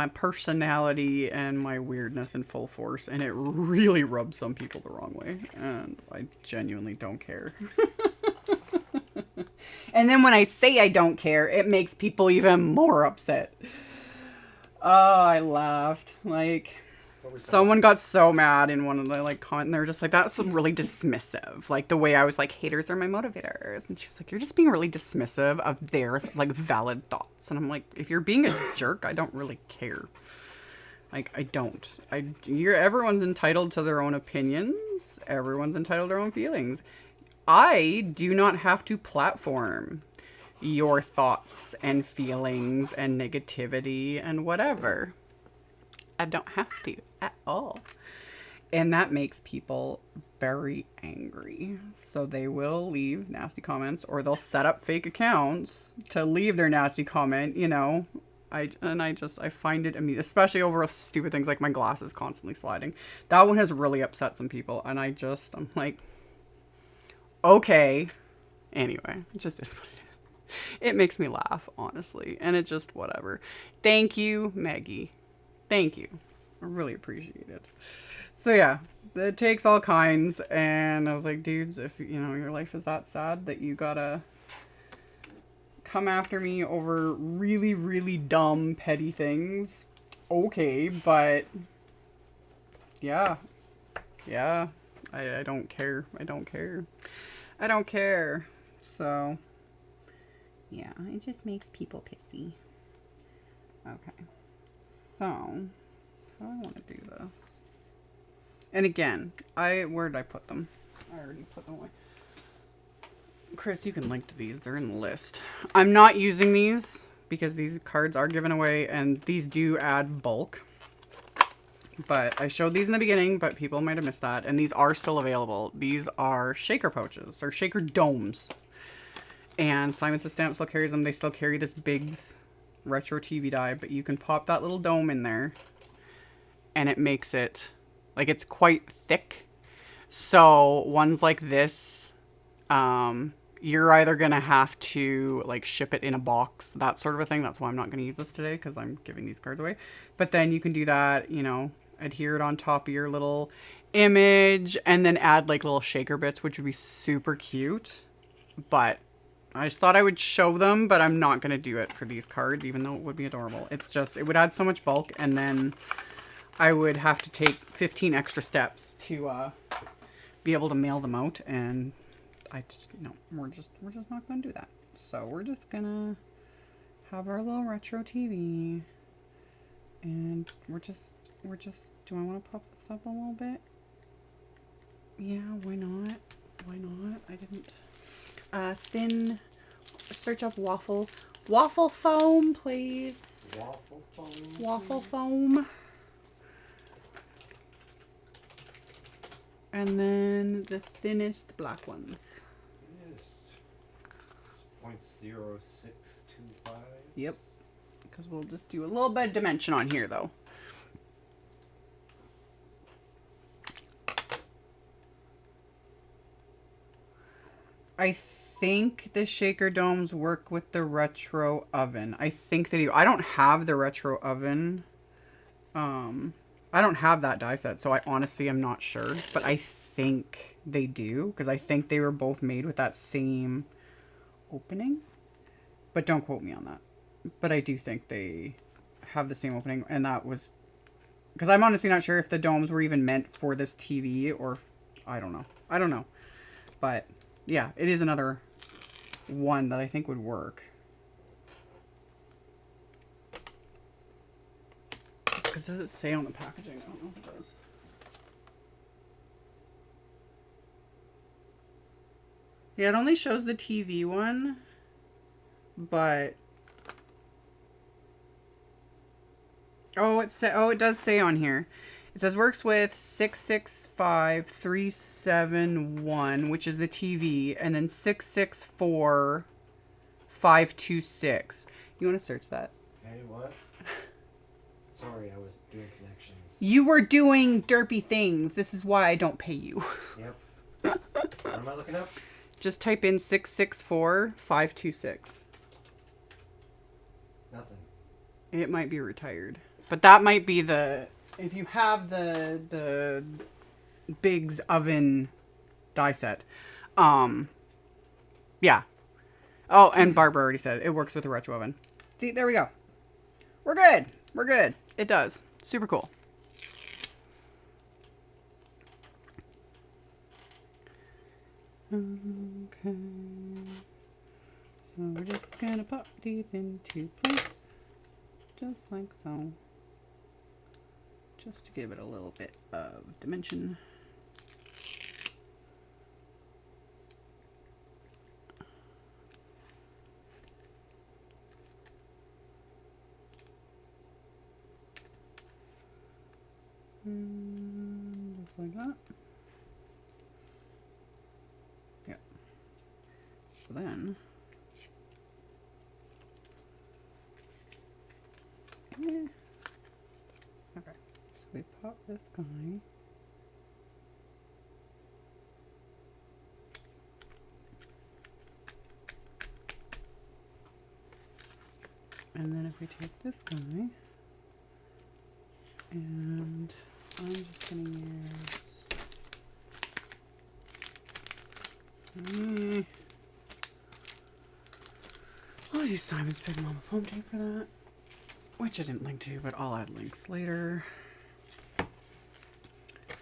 personality and my weirdness in full force, and it really rubs some people the wrong way, and I genuinely don't care. And then when I say I don't care, it makes people even more upset. Oh, I laughed. Like, someone got so mad in one of the, like, comments, and they were just like, that's really dismissive. Like, the way I was like, haters are my motivators. And she was like, you're just being really dismissive of their, like, valid thoughts. And I'm like, if you're being a jerk, I don't really care. Like, I don't. Everyone's entitled to their own opinions. Everyone's entitled to their own feelings. I do not have to platform your thoughts and feelings and negativity and whatever. I don't have to at all. And that makes people very angry. So they will leave nasty comments, or they'll set up fake accounts to leave their nasty comment, you know, I find it amusing, especially over stupid things like my glasses constantly sliding. That one has really upset some people, and I'm like, okay. Anyway, it just is what it is. It makes me laugh, honestly, and it just whatever. Thank you, Maggie. Thank you. I really appreciate it. So yeah, it takes all kinds, and I was like, dudes, if you know your life is that sad that you gotta come after me over really, really dumb, petty things, okay, but yeah, I don't care. I don't care. So yeah, it just makes people pissy. Okay, so how do I want to do this? And again, where did I put them? I already put them away. Chris, you can link to these. They're in the list. I'm not using these because these cards are given away and these do add bulk. But I showed these in the beginning, but people might have missed that. And these are still available. These are shaker pouches or shaker domes. And Simon's the Stamp still carries them. They still carry this Bigz retro TV die, but you can pop that little dome in there and it makes it, like, it's quite thick. So ones like this, you're either going to have to like ship it in a box, that sort of a thing. That's why I'm not going to use this today because I'm giving these cards away. But then you can do that, you know, adhere it on top of your little image and then add like little shaker bits, which would be super cute. But I just thought I would show them, but I'm not going to do it for these cards, even though it would be adorable. It's just, it would add so much bulk and then I would have to take 15 extra steps to be able to mail them out, and I just, no, we're just not going to do that. So we're just going to have our little retro TV, and we're just, do I want to pop this up a little bit? Yeah, why not? I didn't, thin, search up waffle foam, please. Waffle foam. And then the thinnest black ones. Thinnest. 0.0625. Yep. Because we'll just do a little bit of dimension on here, though. I think the shaker domes work with the retro oven. I think they do. I don't have the retro oven. I don't have that die set, so I honestly am not sure. But I think they do, because I think they were both made with that same opening. But don't quote me on that. But I do think they have the same opening, and that was... Because I'm honestly not sure if the domes were even meant for this TV, or... I don't know. But, yeah, it is another one that I think would work. Because does it say on the packaging? I don't know if it does. Yeah, it only shows the TV one, but it does say on here. It says works with 665371, which is the TV, and then 664526. You want to search that? Hey, what? Sorry, I was doing connections. You were doing derpy things. This is why I don't pay you. Yep. What am I looking up? Just type in 664526. Nothing. It might be retired. But that might be the... If you have the Bigz oven die set. Yeah. Oh, and Barbara already said it works with the retro oven. See, there we go. We're good. We're good. It does. Super cool. Okay. So we're just gonna pop these into place. Just like so. Just to give it a little bit of dimension. Just like that. Yep. So then we pop this guy. And then if we take this guy, and I'm just gonna use I'll use Simon's Big Mama foam tape for that, which I didn't link to, but I'll add links later. So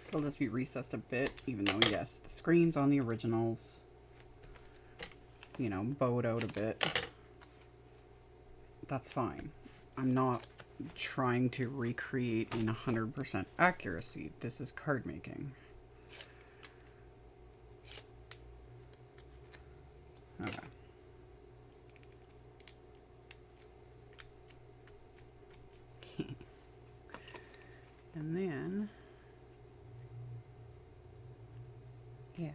it'll just be recessed a bit, even though, yes, the screen's on the originals, you know, bowed out a bit. That's fine. I'm not trying to recreate in 100% accuracy. This is card making. Okay. And then, yeah,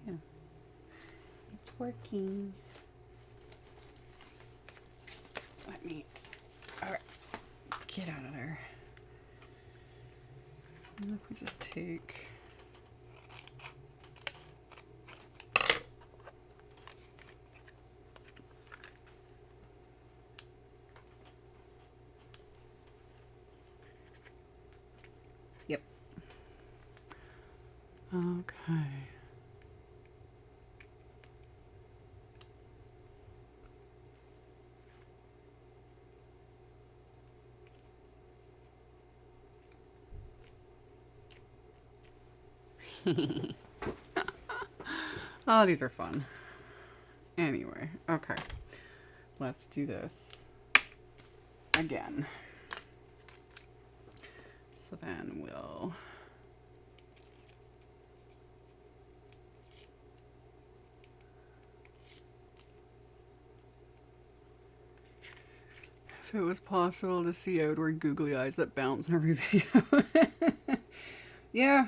it's working. Let me, all right, get out of there. And if we just take, yep. Okay. Oh, these are fun. Anyway, okay. Let's do this again. So then we'll if it was possible to see outward googly eyes that bounce in every video. Yeah.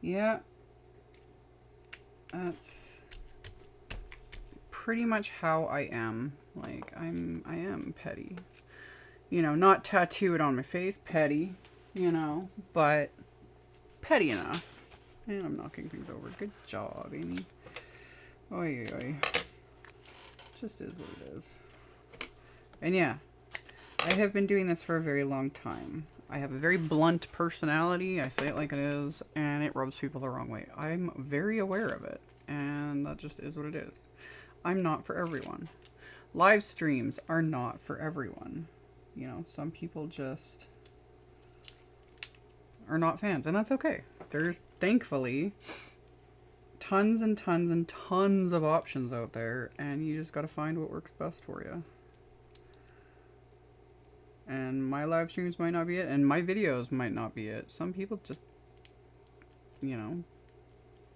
Yeah. That's pretty much how I am. Like, I am petty. You know, not tattooed on my face, petty, you know, but petty enough. And I'm knocking things over. Good job, Amy. Oy, oy. Just is what it is. And yeah, I have been doing this for a very long time. I have a very blunt personality. I say it like it is, and it rubs people the wrong way. I'm very aware of it, and that just is what it is. I'm not for everyone. Live streams are not for everyone. You know, some people just are not fans, and that's okay. There's, thankfully, tons and tons and tons of options out there, and you just gotta find what works best for you. And my live streams might not be it, and my videos might not be it. Some people just, you know,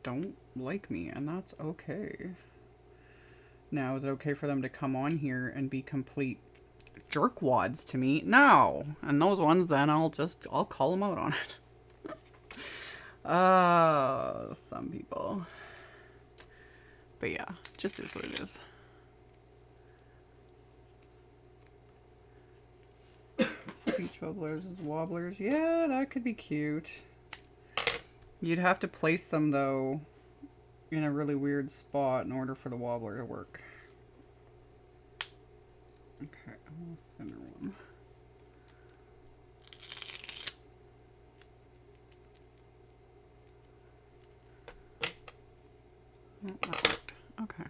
don't like me, and that's okay. Now, is it okay for them to come on here and be complete jerkwads to me? No. And those ones, then I'll call them out on it. Some people. But yeah, just is what it is. Speech wobblers is wobblers. Yeah, that could be cute. You'd have to place them, though, in a really weird spot in order for the wobbler to work. Okay, I'm gonna center one. Oh, that worked. Okay.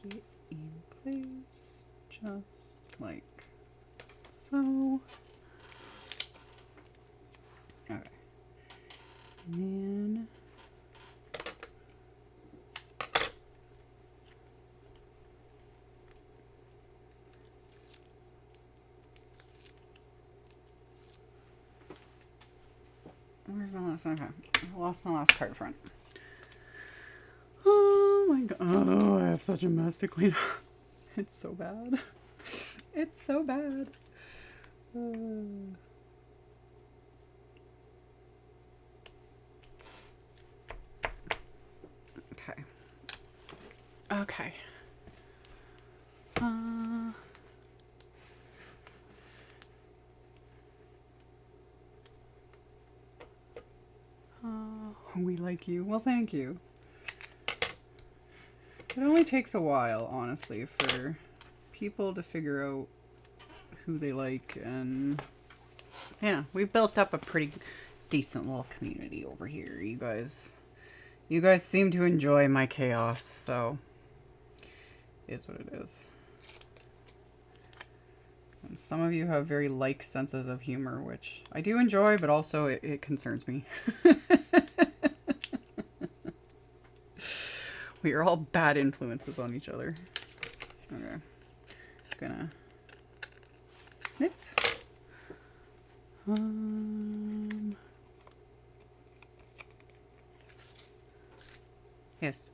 Get in place, just like so. Okay. And then where's my last? Okay, I lost my last card front. Oh my god! Oh, I have such a mess to clean up. It's so bad. It's so bad. Okay. Okay. like you. Well, thank you. It only takes a while, honestly, for people to figure out who they like, and yeah, we've built up a pretty decent little community over here. You guys seem to enjoy my chaos, so it's what it is. And some of you have very like senses of humor, which I do enjoy, but also it concerns me. We are all bad influences on each other. Okay. Gonna snip. Yes.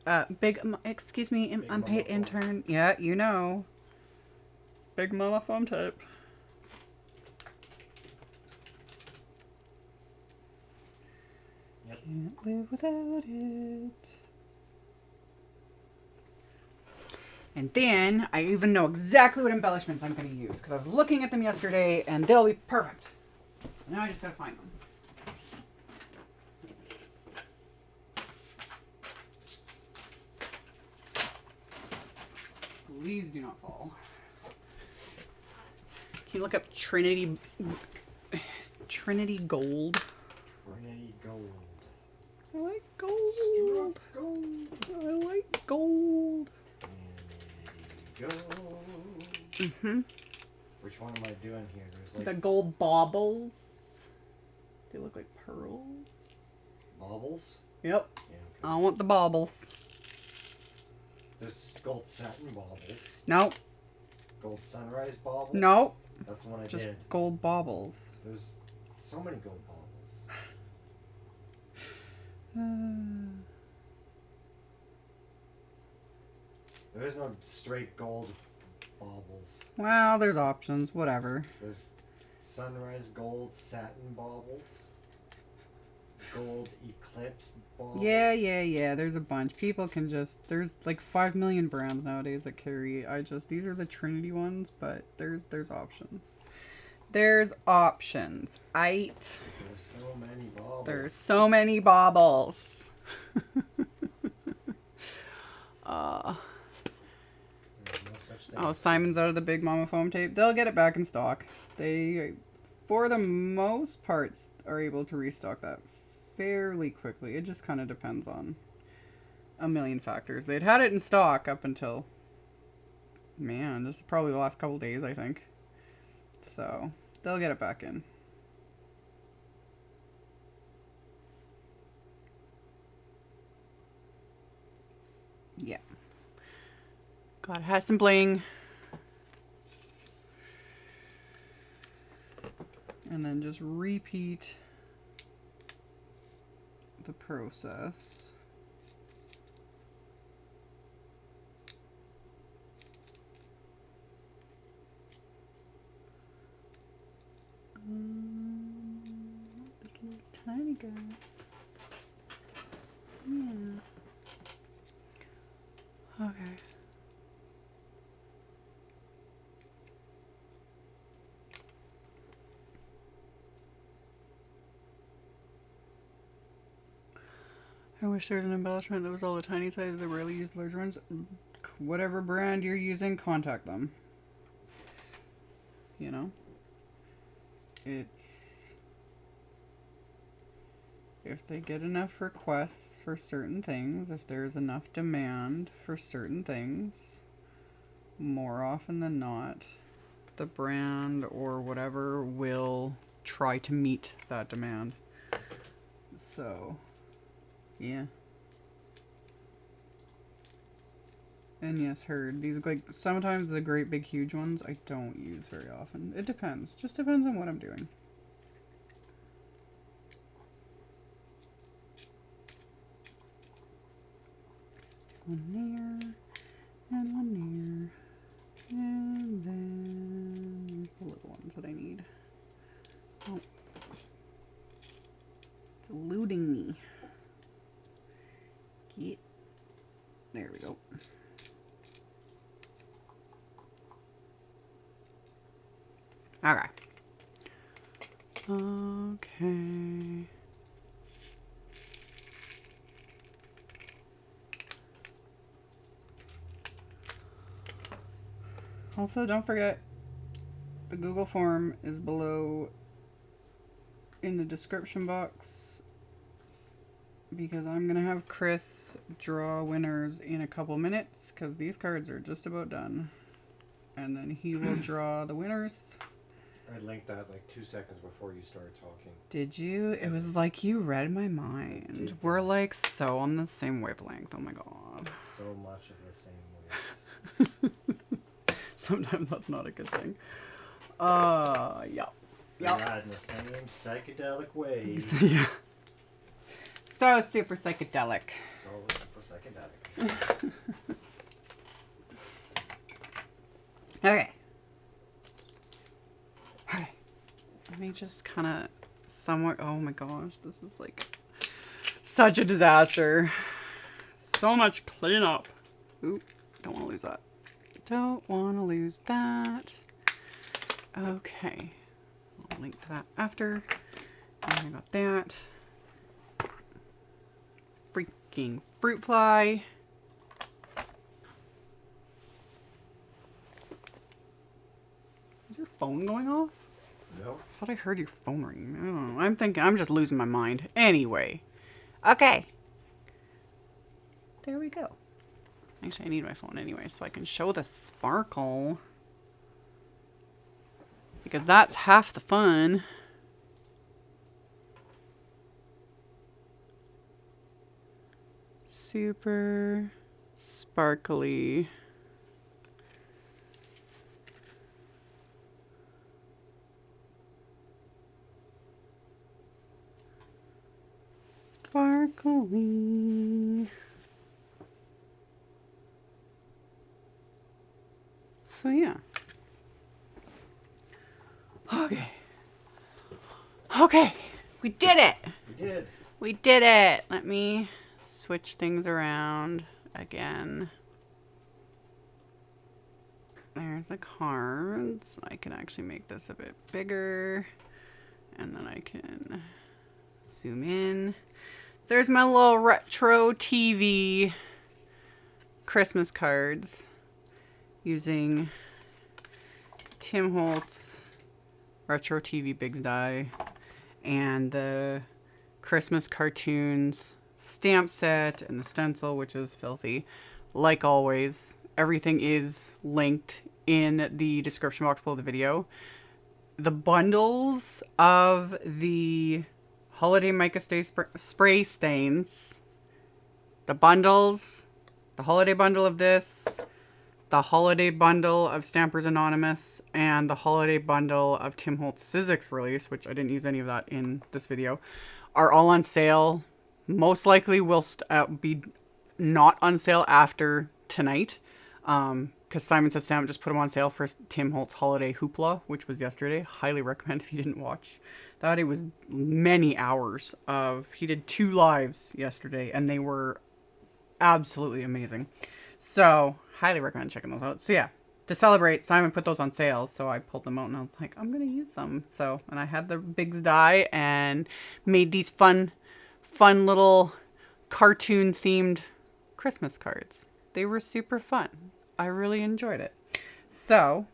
Excuse me, I'm paid intern. Yeah, you know. Big Mama foam tape. Yep. Can't live without it. And then I even know exactly what embellishments I'm going to use because I was looking at them yesterday and they'll be perfect. So now I just got to find them. Please do not fall. Can you look up Trinity Gold? Trinity Gold. I like gold. I like gold. Gold. Mm-hmm. Which one am I doing here? There's like The gold baubles. They look like pearls. baubles. Yep. Yeah, okay. I want the baubles. There's gold satin baubles. Nope. Gold sunrise baubles. Nope. That's the one I Just did. gold baubles. There's so many gold baubles. There is no straight gold baubles. Well, there's options. Whatever. There's sunrise gold satin baubles. Gold eclipse baubles. Yeah. There's a bunch. People can just... There's like 5 million brands nowadays that carry... These are the Trinity ones, but there's options. There's options. There's so many baubles. There's so many baubles. There's no such thing. Oh, Simon's out of the Big Mama foam tape. They'll get it back in stock. They, for the most parts, are able to restock that fairly quickly. It just kind of depends on a million factors. They'd had it in stock up until, man, this is probably the last couple days, I think. So, they'll get it back in. Yeah. God, it has some bling. And then just repeat the process. This little tiny guy. Yeah. Okay. I wish there was an embellishment that was all the tiny sizes that rarely use large ones. Whatever brand you're using, contact them. You know? It's... If they get enough requests for certain things, if there's enough demand for certain things, more often than not, the brand or whatever will try to meet that demand. So, yeah. And yes, heard. These, like, sometimes the great big huge ones I don't use very often. It depends. Just depends on what I'm doing. One near, and one near, and then there's the little ones that I need. Oh. It's eluding me. Get. There we go. Okay. Okay. Also, don't forget, the Google form is below in the description box because I'm going to have Chris draw winners in a couple minutes because these cards are just about done. And then he will draw the winners. I linked that like 2 seconds before you started talking. Did you? It was like you read my mind. We're like so on the same wavelength. Oh my god. So much of the same waves. Sometimes that's not a good thing. Yeah. Yep. Riding the same psychedelic wave. Yeah. So super psychedelic. So super psychedelic. Okay. Alright. Let me just kind of somewhere. Oh my gosh, this is like such a disaster. So much cleanup. Oop, don't want to lose that. Don't want to lose that. Okay. I'll link to that after. And I got that. Freaking fruit fly. Is your phone going off? No. I thought I heard your phone ring. I don't know. I'm thinking I'm just losing my mind. Anyway. Okay. There we go. Actually, I need my phone anyway so I can show the sparkle. Because that's half the fun. Super sparkly. Sparkly. So yeah. Okay. Okay. We did it. We did. We did it. Let me switch things around again. There's the cards. I can actually make this a bit bigger. And then I can zoom in. There's my little retro TV Christmas cards using Tim Holtz retro TV Bigz die and the Christmas cartoons stamp set and the stencil, which is filthy. Like always, everything is linked in the description box below the video. The bundles of the Holiday Mica spray stains, the bundles, the holiday bundle of this, the holiday bundle of Stampers Anonymous, and the holiday bundle of Tim Holtz Sizzix release, which I didn't use any of that in this video, are all on sale. Most likely will be not on sale after tonight, because Simon Says Sam just put them on sale for Tim Holtz Holiday Hoopla, which was yesterday. Highly recommend if you didn't watch that. It was many hours of, he did 2 lives yesterday, and they were absolutely amazing. So, highly recommend checking those out. So yeah, to celebrate, Simon put those on sale, so I pulled them out and I was like, I'm gonna use them. So, and I had the Bigz die and made these fun little cartoon themed Christmas cards. They were super fun. I really enjoyed it. So,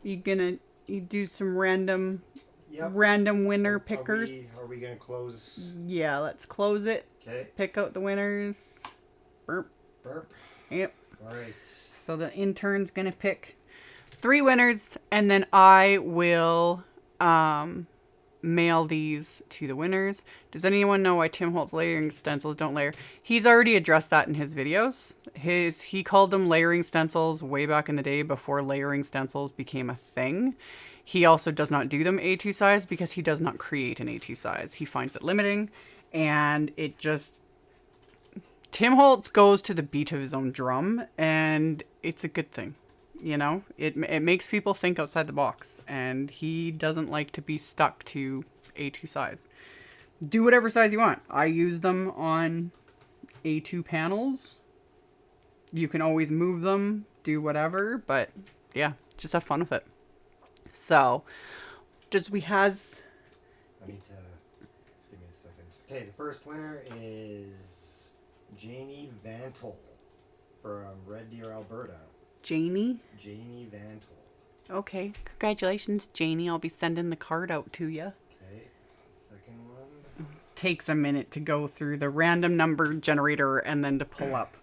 you do some random winner pickers. Are we gonna close? Yeah, let's close it. Okay. Pick out the winners. Burp. Burp. Yep. All right. So the intern's gonna pick 3 winners, and then I will mail these to the winners. Does anyone know why Tim Holtz layering stencils don't layer? He's already addressed that in his videos. He called them layering stencils way back in the day before layering stencils became a thing. He also does not do them A2 size because he does not create an A2 size. He finds it limiting, and it just... Tim Holtz goes to the beat of his own drum, and it's a good thing. You know, it makes people think outside the box, and he doesn't like to be stuck to A2 size. Do whatever size you want. I use them on A2 panels. You can always move them, do whatever, but yeah, just have fun with it. So, I need to, just give me a second. Okay, the first winner is Janie Vantel from Red Deer, Alberta. Janie? Janie Vantel. Okay. Congratulations, Janie. I'll be sending the card out to you. Okay. Second one. Takes a minute to go through the random number generator and then to pull up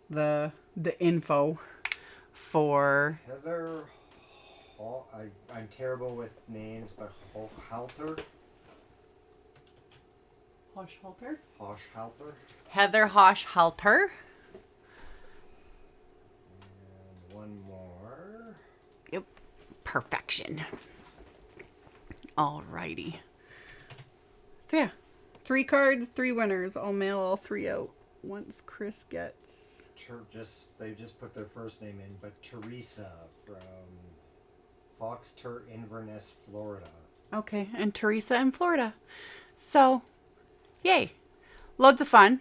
the info for Heather. I'm terrible with names, but Halter. Hochhalter? Hochhalter. Heather Hochhalter. And one more. Yep. Perfection. Alrighty. So yeah. 3 cards, 3 winners. I'll mail all 3 out once Chris gets. They just put their first name in, but Teresa from Fox Tur Inverness, Florida. Okay, and Teresa in Florida. So, yay. Loads of fun.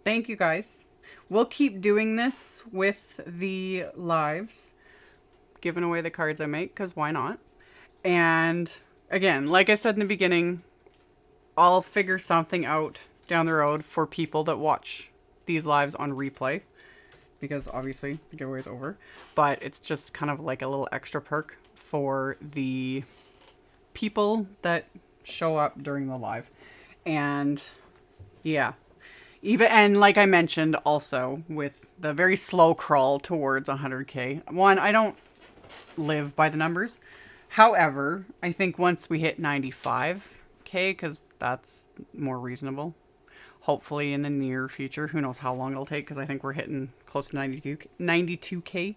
Thank you guys. We'll keep doing this with the lives. Giving away the cards I make, because why not? And again, like I said in the beginning, I'll figure something out down the road for people that watch these lives on replay. Because obviously the giveaway is over. But it's just kind of like a little extra perk for the people that show up during the live. And yeah. And like I mentioned also with the very slow crawl towards 100K. One, I don't live by the numbers. However, I think once we hit 95K, because that's more reasonable. Hopefully in the near future. Who knows how long it'll take, because I think we're hitting close to 92K.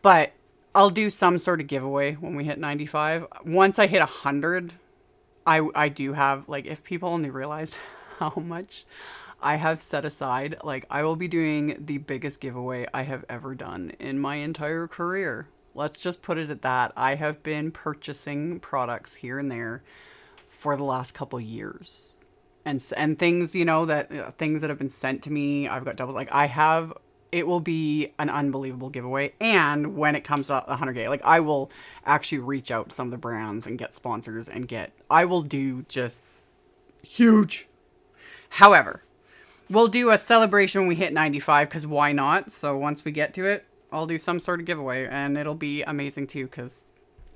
But I'll do some sort of giveaway when we hit 95. Once I hit 100, I do have, like, if people only realize how much I have set aside, like, I will be doing the biggest giveaway I have ever done in my entire career. Let's just put it at that. I have been purchasing products here and there for the last couple years. And things, you know, that things that have been sent to me, I've got double, like it will be an unbelievable giveaway. And when it comes up 100K, like I will actually reach out to some of the brands and get sponsors and I will do just huge. However, we'll do a celebration when we hit 95, because why not? So once we get to it, I'll do some sort of giveaway and it'll be amazing too, because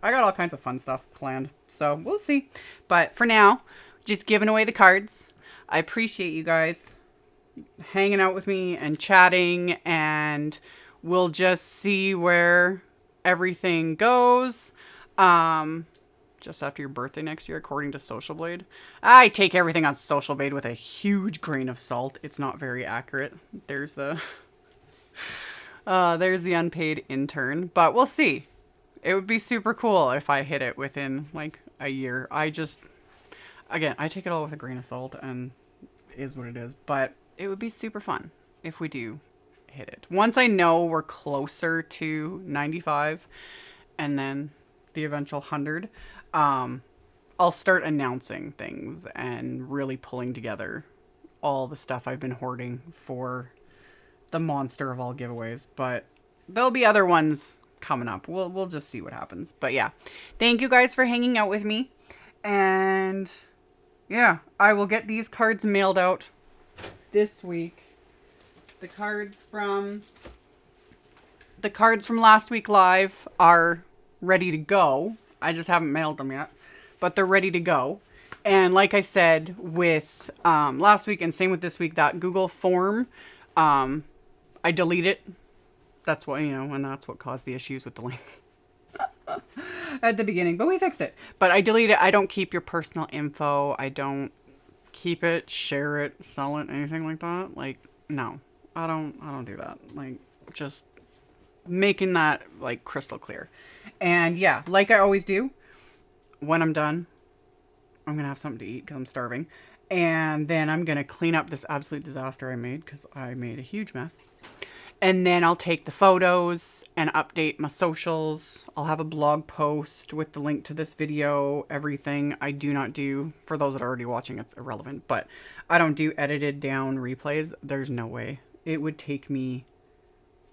I got all kinds of fun stuff planned. So we'll see. But for now, just giving away the cards. I appreciate you guys hanging out with me and chatting, and we'll just see where everything goes. Just after your birthday next year, according to Social Blade. I take everything on Social Blade with a huge grain of salt. It's not very accurate. There's the there's the unpaid intern, but we'll see. It would be super cool if I hit it within like a year. Again, I take it all with a grain of salt, and it is what it is. But it would be super fun if we do hit it. Once I know we're closer to 95 and then the eventual 100, I'll start announcing things and really pulling together all the stuff I've been hoarding for the monster of all giveaways. But there'll be other ones coming up. We'll just see what happens. But yeah, thank you guys for hanging out with me. And yeah, I will get these cards mailed out this week. The cards from last week live are ready to go. I just haven't mailed them yet, but they're ready to go. And like I said with last week and same with this week, that Google form, I delete it. That's what, and that's what caused the issues with the links at the beginning, but we fixed it. But I delete it. I don't keep your personal info. I don't keep it, share it, sell it, anything like that. Like, no, I don't do that. Like, just making that like crystal clear. And yeah, like I always do, when I'm done, I'm gonna have something to eat because I'm starving, and then I'm gonna clean up this absolute disaster I made, because I made a huge mess. And then I'll take the photos and update my socials. I'll have a blog post with the link to this video, everything. I do not do, for those that are already watching, it's irrelevant, but I don't do edited down replays. There's no way. It would take me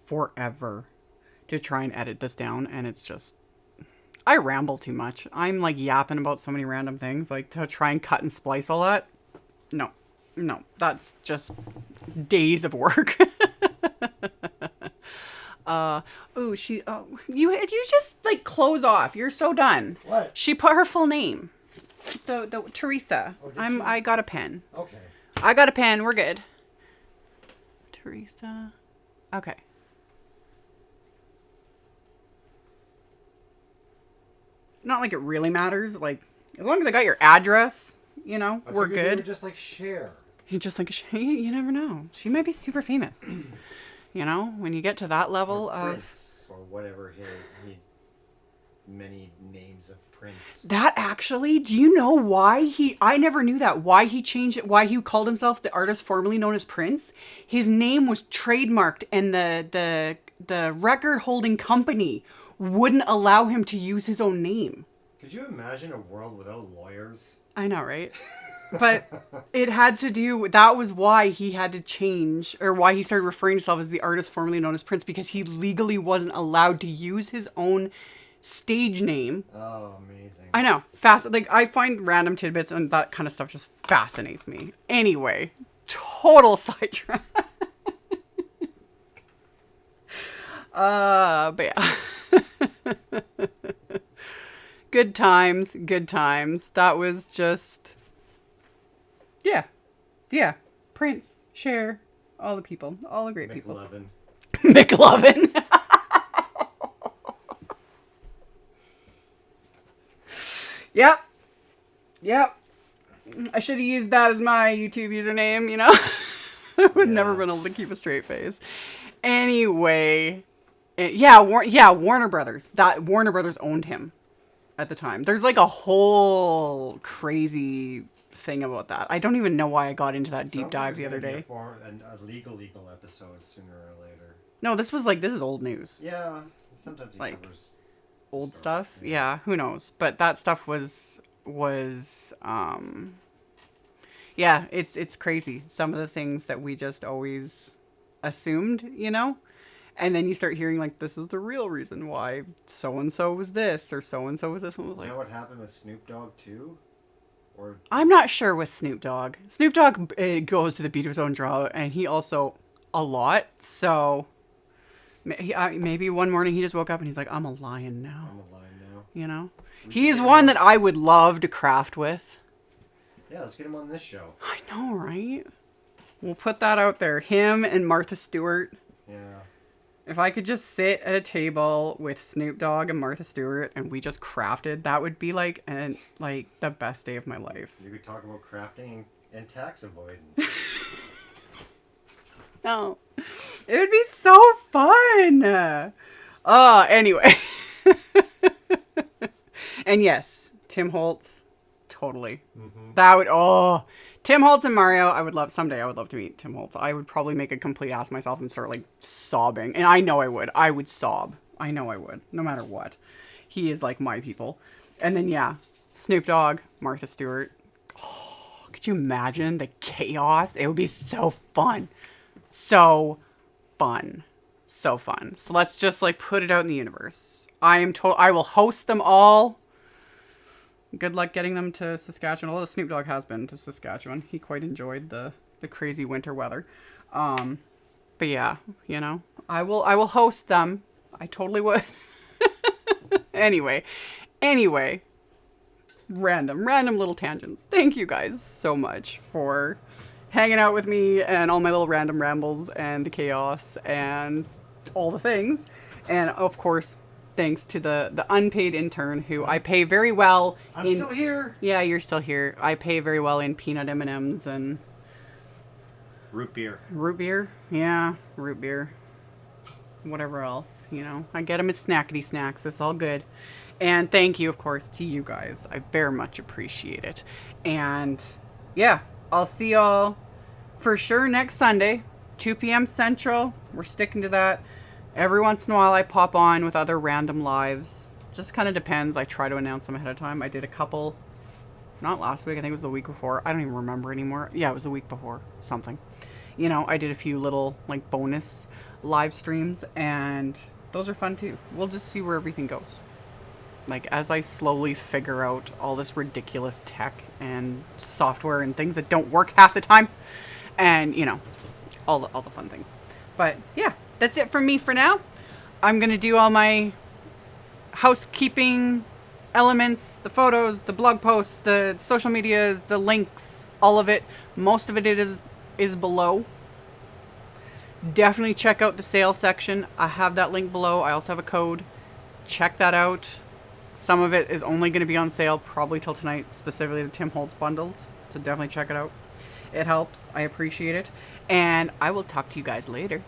forever to try and edit this down, and it's just, I ramble too much. I'm like yapping about so many random things, like to try and cut and splice all that. No, that's just days of work. Ooh, she. Oh, you just like close off. You're so done. What? She put her full name. The Teresa. Oh, did I got a pen. Okay. I got a pen. We're good. Teresa. Okay. Not like it really matters. Like, as long as I got your address, you know, we're good. They were just like share. You just like, you never know. She might be super famous. You know, when you get to that level or of... Prince, or whatever he many names of Prince. That actually, do you know why I never knew that. Why he changed it, why he called himself the artist formerly known as Prince. His name was trademarked and the record holding company wouldn't allow him to use his own name. Could you imagine a world without lawyers? I know, right? But it had to do, that was why he had to change, or why he started referring to himself as the artist formerly known as Prince, because he legally wasn't allowed to use his own stage name. Oh, amazing. I know. Like, I find random tidbits and that kind of stuff just fascinates me. Anyway, total sidetrack. But yeah. Good times, good times. That was just... Yeah. Prince, Cher, all the people. All the great people. McLovin. Yep. I should have used that as my YouTube username, you know? I would never been able to keep a straight face. Anyway. Warner Brothers. Warner Brothers owned him at the time. There's like a whole crazy thing about that. I don't even know why I got into that deep dive the other day. A legal episode sooner or later. No, this is old news. Yeah, sometimes he covers old stuff. Yeah, who knows? But that stuff was it's crazy. Some of the things that we just always assumed, you know? And then you start hearing like, this is the real reason why so-and-so was this or so-and-so was this. And was like, you know what happened with Snoop Dogg too? Or I'm not sure with Snoop Dogg. Snoop Dogg goes to the beat of his own drum, and he also a lot. So maybe one morning he just woke up and he's like, I'm a lion now. You know? He's one that I would love to craft with. Yeah, let's get him on this show. I know, right? We'll put that out there. Him and Martha Stewart. Yeah. If I could just sit at a table with Snoop Dogg and Martha Stewart and we just crafted, that would be like the best day of my life. You could talk about crafting and tax avoidance. No. It would be so fun. Anyway. And yes, Tim Holtz, totally. Mm-hmm. That would, Tim Holtz and Mario, someday I would love to meet Tim Holtz. I would probably make a complete ass myself and start like sobbing. And I know I would. I would sob. I know I would, no matter what. He is like my people. And then, yeah, Snoop Dogg, Martha Stewart. Oh, could you imagine the chaos? It would be so fun. So fun. So fun. So let's just like put it out in the universe. I will host them all. Good luck getting them to Saskatchewan. Although Snoop Dogg has been to Saskatchewan. He quite enjoyed the crazy winter weather. But yeah, you know, I will host them. I totally would. Anyway, random little tangents. Thank you guys so much for hanging out with me and all my little random rambles and the chaos and all the things. And of course, thanks to the unpaid intern who I pay very well. I'm still here. Yeah, you're still here. I pay very well in peanut M&Ms and root beer. Yeah, root beer. Whatever else, you know. I get them as snackety snacks. It's all good. And thank you, of course, to you guys. I very much appreciate it. And yeah, I'll see y'all for sure next Sunday, 2 p.m. Central. We're sticking to that. Every once in a while I pop on with other random lives. Just kind of depends. I try to announce them ahead of time. I did a couple, not last week, I think it was the week before. I don't even remember anymore. Yeah, it was the week before, something. You know, I did a few little like bonus live streams and those are fun too. We'll just see where everything goes. Like as I slowly figure out all this ridiculous tech and software and things that don't work half the time. And you know, all the fun things. But yeah. That's it from me for now. I'm going to do all my housekeeping elements, the photos, the blog posts, the social medias, the links, all of it. Most of it is below. Definitely check out the sale section. I have that link below. I also have a code. Check that out. Some of it is only going to be on sale probably till tonight, specifically the Tim Holtz bundles. So definitely check it out. It helps. I appreciate it. And I will talk to you guys later.